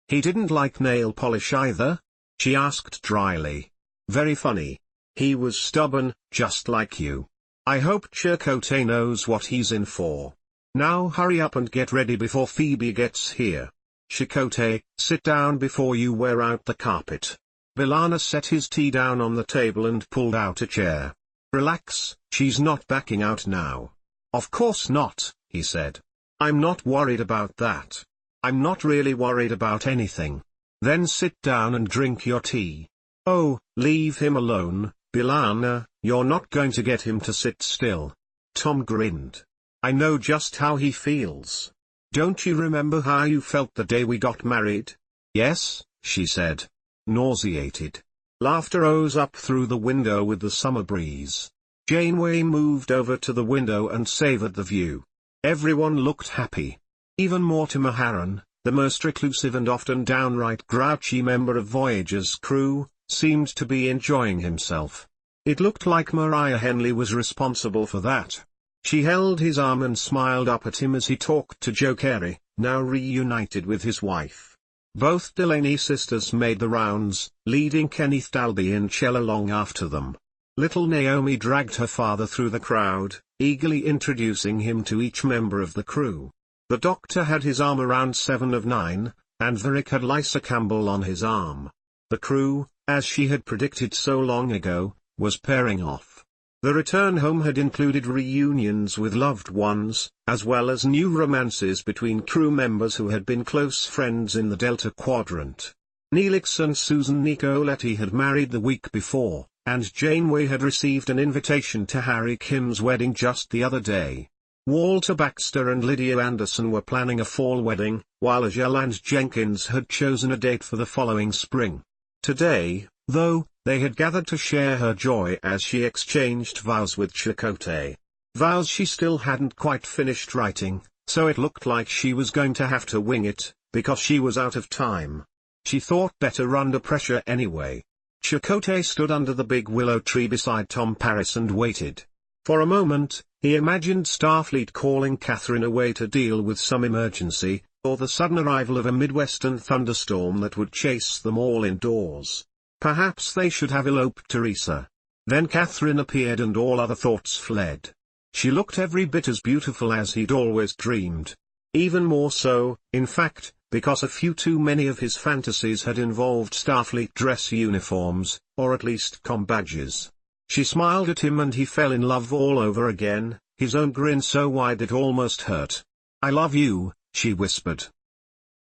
He didn't like nail polish either? She asked dryly. Very funny. He was stubborn, just like you. I hope Chakotay knows what he's in for. Now hurry up and get ready before Phoebe gets here. Chakotay, sit down before you wear out the carpet. B'Elanna set his tea down on the table and pulled out a chair. Relax, she's not backing out now. Of course not, he said. I'm not worried about that. I'm not really worried about anything. Then sit down and drink your tea. Oh, leave him alone, B'Elanna, you're not going to get him to sit still. Tom grinned. I know just how he feels. Don't you remember how you felt the day we got married? Yes, she said. Nauseated. Laughter rose up through the window with the summer breeze. Janeway moved over to the window and savored the view. Everyone looked happy. Even Mortimer Harron, the most reclusive and often downright grouchy member of Voyager's crew, seemed to be enjoying himself. It looked like Mariah Henley was responsible for that. She held his arm and smiled up at him as he talked to Joe Carey, now reunited with his wife. Both Delaney sisters made the rounds, leading Kenneth Dalby and Chell along after them. Little Naomi dragged her father through the crowd, eagerly introducing him to each member of the crew. The doctor had his arm around 7 of 9, and Varric had Lysa Campbell on his arm. The crew, as she had predicted so long ago, was pairing off. The return home had included reunions with loved ones, as well as new romances between crew members who had been close friends in the Delta Quadrant. Neelix and Susan Nicoletti had married the week before, and Janeway had received an invitation to Harry Kim's wedding just the other day. Walter Baxter and Lydia Anderson were planning a fall wedding, while Ajel and Jenkins had chosen a date for the following spring. Today, though, they had gathered to share her joy as she exchanged vows with Chakotay. Vows she still hadn't quite finished writing, so it looked like she was going to have to wing it, because she was out of time. She thought better under pressure anyway. Chakotay stood under the big willow tree beside Tom Paris and waited. For a moment, he imagined Starfleet calling Catherine away to deal with some emergency, or the sudden arrival of a Midwestern thunderstorm that would chase them all indoors. Perhaps they should have eloped Teresa. Then Catherine appeared and all other thoughts fled. She looked every bit as beautiful as he'd always dreamed. Even more so, in fact, because a few too many of his fantasies had involved Starfleet dress uniforms, or at least comm badges. She smiled at him and he fell in love all over again, his own grin so wide it almost hurt. "I love you," she whispered.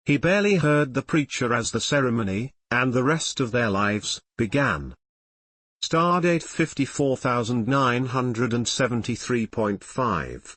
He barely heard the preacher as the ceremony, and the rest of their lives, began. Stardate 54973.5.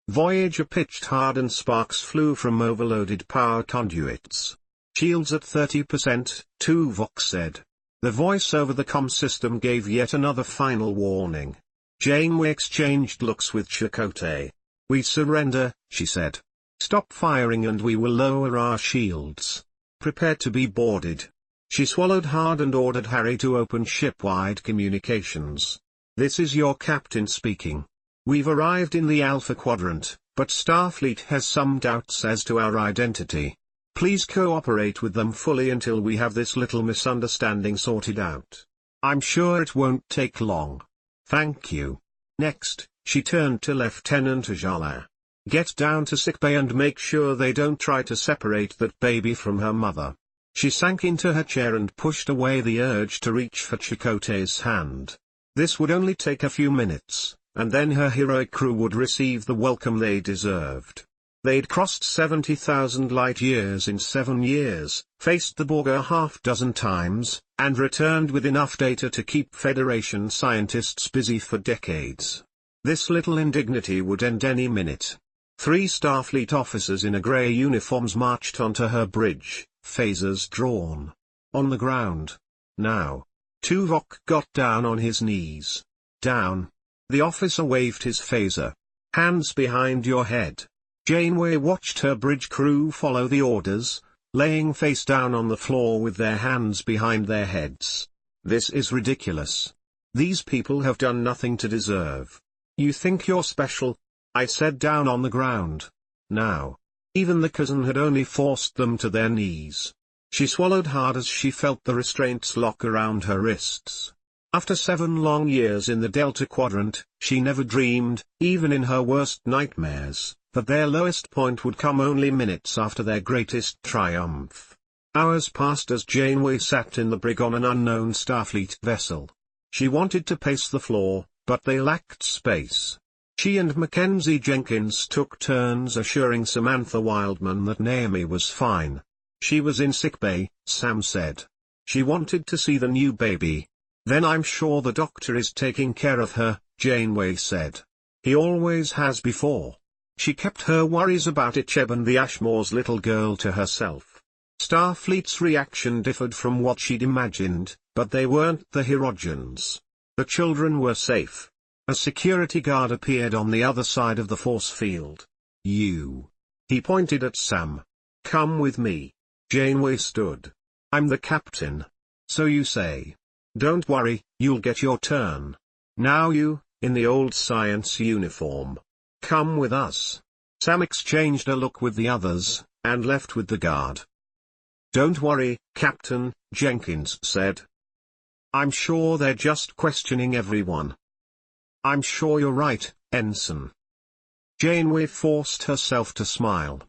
Voyager pitched hard and sparks flew from overloaded power conduits. "Shields at 30%, Tuvok said. The voice over the comm system gave yet another final warning. Janeway exchanged looks with Chakotay. "We surrender," she said. "Stop firing and we will lower our shields. Prepare to be boarded." She swallowed hard and ordered Harry to open ship-wide communications. "This is your captain speaking. We've arrived in the Alpha Quadrant, but Starfleet has some doubts as to our identity. Please cooperate with them fully until we have this little misunderstanding sorted out. I'm sure it won't take long. Thank you." Next, she turned to Lieutenant Ajala. "Get down to sickbay and make sure they don't try to separate that baby from her mother." She sank into her chair and pushed away the urge to reach for Chakotay's hand. This would only take a few minutes, and then her heroic crew would receive the welcome they deserved. They'd crossed 70,000 light-years in 7 years, faced the Borg a half-dozen times, and returned with enough data to keep Federation scientists busy for decades. This little indignity would end any minute. 3 Starfleet officers in grey uniforms marched onto her bridge, phasers drawn. On the ground. Now. Tuvok got down on his knees. "Down." The officer waved his phaser. "Hands behind your head." Janeway watched her bridge crew follow the orders, laying face down on the floor with their hands behind their heads. "This is ridiculous. These people have done nothing to deserve. You think you're special?" I said down on the ground. Now. Even the cousin had only forced them to their knees. She swallowed hard as she felt the restraints lock around her wrists. After 7 long years in the Delta Quadrant, she never dreamed, even in her worst nightmares, that their lowest point would come only minutes after their greatest triumph. Hours passed as Janeway sat in the brig on an unknown Starfleet vessel. She wanted to pace the floor, but they lacked space. She and Mackenzie Jenkins took turns assuring Samantha Wildman that Naomi was fine. "She was in sickbay," Sam said. "She wanted to see the new baby." "Then I'm sure the doctor is taking care of her," Janeway said. "He always has before." She kept her worries about Icheb and the Ashmore's little girl to herself. Starfleet's reaction differed from what she'd imagined, but they weren't the Hirogens. The children were safe. A security guard appeared on the other side of the force field. "You." He pointed at Sam. "Come with me." Janeway stood. "I'm the captain." "So you say. Don't worry, you'll get your turn. Now you, in the old science uniform. Come with us." Sam exchanged a look with the others, and left with the guard. "Don't worry, Captain," Jenkins said. "I'm sure they're just questioning everyone." "I'm sure you're right, Ensign." Janeway forced herself to smile.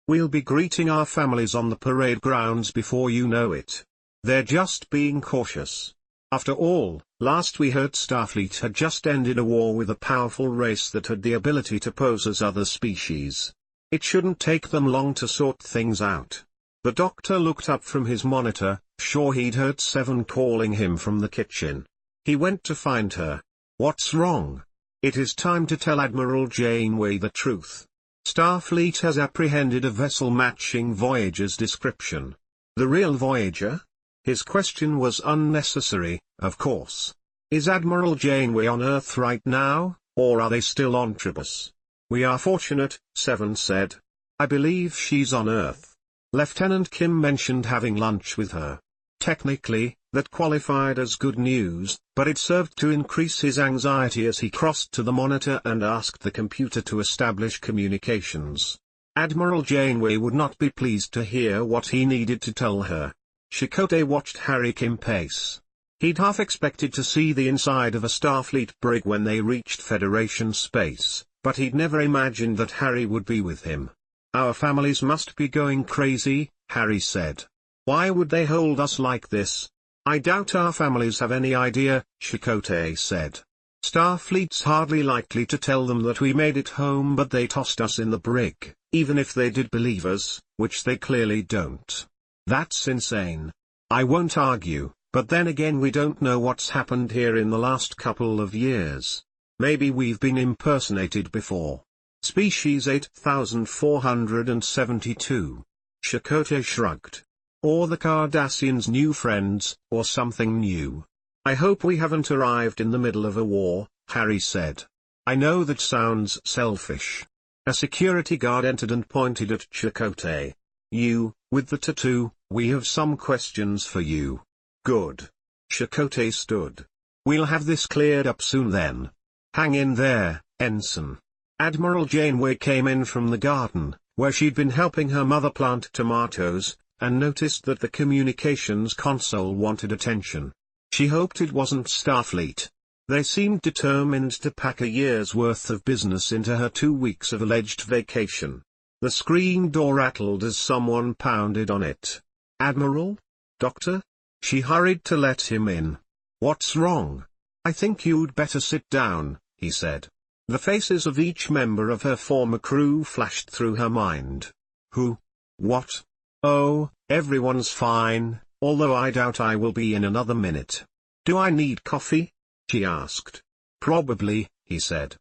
"We'll be greeting our families on the parade grounds before you know it. They're just being cautious. After all, Last we heard Starfleet had just ended a war with a powerful race that had the ability to pose as other species. It shouldn't take them long to sort things out. The doctor looked up from his monitor, sure he'd heard Seven calling him from the kitchen. He went to find her. What's wrong? It is time to tell Admiral Janeway the truth. Starfleet has apprehended a vessel matching Voyager's description. The real Voyager? His question was unnecessary, of course. Is Admiral Janeway on Earth right now, or are they still on Tribus? We are fortunate, Seven said. I believe she's on Earth. Lieutenant Kim mentioned having lunch with her. Technically, that qualified as good news, but it served to increase his anxiety as he crossed to the monitor and asked the computer to establish communications. Admiral Janeway would not be pleased to hear what he needed to tell her. Chakotay watched Harry Kim pace. He'd half expected to see the inside of a Starfleet brig when they reached Federation space, but he'd never imagined that Harry would be with him. Our families must be going crazy, Harry said. Why would they hold us like this? I doubt our families have any idea, Chakotay said. Starfleet's hardly likely to tell them that we made it home, but they tossed us in the brig, even if they did believe us, which they clearly don't. That's insane. I won't argue, but then again we don't know what's happened here in the last couple of years. Maybe we've been impersonated before. Species 8472. Chakotay shrugged. Or the Cardassians' new friends, or something new. I hope we haven't arrived in the middle of a war, Harry said. I know that sounds selfish. A security guard entered and pointed at Chakotay. You, with the tattoo, we have some questions for you. Good. Chakotay stood. We'll have this cleared up soon then. Hang in there, Ensign. Admiral Janeway came in from the garden, where she'd been helping her mother plant tomatoes, and noticed that the communications console wanted attention. She hoped it wasn't Starfleet. They seemed determined to pack a year's worth of business into her 2 weeks of alleged vacation. The screen door rattled as someone pounded on it. Admiral? Doctor? She hurried to let him in. What's wrong? I think you'd better sit down, he said. The faces of each member of her former crew flashed through her mind. Who? What? Oh, everyone's fine, although I doubt I will be in another minute. Do I need coffee? She asked. Probably, he said.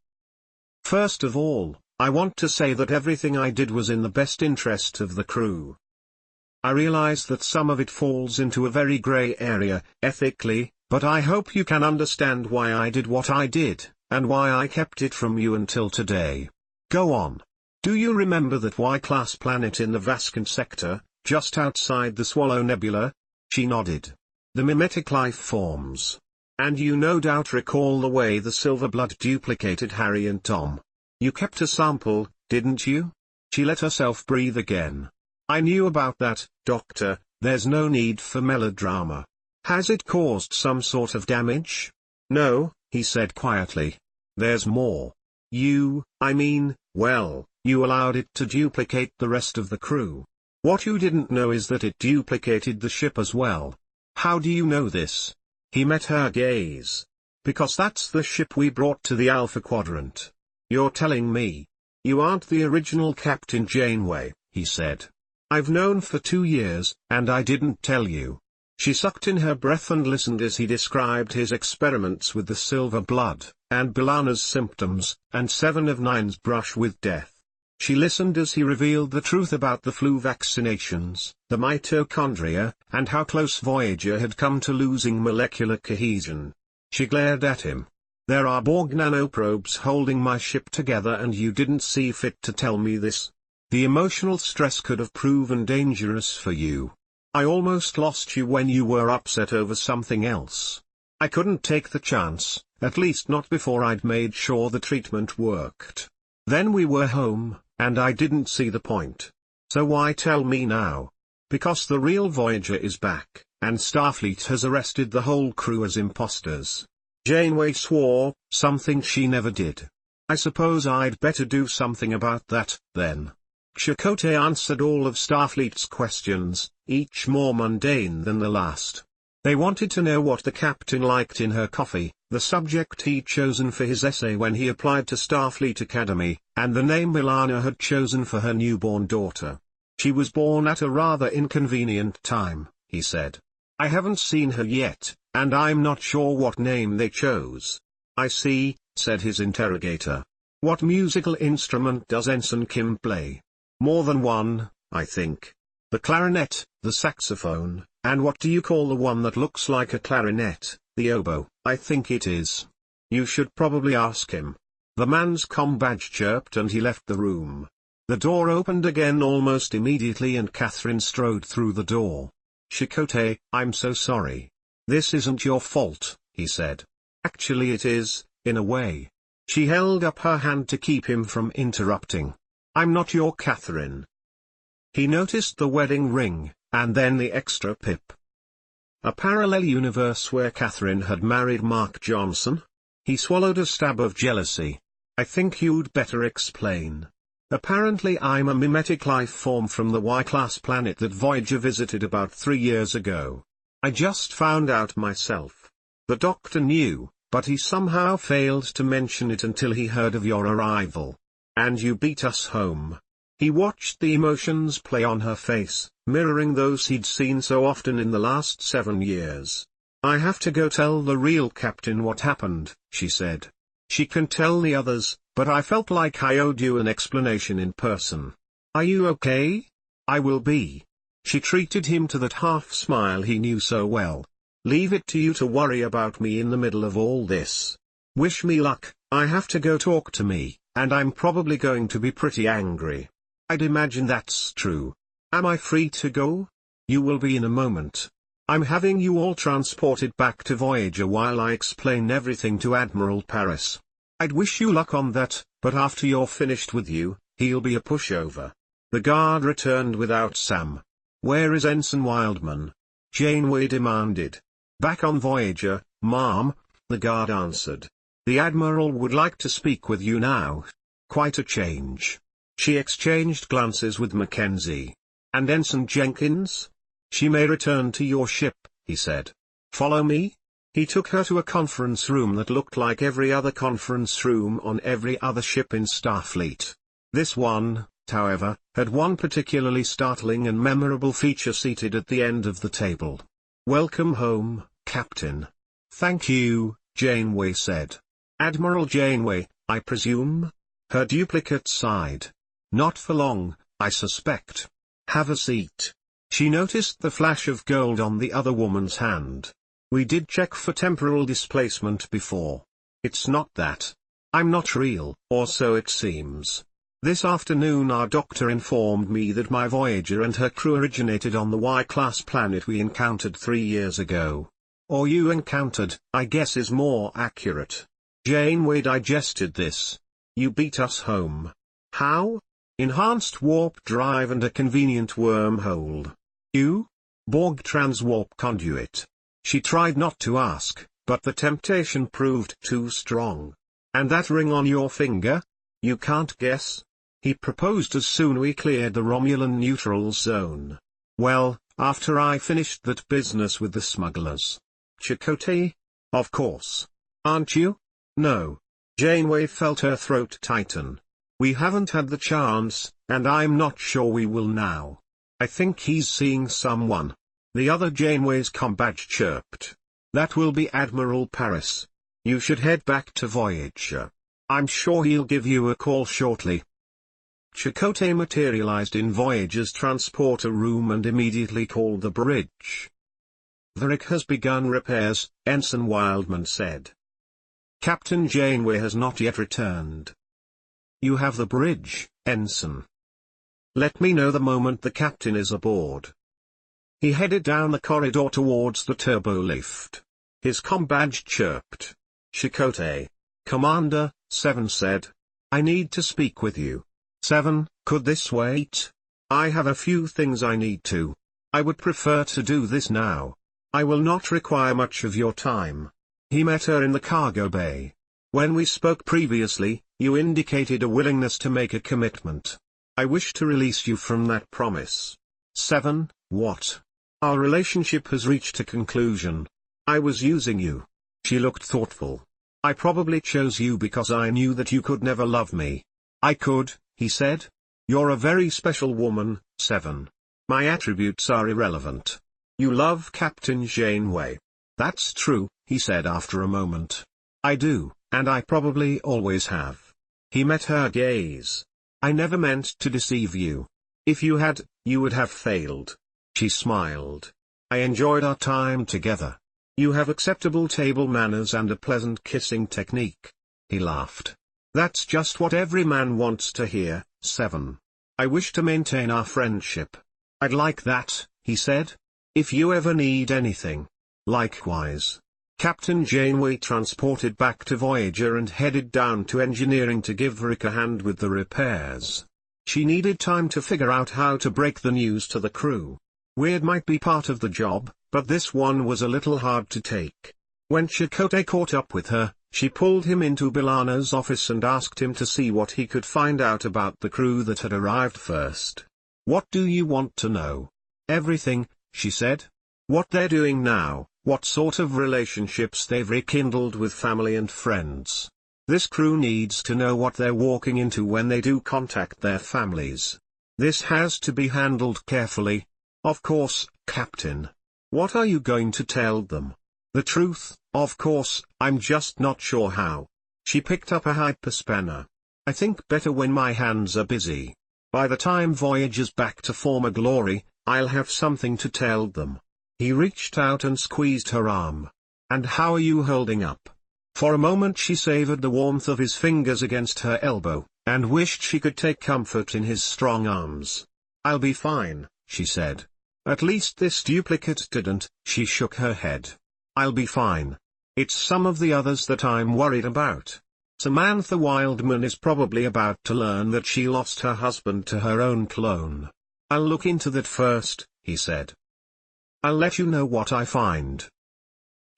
First of all, I want to say that everything I did was in the best interest of the crew. I realize that some of it falls into a very gray area, ethically, but I hope you can understand why I did what I did, and why I kept it from you until today. Go on. Do you remember that Y-class planet in the Vascant sector, just outside the Swallow Nebula? She nodded. The mimetic life forms. And you no doubt recall the way the silver blood duplicated Harry and Tom. You kept a sample, didn't you? She let herself breathe again. I knew about that, Doctor. There's no need for melodrama. Has it caused some sort of damage? No, he said quietly. There's more. You allowed it to duplicate the rest of the crew. What you didn't know is that it duplicated the ship as well. How do you know this? He met her gaze. Because that's the ship we brought to the Alpha Quadrant. You're telling me? You aren't the original Captain Janeway, he said. I've known for 2 years, and I didn't tell you. She sucked in her breath and listened as he described his experiments with the silver blood, and B'Elanna's symptoms, and 7 of 9's brush with death. She listened as he revealed the truth about the flu vaccinations, the mitochondria, and how close Voyager had come to losing molecular cohesion. She glared at him. There are Borg nanoprobes holding my ship together and you didn't see fit to tell me this. The emotional stress could have proven dangerous for you. I almost lost you when you were upset over something else. I couldn't take the chance, at least not before I'd made sure the treatment worked. Then we were home, and I didn't see the point. So why tell me now? Because the real Voyager is back, and Starfleet has arrested the whole crew as imposters. Janeway swore, something she never did. I suppose I'd better do something about that, then. Chakotay answered all of Starfleet's questions, each more mundane than the last. They wanted to know what the captain liked in her coffee, the subject he'd chosen for his essay when he applied to Starfleet Academy, and the name Milana had chosen for her newborn daughter. She was born at a rather inconvenient time, he said. I haven't seen her yet, and I'm not sure what name they chose. I see, said his interrogator. What musical instrument does Ensign Kim play? More than one, I think. The clarinet, the saxophone, and what do you call the one that looks like a clarinet, the oboe? I think it is. You should probably ask him. The man's comm badge chirped and he left the room. The door opened again almost immediately and Catherine strode through the door. Chakotay, I'm so sorry. This isn't your fault, he said. Actually it is, in a way. She held up her hand to keep him from interrupting. I'm not your Catherine. He noticed the wedding ring, and then the extra pip. A parallel universe where Catherine had married Mark Johnson? He swallowed a stab of jealousy. I think you'd better explain. Apparently I'm a mimetic life form from the Y-class planet that Voyager visited about 3 years ago. I just found out myself. The Doctor knew, but he somehow failed to mention it until he heard of your arrival. And you beat us home. He watched the emotions play on her face, mirroring those he'd seen so often in the last 7 years. I have to go tell the real captain what happened, she said. She can tell the others, but I felt like I owed you an explanation in person. Are you okay? I will be. She treated him to that half smile he knew so well. Leave it to you to worry about me in the middle of all this. Wish me luck. I have to go talk to me, and I'm probably going to be pretty angry. I'd imagine that's true. Am I free to go? You will be in a moment. I'm having you all transported back to Voyager while I explain everything to Admiral Paris. I'd wish you luck on that, but after you're finished with you, he'll be a pushover. The guard returned without Sam. Where is Ensign Wildman? Janeway demanded. Back on Voyager, ma'am, the guard answered. The Admiral would like to speak with you now. Quite a change. She exchanged glances with Mackenzie. And Ensign Jenkins? She may return to your ship, he said. Follow me? He took her to a conference room that looked like every other conference room on every other ship in Starfleet. This one, however, had one particularly startling and memorable feature seated at the end of the table. Welcome home, Captain. Thank you, Janeway said. Admiral Janeway, I presume? Her duplicate sighed. Not for long, I suspect. Have a seat. She noticed the flash of gold on the other woman's hand. We did check for temporal displacement before. It's not that. I'm not real, or so it seems. This afternoon our doctor informed me that my Voyager and her crew originated on the Y-class planet we encountered 3 years ago. Or you encountered, I guess is more accurate. Janeway digested this. You beat us home. How? Enhanced warp drive and a convenient wormhole. You? Borg transwarp conduit. She tried not to ask, but the temptation proved too strong. And that ring on your finger? You can't guess? He proposed as soon we cleared the Romulan neutral zone. Well, after I finished that business with the smugglers. Chakotay? Of course. Aren't you? No. Janeway felt her throat tighten. We haven't had the chance, and I'm not sure we will now. I think he's seeing someone. The other Janeway's comm badge chirped. That will be Admiral Paris. You should head back to Voyager. I'm sure he'll give you a call shortly. Chakotay materialized in Voyager's transporter room and immediately called the bridge. The rig has begun repairs, Ensign Wildman said. Captain Janeway has not yet returned. You have the bridge, Ensign. Let me know the moment the captain is aboard. He headed down the corridor towards the turbo lift. His comm badge chirped. Chakotay. Commander, 7 said. I need to speak with you. 7, could this wait? I have a few things I need to. I would prefer to do this now. I will not require much of your time. He met her in the cargo bay. When we spoke previously, you indicated a willingness to make a commitment. I wish to release you from that promise. 7, what? Our relationship has reached a conclusion. I was using you. She looked thoughtful. I probably chose you because I knew that you could never love me. I could, he said. You're a very special woman, 7. My attributes are irrelevant. You love Captain Janeway. That's true, he said after a moment. I do, and I probably always have. He met her gaze. I never meant to deceive you. If you had, you would have failed. She smiled. I enjoyed our time together. You have acceptable table manners and a pleasant kissing technique. He laughed. That's just what every man wants to hear, 7. I wish to maintain our friendship. I'd like that, he said. If you ever need anything. Likewise. Captain Janeway transported back to Voyager and headed down to engineering to give Rick a hand with the repairs. She needed time to figure out how to break the news to the crew. Weird might be part of the job, but this one was a little hard to take. When Chakotay caught up with her, she pulled him into B'Elanna's office and asked him to see what he could find out about the crew that had arrived first. What do you want to know? Everything, she said. What they're doing now, what sort of relationships they've rekindled with family and friends. This crew needs to know what they're walking into when they do contact their families. This has to be handled carefully. Of course, Captain. What are you going to tell them? The truth, of course, I'm just not sure how. She picked up a hyperspanner. I think better when my hands are busy. By the time Voyager's back to former glory, I'll have something to tell them. He reached out and squeezed her arm. And how are you holding up? For a moment she savored the warmth of his fingers against her elbow, and wished she could take comfort in his strong arms. I'll be fine, she said. At least this duplicate didn't. She shook her head. I'll be fine. It's some of the others that I'm worried about. Samantha Wildman is probably about to learn that she lost her husband to her own clone. I'll look into that first, he said. I'll let you know what I find.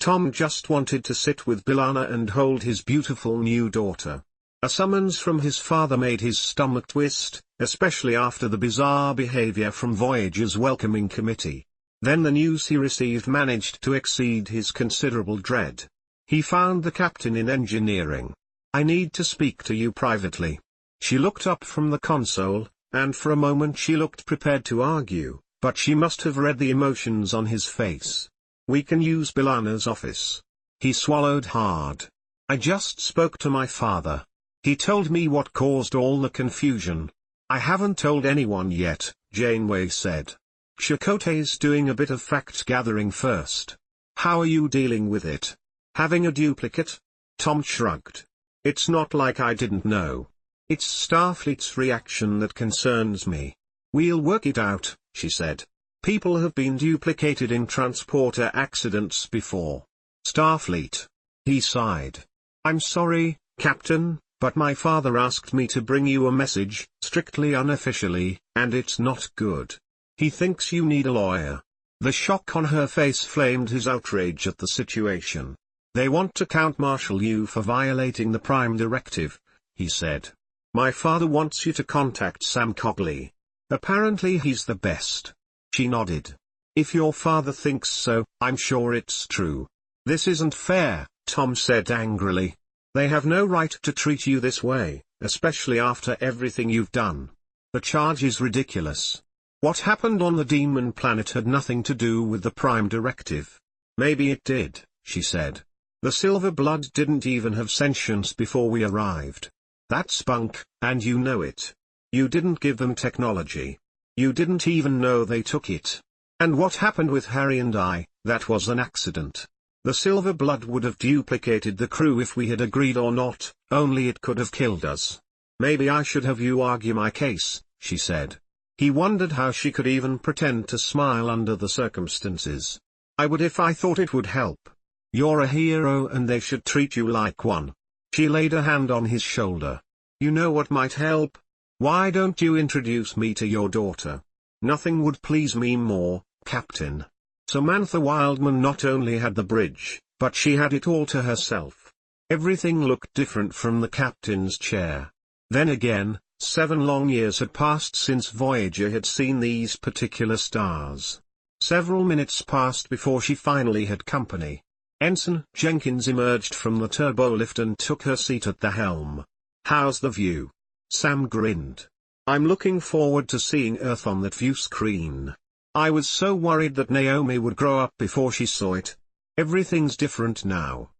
Tom just wanted to sit with B'Elanna and hold his beautiful new daughter. A summons from his father made his stomach twist, especially after the bizarre behavior from Voyager's welcoming committee. Then the news he received managed to exceed his considerable dread. He found the captain in engineering. I need to speak to you privately. She looked up from the console, and for a moment she looked prepared to argue, but she must have read the emotions on his face. We can use B'Elanna's office. He swallowed hard. I just spoke to my father. He told me what caused all the confusion. I haven't told anyone yet, Janeway said. Chakotay's doing a bit of fact-gathering first. How are you dealing with it? Having a duplicate? Tom shrugged. It's not like I didn't know. It's Starfleet's reaction that concerns me. We'll work it out, she said. People have been duplicated in transporter accidents before. Starfleet. He sighed. I'm sorry, Captain, but my father asked me to bring you a message, strictly unofficially, and it's not good. He thinks you need a lawyer. The shock on her face flamed his outrage at the situation. They want to court-martial you for violating the Prime Directive, he said. My father wants you to contact Sam Cogley. Apparently he's the best. She nodded. If your father thinks so, I'm sure it's true. This isn't fair, Tom said angrily. They have no right to treat you this way, especially after everything you've done. The charge is ridiculous. What happened on the demon planet had nothing to do with the Prime Directive. Maybe it did, she said. The Silver Blood didn't even have sentience before we arrived. That's bunk, and you know it. You didn't give them technology. You didn't even know they took it. And what happened with Harry and I, that was an accident. The Silver Blood would have duplicated the crew if we had agreed or not, only it could have killed us. Maybe I should have you argue my case, she said. He wondered how she could even pretend to smile under the circumstances. I would if I thought it would help. You're a hero and they should treat you like one. She laid a hand on his shoulder. You know what might help? Why don't you introduce me to your daughter? Nothing would please me more, Captain. Samantha Wildman not only had the bridge, but she had it all to herself. Everything looked different from the captain's chair. Then again, 7 long years had passed since Voyager had seen these particular stars. Several minutes passed before she finally had company. Ensign Jenkins emerged from the turbolift and took her seat at the helm. "How's the view?" Sam grinned. "I'm looking forward to seeing Earth on that view screen. I was so worried that Naomi would grow up before she saw it. Everything's different now.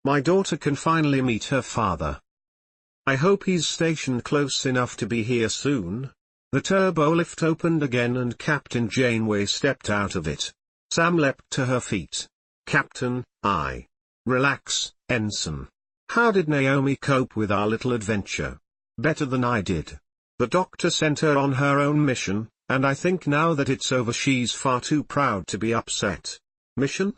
My daughter can finally meet her father. I hope he's stationed close enough to be here soon." The turbolift opened again and Captain Janeway stepped out of it. Sam leapt to her feet. "Captain, Relax, Ensign. How did Naomi cope with our little adventure?" "Better than I did. The doctor sent her on her own mission, and I think now that it's over she's far too proud to be upset." "Mission?"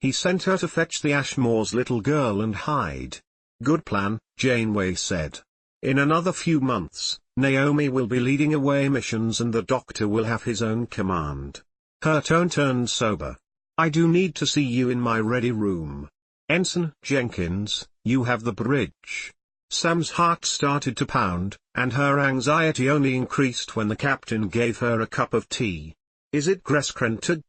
"He sent her to fetch the Ashmore's little girl and hide." "Good plan," Janeway said. "In another few months, Naomi will be leading away missions and the doctor will have his own command." Her tone turned sober. "I do need to see you in my ready room. Ensign Jenkins, you have the bridge." Sam's heart started to pound, and her anxiety only increased when the captain gave her a cup of tea. "Is it Greskrentig?"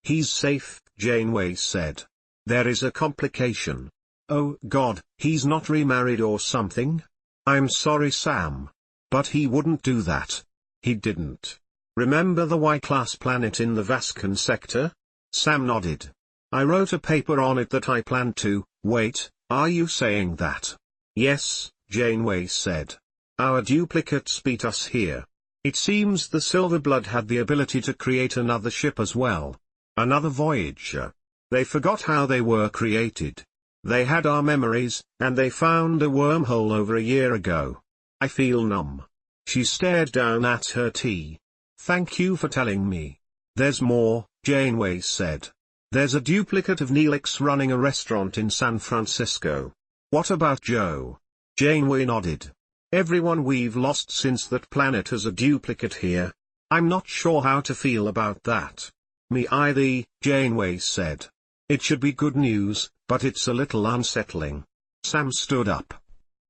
"He's safe," Janeway said. "There is a complication." "Oh God, he's not remarried or something?" "I'm sorry, Sam. But he wouldn't do that." "He didn't. Remember the Y-class planet in the Vascan sector?" Sam nodded. "I wrote a paper on it that I planned to." "Wait, are you saying that?" "Yes," Janeway said. "Our duplicates beat us here. It seems the Silverblood had the ability to create another ship as well. Another Voyager. They forgot how they were created. They had our memories, and they found a wormhole over a year ago. I feel numb." She stared down at her tea. "Thank you for telling me. There's more," Janeway said. "There's a duplicate of Neelix running a restaurant in San Francisco." "What about Joe?" Janeway nodded. "Everyone we've lost since that planet has a duplicate here. I'm not sure how to feel about that." "Me either," Janeway said. "It should be good news, but it's a little unsettling." Sam stood up.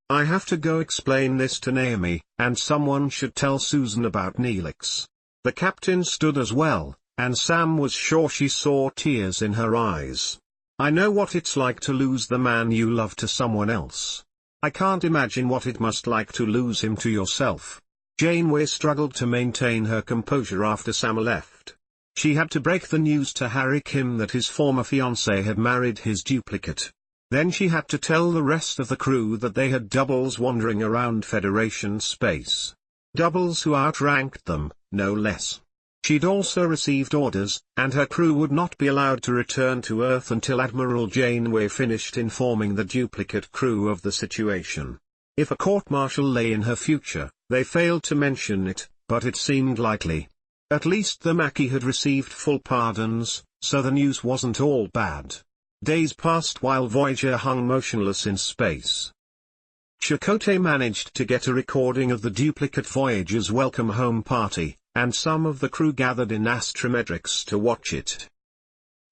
"I have to go explain this to Naomi, and someone should tell Susan about Neelix." The captain stood as well, and Sam was sure she saw tears in her eyes. "I know what it's like to lose the man you love to someone else. I can't imagine what it must like to lose him to yourself." Janeway struggled to maintain her composure after Sam left. She had to break the news to Harry Kim that his former fiancé had married his duplicate. Then she had to tell the rest of the crew that they had doubles wandering around Federation space. Doubles who outranked them, no less. She'd also received orders, and her crew would not be allowed to return to Earth until Admiral Janeway finished informing the duplicate crew of the situation. If a court-martial lay in her future, they failed to mention it, but it seemed likely. At least the Maquis had received full pardons, so the news wasn't all bad. Days passed while Voyager hung motionless in space. Chakotay managed to get a recording of the duplicate Voyager's welcome home party, and some of the crew gathered in Astrometrics to watch it.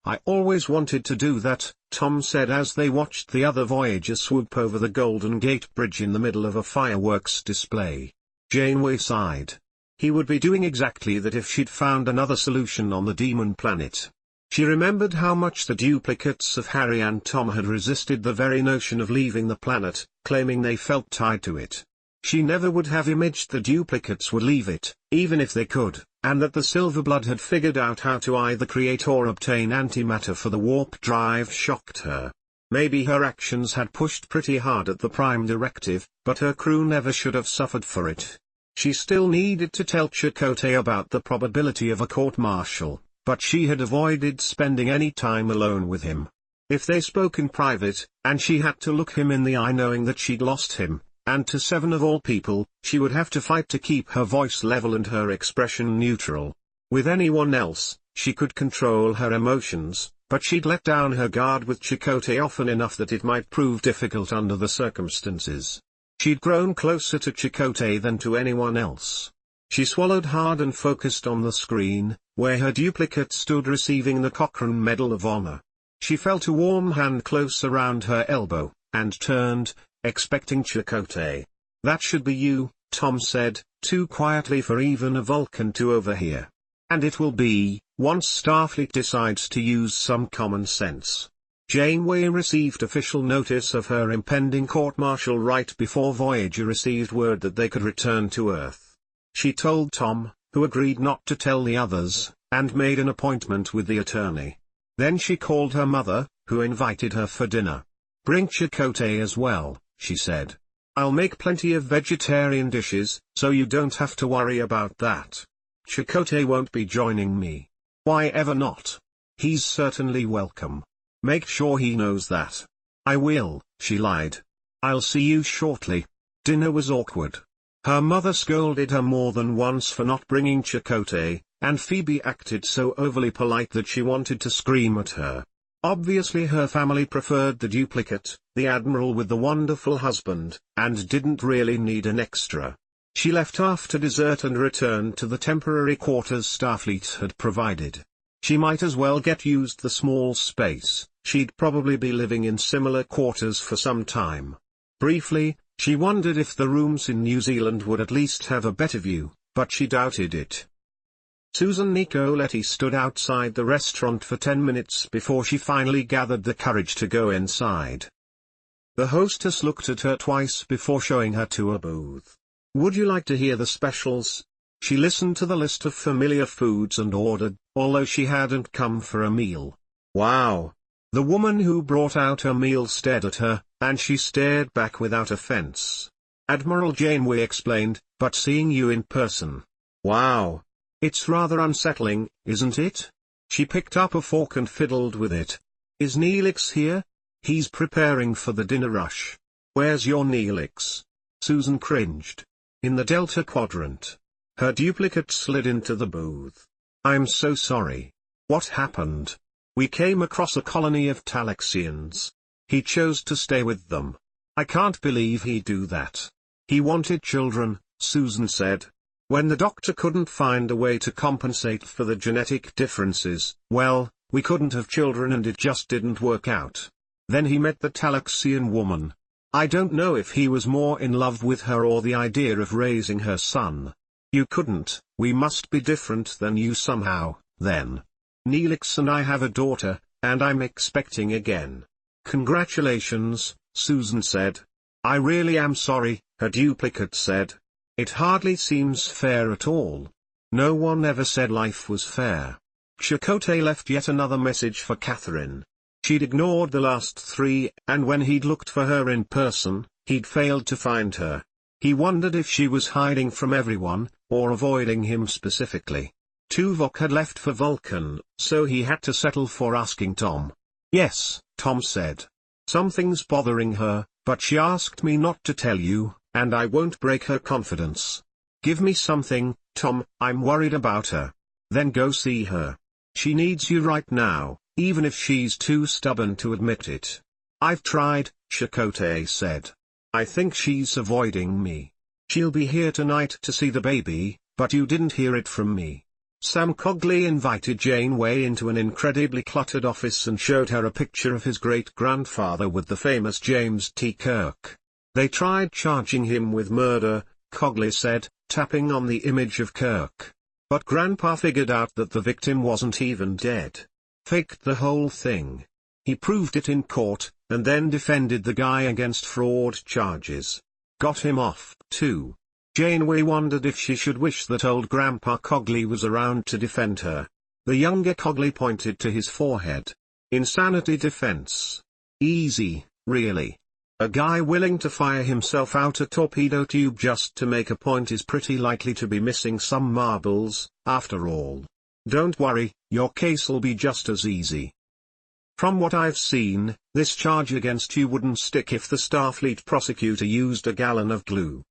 "I always wanted to do that," Tom said as they watched the other Voyager swoop over the Golden Gate Bridge in the middle of a fireworks display. Janeway sighed. He would be doing exactly that if she'd found another solution on the demon planet. She remembered how much the duplicates of Harry and Tom had resisted the very notion of leaving the planet, claiming they felt tied to it. She never would have imagined the duplicates would leave it, even if they could, and that the Silverblood had figured out how to either create or obtain antimatter for the warp drive shocked her. Maybe her actions had pushed pretty hard at the Prime Directive, but her crew never should have suffered for it. She still needed to tell Chakotay about the probability of a court-martial, but she had avoided spending any time alone with him. If they spoke in private, and she had to look him in the eye knowing that she'd lost him, and to Seven of all people, she would have to fight to keep her voice level and her expression neutral. With anyone else, she could control her emotions, but she'd let down her guard with Chakotay often enough that it might prove difficult under the circumstances. She'd grown closer to Chakotay than to anyone else. She swallowed hard and focused on the screen, where her duplicate stood receiving the Cochrane Medal of Honor. She felt a warm hand close around her elbow, and turned, expecting Chakotay. "That should be you," Tom said, too quietly for even a Vulcan to overhear. "And it will be," once Starfleet decides to use some common sense. Janeway received official notice of her impending court-martial right before Voyager received word that they could return to Earth. She told Tom, who agreed not to tell the others, and made an appointment with the attorney. Then she called her mother, who invited her for dinner. "Bring Chakotay as well," she said. "I'll make plenty of vegetarian dishes, so you don't have to worry about that. Chakotay won't be joining me." "Why ever not? He's certainly welcome. Make sure he knows that." "I will," she lied. "I'll see you shortly." Dinner was awkward. Her mother scolded her more than once for not bringing Chakotay, and Phoebe acted so overly polite that she wanted to scream at her. Obviously her family preferred the duplicate, the admiral with the wonderful husband, and didn't really need an extra. She left after dessert and returned to the temporary quarters Starfleet had provided. She might as well get used the small space, she'd probably be living in similar quarters for some time. Briefly, she wondered if the rooms in New Zealand would at least have a better view, but she doubted it. Susan Nicoletti stood outside the restaurant for 10 minutes before she finally gathered the courage to go inside. The hostess looked at her twice before showing her to a booth. "Would you like to hear the specials?" She listened to the list of familiar foods and ordered, although she hadn't come for a meal. "Wow!" The woman who brought out her meal stared at her, and she stared back without offense. "Admiral Janeway explained, but seeing you in person. Wow! It's rather unsettling, isn't it?" She picked up a fork and fiddled with it. "Is Neelix here? He's preparing for the dinner rush." "Where's your Neelix?" Susan cringed. "In the Delta Quadrant." Her duplicate slid into the booth. "I'm so sorry. What happened?" "We came across a colony of Talaxians. He chose to stay with them." "I can't believe he'd do that." "He wanted children," Susan said. "When the doctor couldn't find a way to compensate for the genetic differences, well, we couldn't have children and it just didn't work out. Then he met the Talaxian woman. I don't know if he was more in love with her or the idea of raising her son. You couldn't, we must be different than you somehow, then. Neelix and I have a daughter, and I'm expecting again." "Congratulations," Susan said. "I really am sorry," her duplicate said. "It hardly seems fair at all. No one ever said life was fair." Chakotay left yet another message for Catherine. She'd ignored the last 3, and when he'd looked for her in person, he'd failed to find her. He wondered if she was hiding from everyone, or avoiding him specifically. Tuvok had left for Vulcan, so he had to settle for asking Tom. "Yes," Tom said. "Something's bothering her, but she asked me not to tell you, and I won't break her confidence. Give me something, Tom, I'm worried about her." "Then go see her. She needs you right now, even if she's too stubborn to admit it." "I've tried," Chakotay said. "I think she's avoiding me. She'll be here tonight to see the baby, but you didn't hear it from me." Sam Cogley invited Janeway into an incredibly cluttered office and showed her a picture of his great-grandfather with the famous James T. Kirk. "They tried charging him with murder," Cogley said, tapping on the image of Kirk. "But Grandpa figured out that the victim wasn't even dead. Faked the whole thing. He proved it in court, and then defended the guy against fraud charges. Got him off, too." Janeway wondered if she should wish that old Grandpa Cogley was around to defend her. The younger Cogley pointed to his forehead. "Insanity defense. Easy, really. A guy willing to fire himself out a torpedo tube just to make a point is pretty likely to be missing some marbles, after all. Don't worry, your case'll be just as easy. From what I've seen, this charge against you wouldn't stick if the Starfleet prosecutor used a gallon of glue.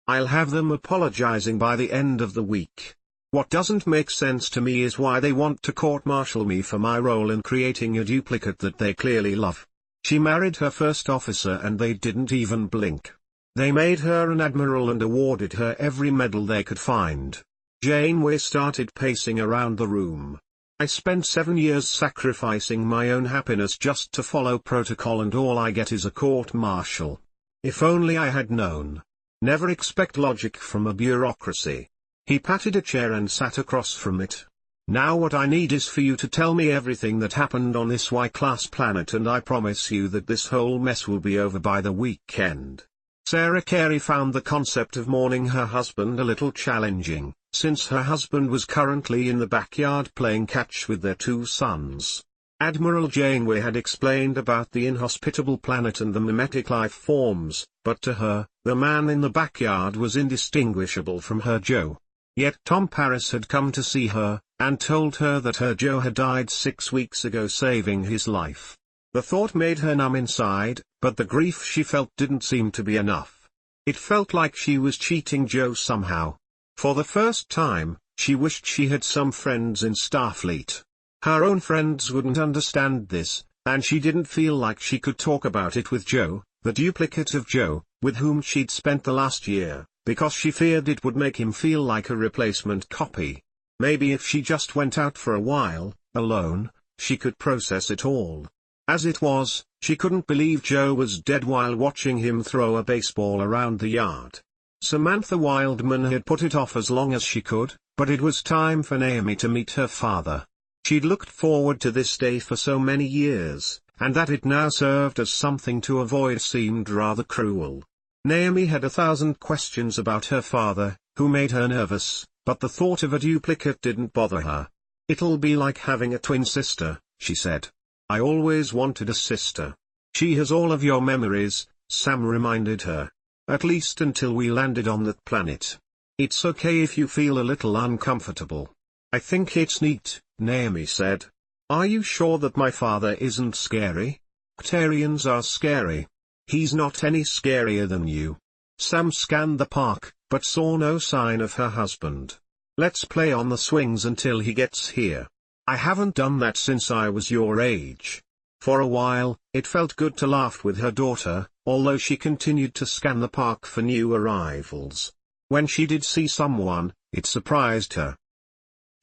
I'll have them apologizing by the end of the week. What doesn't make sense to me is why they want to court-martial me for my role in creating a duplicate that they clearly love. She married her first officer and they didn't even blink. They made her an admiral and awarded her every medal they could find." Janeway started pacing around the room. "I spent 7 years sacrificing my own happiness just to follow protocol and all I get is a court-martial. If only I had known. Never expect logic from a bureaucracy." He patted a chair and sat across from it. Now what I need is for you to tell me everything that happened on this Y-class planet, and I promise you that this whole mess will be over by the weekend. Sarah Carey found the concept of mourning her husband a little challenging, since her husband was currently in the backyard playing catch with their 2 sons. Admiral Janeway had explained about the inhospitable planet and the mimetic life forms, but to her, the man in the backyard was indistinguishable from her Joe. Yet Tom Paris had come to see her, and told her that her Joe had died 6 weeks ago, saving his life. The thought made her numb inside, but the grief she felt didn't seem to be enough. It felt like she was cheating Joe somehow. For the first time, she wished she had some friends in Starfleet. Her own friends wouldn't understand this, and she didn't feel like she could talk about it with Joe, the duplicate of Joe, with whom she'd spent the last year, because she feared it would make him feel like a replacement copy. Maybe if she just went out for a while, alone, she could process it all. As it was, she couldn't believe Joe was dead while watching him throw a baseball around the yard. Samantha Wildman had put it off as long as she could, but it was time for Naomi to meet her father. She'd looked forward to this day for so many years, and that it now served as something to avoid seemed rather cruel. Naomi had 1,000 questions about her father, who made her nervous, but the thought of a duplicate didn't bother her. "It'll be like having a twin sister," she said. "I always wanted a sister." "She has all of your memories," Sam reminded her. "At least until we landed on that planet. It's okay if you feel a little uncomfortable." "I think it's neat," Naomi said. "Are you sure that my father isn't scary?" "Octarians are scary. He's not any scarier than you." Sam scanned the park, but saw no sign of her husband. "Let's play on the swings until he gets here. I haven't done that since I was your age." For a while, it felt good to laugh with her daughter, although she continued to scan the park for new arrivals. When she did see someone, it surprised her.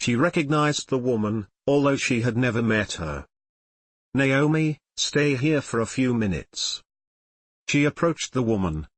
She recognized the woman, although she had never met her. "Naomi, stay here for a few minutes." She approached the woman.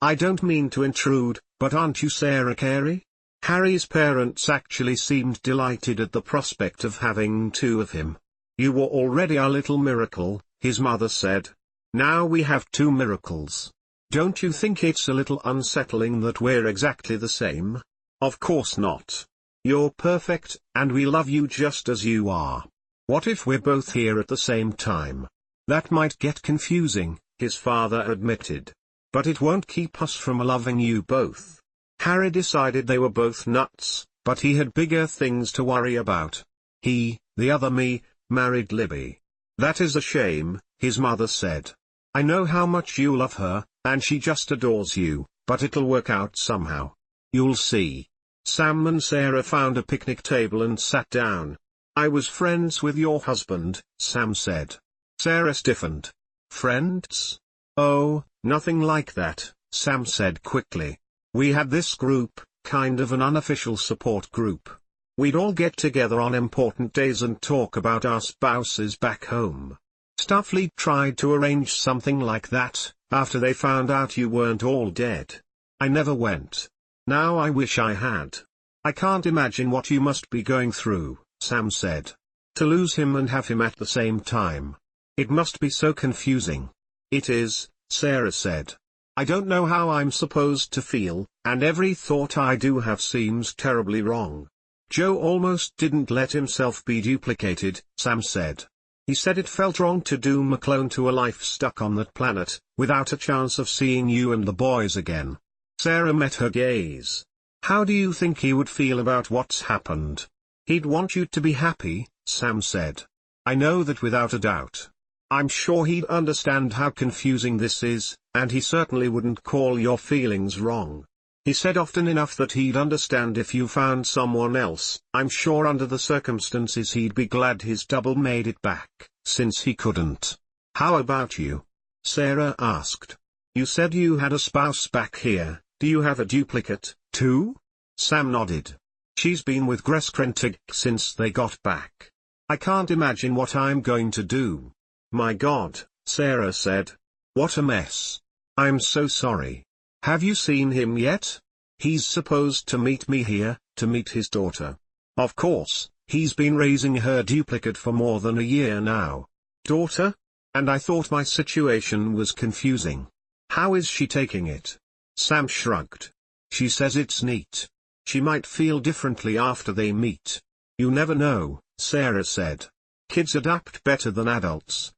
"I don't mean to intrude, but aren't you Sarah Carey?" Harry's parents actually seemed delighted at the prospect of having 2 of him. "You were already our little miracle," his mother said. "Now we have 2 miracles. Don't you think it's a little unsettling that we're exactly the same?" "Of course not. You're perfect, and we love you just as you are. What if we're both here at the same time?" "That might get confusing," his father admitted. "But it won't keep us from loving you both." Harry decided they were both nuts, but he had bigger things to worry about. He, the other me, married Libby. "That is a shame," his mother said. "I know how much you love her, and she just adores you, but it'll work out somehow. You'll see." Sam and Sarah found a picnic table and sat down. "I was friends with your husband," Sam said. Sarah stiffened. "Friends? Oh, nothing like that," Sam said quickly. "We had this group, kind of an unofficial support group. We'd all get together on important days and talk about our spouses back home. Starfleet tried to arrange something like that, after they found out you weren't all dead. I never went. Now I wish I had. I can't imagine what you must be going through," Sam said. "To lose him and have him at the same time. It must be so confusing." "It is," Sarah said. "I don't know how I'm supposed to feel, and every thought I do have seems terribly wrong." "Joe almost didn't let himself be duplicated," Sam said. "He said it felt wrong to doom a clone to a life stuck on that planet, without a chance of seeing you and the boys again." Sarah met her gaze. "How do you think he would feel about what's happened?" "He'd want you to be happy," Sam said. "I know that without a doubt. I'm sure he'd understand how confusing this is, and he certainly wouldn't call your feelings wrong. He said often enough that he'd understand if you found someone else. I'm sure under the circumstances he'd be glad his double made it back, since he couldn't." "How about you?" Sarah asked. "You said you had a spouse back here. Do you have a duplicate, too?" Sam nodded. "She's been with Greskrentig since they got back. I can't imagine what I'm going to do." "My God," Sarah said. "What a mess. I'm so sorry. Have you seen him yet?" "He's supposed to meet me here, to meet his daughter." Of course, he's been raising her duplicate for more than a year now. Daughter? And I thought my situation was confusing. How is she taking it? Sam shrugged. She says it's neat. She might feel differently after they meet. You never know, Sarah said. Kids adapt better than adults.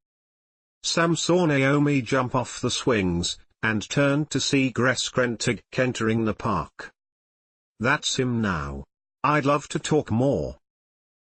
Sam saw Naomi jump off the swings, and turned to see Greskrentag entering the park. That's him now. I'd love to talk more.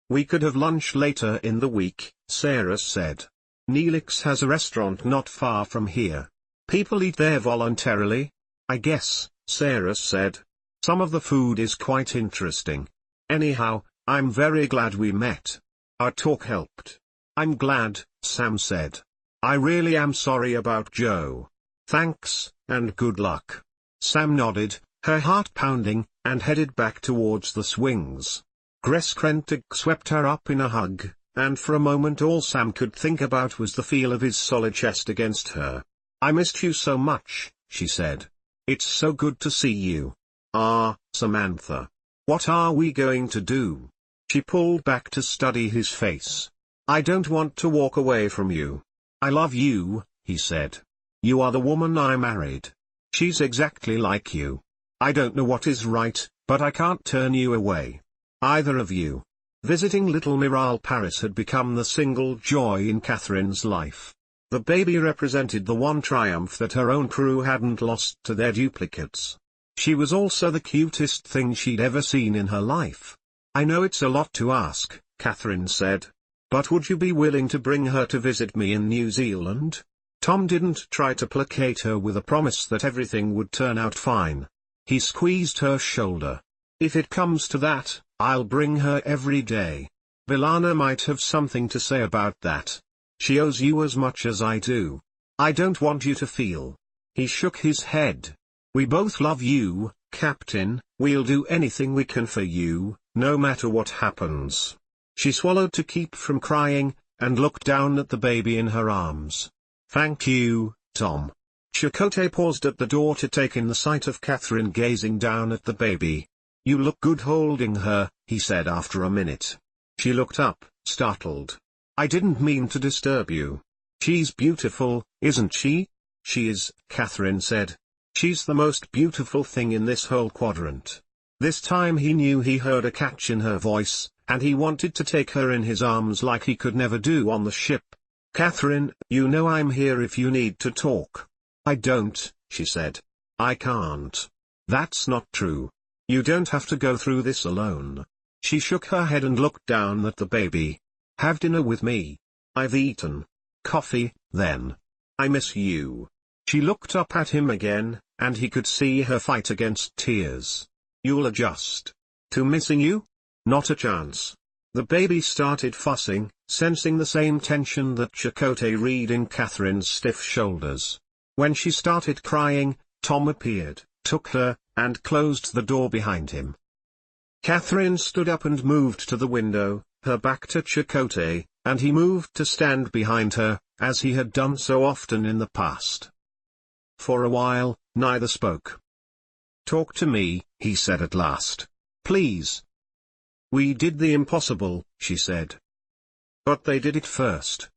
We could have lunch later in the week, Sarah said. Neelix has a restaurant not far from here. People eat there voluntarily. I guess, Sarah said. Some of the food is quite interesting. Anyhow, I'm very glad we met. Our talk helped. I'm glad, Sam said. I really am sorry about Joe. Thanks, and good luck. Sam nodded, her heart pounding, and headed back towards the swings. Greskrentag swept her up in a hug, and for a moment all Sam could think about was the feel of his solid chest against her. I missed you so much, she said. It's so good to see you. Ah, Samantha. What are we going to do? She pulled back to study his face. I don't want to walk away from you. I love you, he said. You are the woman I married. She's exactly like you. I don't know what is right, but I can't turn you away. Either of you. Visiting Little Miral Paris had become the single joy in Catherine's life. The baby represented the one triumph that her own crew hadn't lost to their duplicates. She was also the cutest thing she'd ever seen in her life. I know it's a lot to ask, Catherine said. But would you be willing to bring her to visit me in New Zealand? Tom didn't try to placate her with a promise that everything would turn out fine. He squeezed her shoulder. If it comes to that, I'll bring her every day. Bilana might have something to say about that. She owes you as much as I do. I don't want you to feel. He shook his head. We both love you, Captain. We'll do anything we can for you, no matter what happens. She swallowed to keep from crying, and looked down at the baby in her arms. Thank you, Tom. Chakotay paused at the door to take in the sight of Catherine gazing down at the baby. You look good holding her, he said after a minute. She looked up, startled. I didn't mean to disturb you. She's beautiful, isn't she? She is, Catherine said. She's the most beautiful thing in this whole quadrant. This time he knew he heard a catch in her voice, and he wanted to take her in his arms like he could never do on the ship. Catherine, you know I'm here if you need to talk. I don't, she said. I can't. That's not true. You don't have to go through this alone. She shook her head and looked down at the baby. Have dinner with me. I've eaten. Coffee, then. I miss you. She looked up at him again, and he could see her fight against tears. You'll adjust. To missing you? Not a chance. The baby started fussing, sensing the same tension that Chakotay read in Catherine's stiff shoulders. When she started crying, Tom appeared, took her, and closed the door behind him. Catherine stood up and moved to the window, her back to Chakotay, and he moved to stand behind her, as he had done so often in the past. For a while, neither spoke. Talk to me, he said at last. Please. We did the impossible, she said. But they did it first.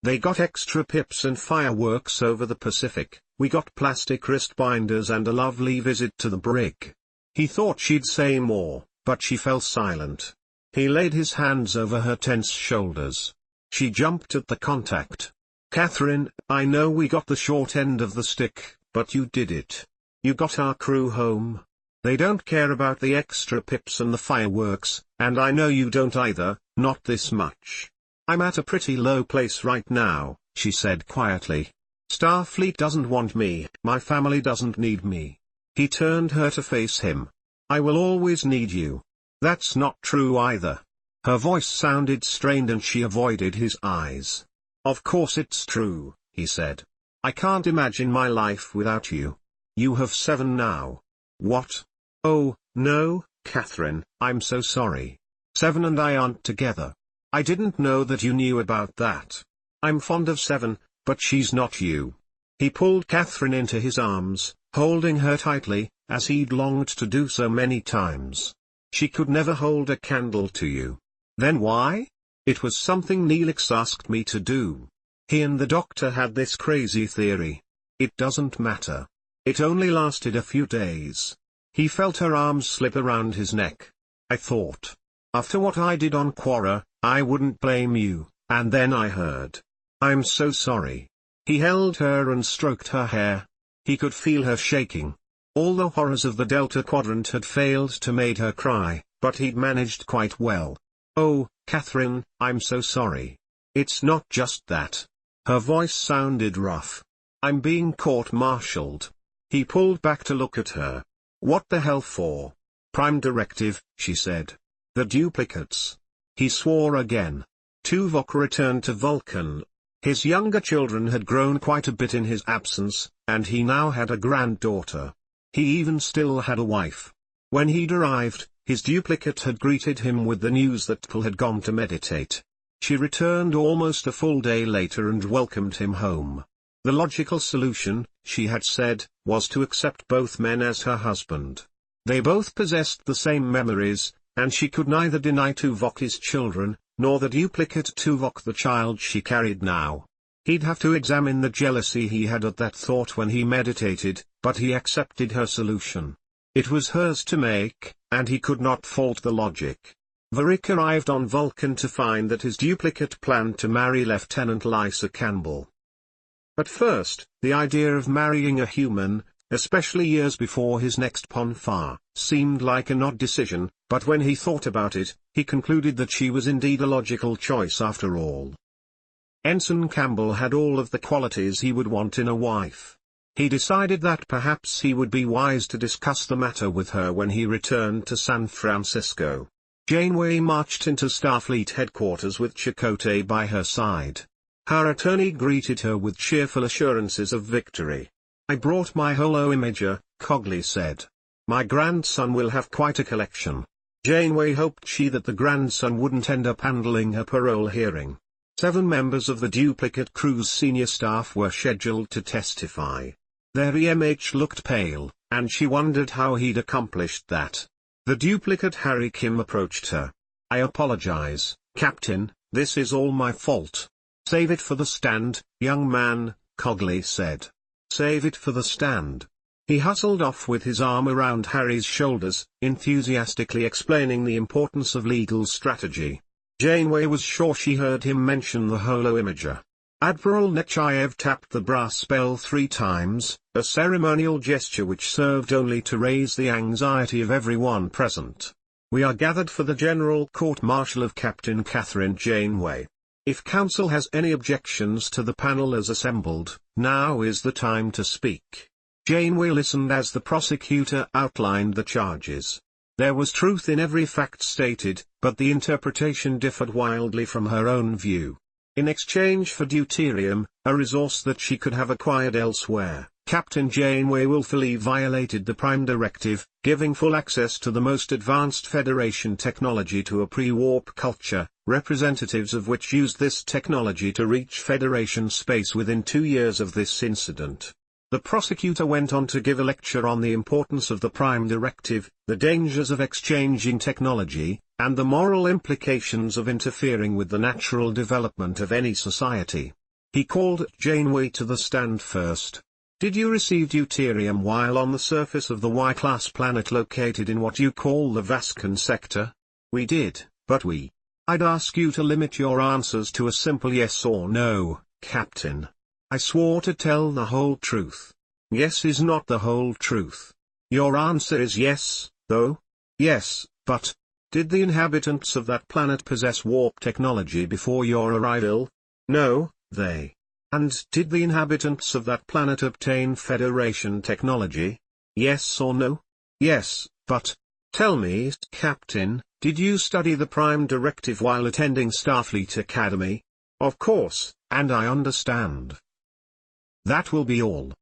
They got extra pips and fireworks over the Pacific, we got plastic wrist binders and a lovely visit to the brig. He thought she'd say more, but she fell silent. He laid his hands over her tense shoulders. She jumped at the contact. Catherine, I know we got the short end of the stick, but you did it. You got our crew home. They don't care about the extra pips and the fireworks, and I know you don't either, not this much. I'm at a pretty low place right now, she said quietly. Starfleet doesn't want me, my family doesn't need me. He turned her to face him. I will always need you. That's not true either. Her voice sounded strained and she avoided his eyes. Of course it's true, he said. I can't imagine my life without you. You have 7 now. What? Oh, no, Catherine, I'm so sorry. 7 and I aren't together. I didn't know that you knew about that. I'm fond of 7, but she's not you. He pulled Catherine into his arms, holding her tightly, as he'd longed to do so many times. She could never hold a candle to you. Then why? It was something Neelix asked me to do. He and the doctor had this crazy theory. It doesn't matter. It only lasted a few days. He felt her arms slip around his neck. I thought. After what I did on Quora, I wouldn't blame you, and then I heard. I'm so sorry. He held her and stroked her hair. He could feel her shaking. All the horrors of the Delta Quadrant had failed to make her cry, but he'd managed quite well. Oh, Catherine, I'm so sorry. It's not just that. Her voice sounded rough. I'm being court-martialed. He pulled back to look at her. What the hell for? Prime Directive, she said. The duplicates. He swore again. Tuvok returned to Vulcan. His younger children had grown quite a bit in his absence, and he now had a granddaughter. He even still had a wife. When he'd arrived, his duplicate had greeted him with the news that Paul had gone to meditate. She returned almost a full day later and welcomed him home. The logical solution, she had said, was to accept both men as her husband. They both possessed the same memories, and she could neither deny Tuvok his children, nor the duplicate Tuvok the child she carried now. He'd have to examine the jealousy he had at that thought when he meditated, but he accepted her solution. It was hers to make, and he could not fault the logic. Varric arrived on Vulcan to find that his duplicate planned to marry Lieutenant Lysa Campbell. At first, the idea of marrying a human, especially years before his next Ponfar, seemed like an odd decision, but when he thought about it, he concluded that she was indeed a logical choice after all. Ensign Campbell had all of the qualities he would want in a wife. He decided that perhaps he would be wise to discuss the matter with her when he returned to San Francisco. Janeway marched into Starfleet headquarters with Chakotay by her side. Her attorney greeted her with cheerful assurances of victory. I brought my holo-imager, Cogley said. My grandson will have quite a collection. Janeway hoped that the grandson wouldn't end up handling her parole hearing. 7 members of the duplicate crew's senior staff were scheduled to testify. Their EMH looked pale, and she wondered how he'd accomplished that. The duplicate Harry Kim approached her. I apologize, Captain, this is all my fault. Save it for the stand, young man, Cogley said. Save it for the stand. He hustled off with his arm around Harry's shoulders, enthusiastically explaining the importance of legal strategy. Janeway was sure she heard him mention the holo-imager. Admiral Nechayev tapped the brass bell 3 times, a ceremonial gesture which served only to raise the anxiety of everyone present. We are gathered for the general court-martial of Captain Catherine Janeway. If Council has any objections to the panel as assembled, now is the time to speak. Janeway listened as the prosecutor outlined the charges. There was truth in every fact stated, but the interpretation differed wildly from her own view. In exchange for deuterium, a resource that she could have acquired elsewhere, Captain Janeway willfully violated the Prime Directive, giving full access to the most advanced Federation technology to a pre-warp culture, representatives of which used this technology to reach Federation space within 2 years of this incident. The prosecutor went on to give a lecture on the importance of the Prime Directive, the dangers of exchanging technology, and the moral implications of interfering with the natural development of any society. He called Janeway to the stand first. Did you receive deuterium while on the surface of the Y-class planet located in what you call the Vascan sector? We did, but I'd ask you to limit your answers to a simple yes or no, Captain. I swore to tell the whole truth. Yes is not the whole truth. Your answer is yes, though? Yes, but did the inhabitants of that planet possess warp technology before your arrival? No, they. And did the inhabitants of that planet obtain Federation technology? Yes or no? Yes, but tell me, Captain, did you study the Prime Directive while attending Starfleet Academy? Of course, and I understand. That will be all.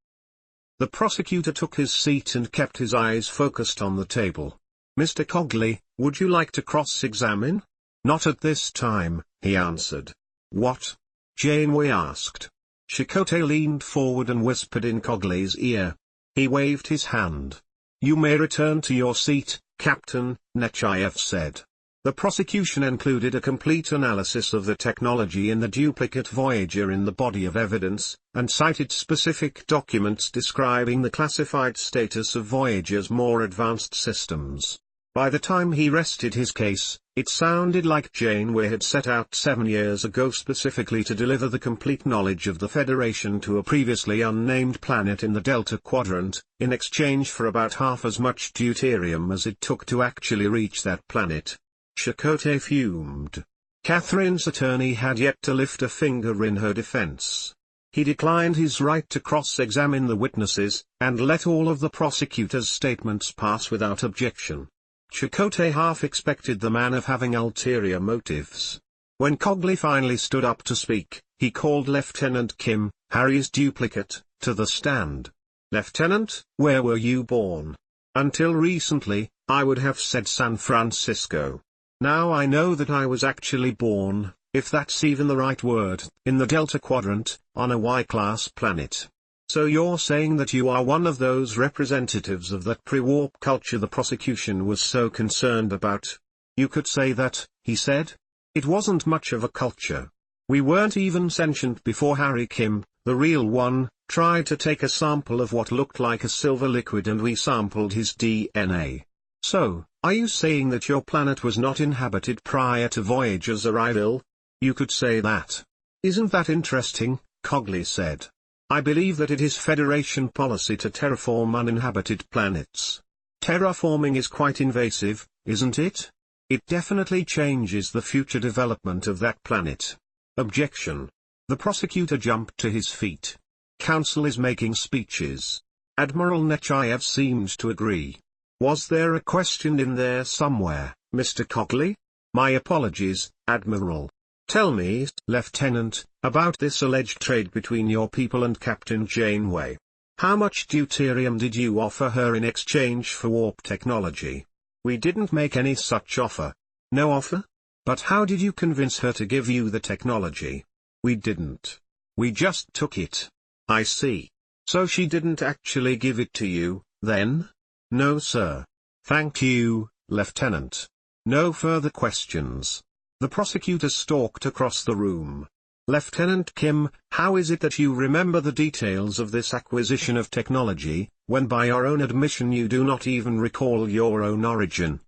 The prosecutor took his seat and kept his eyes focused on the table. Mr. Cogley, would you like to cross-examine? Not at this time, he answered. What? Janeway asked. Chakotay leaned forward and whispered in Cogley's ear. He waved his hand. You may return to your seat, Captain, Nechayev said. The prosecution included a complete analysis of the technology in the duplicate Voyager in the body of evidence, and cited specific documents describing the classified status of Voyager's more advanced systems. By the time he rested his case, it sounded like Janeway had set out 7 years ago specifically to deliver the complete knowledge of the Federation to a previously unnamed planet in the Delta Quadrant, in exchange for about half as much deuterium as it took to actually reach that planet. Chakotay fumed. Catherine's attorney had yet to lift a finger in her defense. He declined his right to cross-examine the witnesses, and let all of the prosecutor's statements pass without objection. Chakotay half expected the man of having ulterior motives. When Cogley finally stood up to speak, he called Lieutenant Kim, Harry's duplicate, to the stand. "Lieutenant, where were you born?" "Until recently, I would have said San Francisco. Now I know that I was actually born, if that's even the right word, in the Delta Quadrant, on a Y-class planet." "So you're saying that you are one of those representatives of that pre-warp culture the prosecution was so concerned about?" "You could say that," he said. "It wasn't much of a culture. We weren't even sentient before Harry Kim, the real one, tried to take a sample of what looked like a silver liquid and we sampled his DNA. So, are you saying that your planet was not inhabited prior to Voyager's arrival?" "You could say that." "Isn't that interesting?" Cogley said. "I believe that it is Federation policy to terraform uninhabited planets. Terraforming is quite invasive, isn't it? It definitely changes the future development of that planet." Objection. The prosecutor jumped to his feet. "Counsel is making speeches." Admiral Nechayev seemed to agree. "Was there a question in there somewhere, Mr. Cogley?" "My apologies, Admiral. Tell me, Lieutenant, about this alleged trade between your people and Captain Janeway. How much deuterium did you offer her in exchange for warp technology?" "We didn't make any such offer." "No offer? But how did you convince her to give you the technology?" "We didn't. We just took it." "I see. So she didn't actually give it to you, then?" "No, sir." "Thank you, Lieutenant. No further questions." The prosecutor stalked across the room. "Lieutenant Kim, how is it that you remember the details of this acquisition of technology, when by your own admission you do not even recall your own origin?"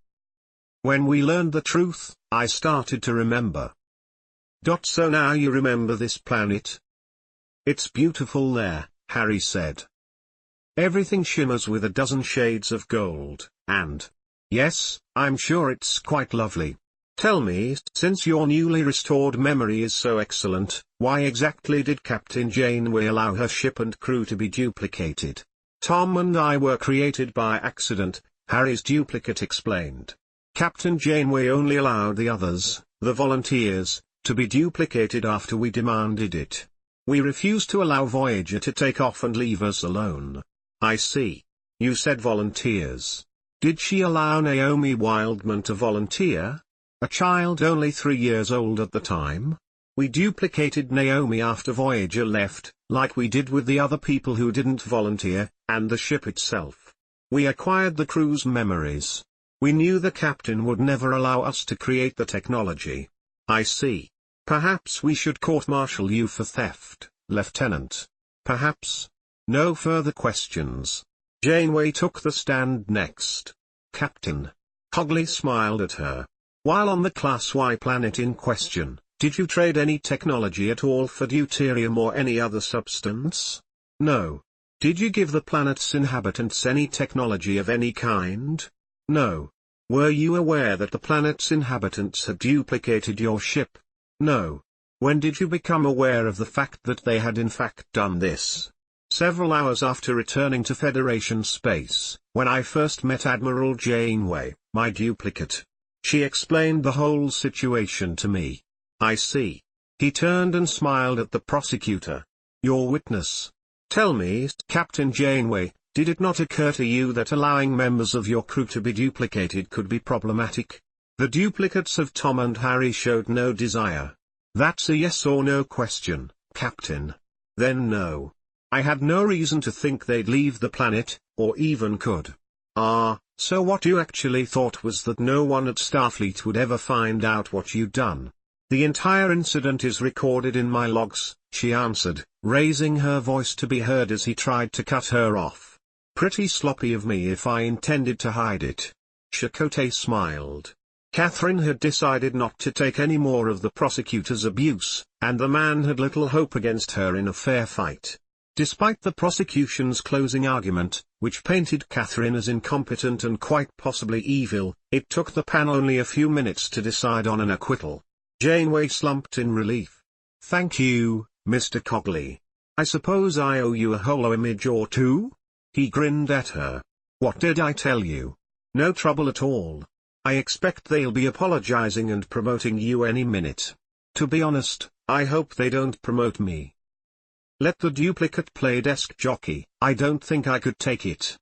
"When we learned the truth, I started to remember." So now you remember this planet?" "It's beautiful there," Harry said. "Everything shimmers with a dozen shades of gold, and yes, I'm sure it's quite lovely. Tell me, since your newly restored memory is so excellent, why exactly did Captain Janeway allow her ship and crew to be duplicated?" "Tom and I were created by accident," Harry's duplicate explained. "Captain Janeway only allowed the others, the volunteers, to be duplicated after we demanded it. We refused to allow Voyager to take off and leave us alone." "I see. You said volunteers. Did she allow Naomi Wildman to volunteer? A child only 3 years old at the time? We duplicated Naomi after Voyager left, like we did with the other people who didn't volunteer, and the ship itself. We acquired the crew's memories. We knew the captain would never allow us to create the technology." "I see. Perhaps we should court-martial you for theft, Lieutenant." "Perhaps." No further questions. Janeway took the stand next. "Captain." Cogley smiled at her. "While on the Class Y planet in question, did you trade any technology at all for deuterium or any other substance?" "No." "Did you give the planet's inhabitants any technology of any kind?" "No." "Were you aware that the planet's inhabitants had duplicated your ship?" "No." "When did you become aware of the fact that they had in fact done this?" "Several hours after returning to Federation space, when I first met Admiral Janeway, my duplicate. She explained the whole situation to me." "I see." He turned and smiled at the prosecutor. "Your witness. Tell me, Captain Janeway, did it not occur to you that allowing members of your crew to be duplicated could be problematic?" The duplicates of Tom and Harry showed no desire. "That's a yes or no question, Captain." "Then no. I had no reason to think they'd leave the planet, or even could. Ah, so what you actually thought was that no one at Starfleet would ever find out what you'd done. The entire incident is recorded in my logs, she answered, raising her voice to be heard as he tried to cut her off. Pretty sloppy of me if I intended to hide it. Chakotay smiled. Catherine had decided not to take any more of the prosecutor's abuse, and the man had little hope against her in a fair fight. Despite the prosecution's closing argument, which painted Catherine as incompetent and quite possibly evil, it took the panel only a few minutes to decide on an acquittal. Janeway slumped in relief. Thank you, Mr. Cogley. I suppose I owe you a holo image or two? He grinned at her. What did I tell you? No trouble at all. I expect they'll be apologizing and promoting you any minute. To be honest, I hope they don't promote me. Let the duplicate play desk jockey. I don't think I could take it.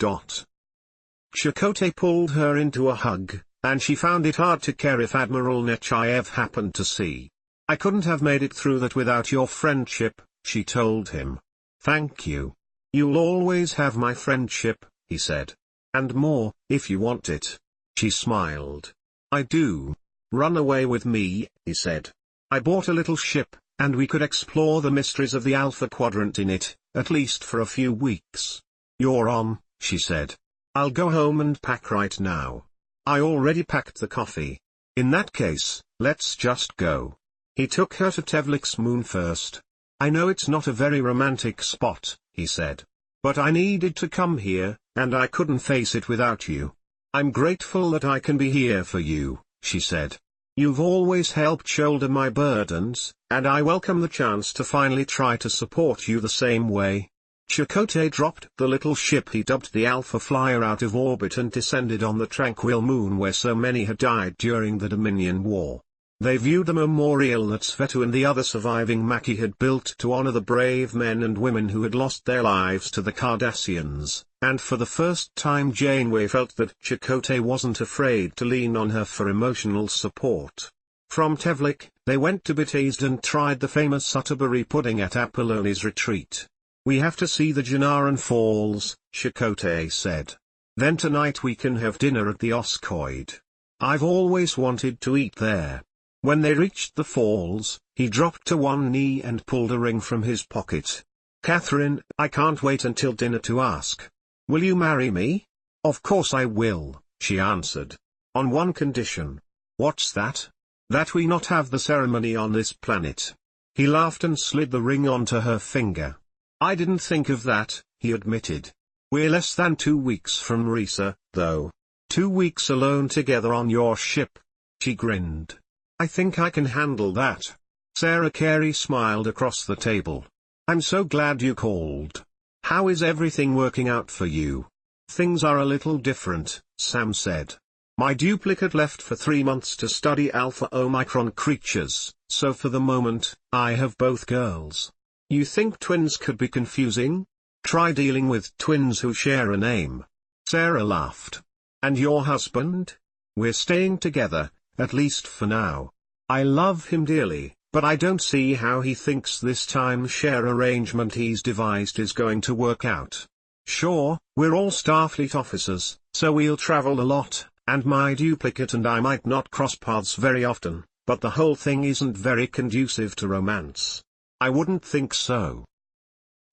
Chakotay pulled her into a hug, and she found it hard to care if Admiral Nechayev happened to see. I couldn't have made it through that without your friendship, she told him. Thank you. You'll always have my friendship, he said. And more, if you want it. She smiled. I do. Run away with me, he said. I bought a little ship, and we could explore the mysteries of the Alpha Quadrant in it, at least for a few weeks. You're on, she said. I'll go home and pack right now. I already packed the coffee. In that case, let's just go. He took her to Tevlik's moon first. I know it's not a very romantic spot, he said. But I needed to come here, and I couldn't face it without you. I'm grateful that I can be here for you, she said. You've always helped shoulder my burdens, and I welcome the chance to finally try to support you the same way. Chakotay dropped the little ship he dubbed the Alpha Flyer out of orbit and descended on the tranquil moon where so many had died during the Dominion War. They viewed the memorial that Svetu and the other surviving Maquis had built to honor the brave men and women who had lost their lives to the Cardassians, and for the first time Janeway felt that Chakotay wasn't afraid to lean on her for emotional support. From Tevlik, they went to Bethesda and tried the famous Sutterberry pudding at Apollonie's retreat. We have to see the Janaran Falls, Chakotay said. Then tonight we can have dinner at the Oscoid. I've always wanted to eat there. When they reached the falls, he dropped to one knee and pulled a ring from his pocket. Catherine, I can't wait until dinner to ask. Will you marry me? Of course I will, she answered. On one condition. What's that? That we not have the ceremony on this planet. He laughed and slid the ring onto her finger. I didn't think of that, he admitted. We're less than 2 weeks from Risa, though. 2 weeks alone together on your ship. She grinned. I think I can handle that. Sarah Carey smiled across the table. I'm so glad you called. How is everything working out for you? Things are a little different, Sam said. My duplicate left for 3 months to study Alpha Omicron creatures, so for the moment, I have both girls. You think twins could be confusing? Try dealing with twins who share a name. Sarah laughed. And your husband? We're staying together, at least for now. I love him dearly, but I don't see how he thinks this time-share arrangement he's devised is going to work out. Sure, we're all Starfleet officers, so we'll travel a lot, and my duplicate and I might not cross paths very often, but the whole thing isn't very conducive to romance. I wouldn't think so.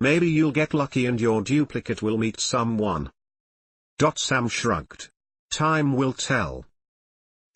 Maybe you'll get lucky and your duplicate will meet someone. Sam shrugged. Time will tell.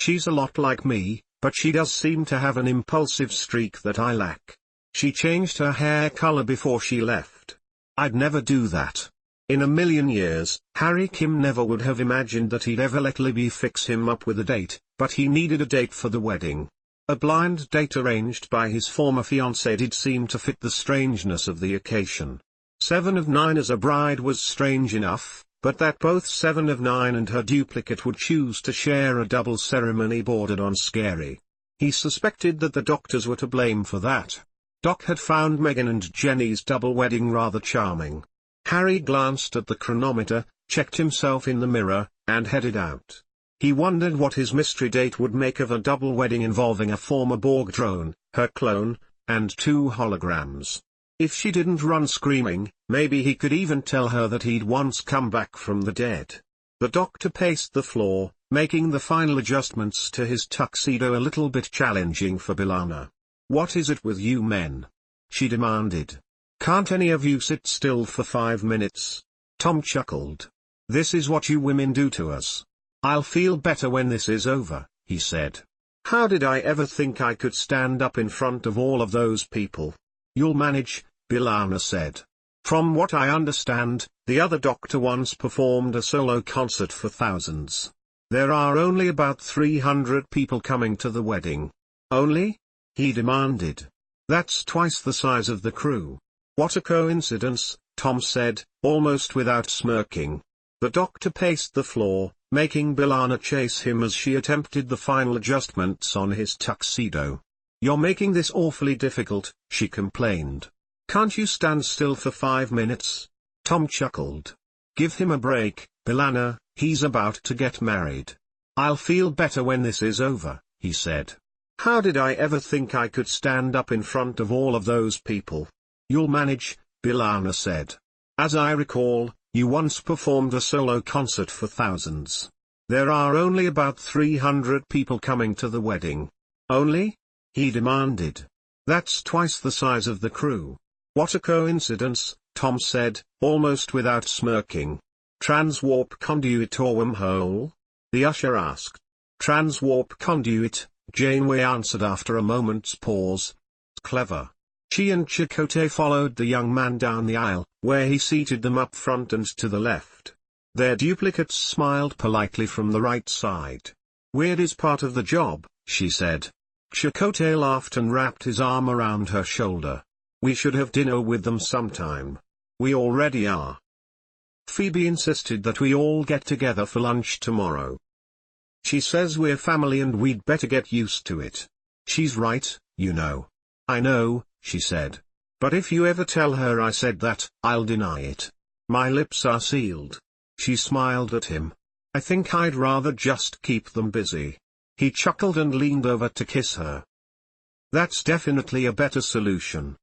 She's a lot like me, but she does seem to have an impulsive streak that I lack. She changed her hair color before she left. I'd never do that. In a million years, Harry Kim never would have imagined that he'd ever let Libby fix him up with a date, but he needed a date for the wedding. A blind date arranged by his former fiancée did seem to fit the strangeness of the occasion. 7 of 9 as a bride was strange enough, but that both 7 of 9 and her duplicate would choose to share a double ceremony bordered on scary. He suspected that the doctors were to blame for that. Doc had found Megan and Jenny's double wedding rather charming. Harry glanced at the chronometer, checked himself in the mirror, and headed out. He wondered what his mystery date would make of a double wedding involving a former Borg drone, her clone, and 2 holograms. If she didn't run screaming, maybe he could even tell her that he'd once come back from the dead. The doctor paced the floor, making the final adjustments to his tuxedo a little bit challenging for Bilana. "What is it with you men?" she demanded. "Can't any of you sit still for 5 minutes?" Tom chuckled. "This is what you women do to us. I'll feel better when this is over," he said. "How did I ever think I could stand up in front of all of those people?" "You'll manage," Bilana said. "From what I understand, the other doctor once performed a solo concert for thousands. There are only about 300 people coming to the wedding." "Only?" he demanded. "That's twice the size of the crew." "What a coincidence," Tom said, almost without smirking. The doctor paced the floor, making Bilana chase him as she attempted the final adjustments on his tuxedo. "You're making this awfully difficult," she complained. "Can't you stand still for 5 minutes?" Tom chuckled. "Give him a break, Bilana, he's about to get married." "I'll feel better when this is over," he said. "How did I ever think I could stand up in front of all of those people?" "You'll manage," Bilana said. "As I recall, you once performed a solo concert for thousands. There are only about 300 people coming to the wedding." "Only?" he demanded. "That's twice the size of the crew." "What a coincidence," Tom said, almost without smirking. "Transwarp conduit or wormhole?" the usher asked. "Transwarp conduit," Janeway answered after a moment's pause. "Clever." She and Chakotay followed the young man down the aisle, where he seated them up front and to the left. Their duplicates smiled politely from the right side. "Weird is part of the job," she said. Chakotay laughed and wrapped his arm around her shoulder. "We should have dinner with them sometime. We already are." Phoebe insisted that we all get together for lunch tomorrow. "She says we're family and we'd better get used to it. She's right, you know." "I know," she said. "But if you ever tell her I said that, I'll deny it. My lips are sealed." She smiled at him. "I think I'd rather just keep them busy." He chuckled and leaned over to kiss her. "That's definitely a better solution."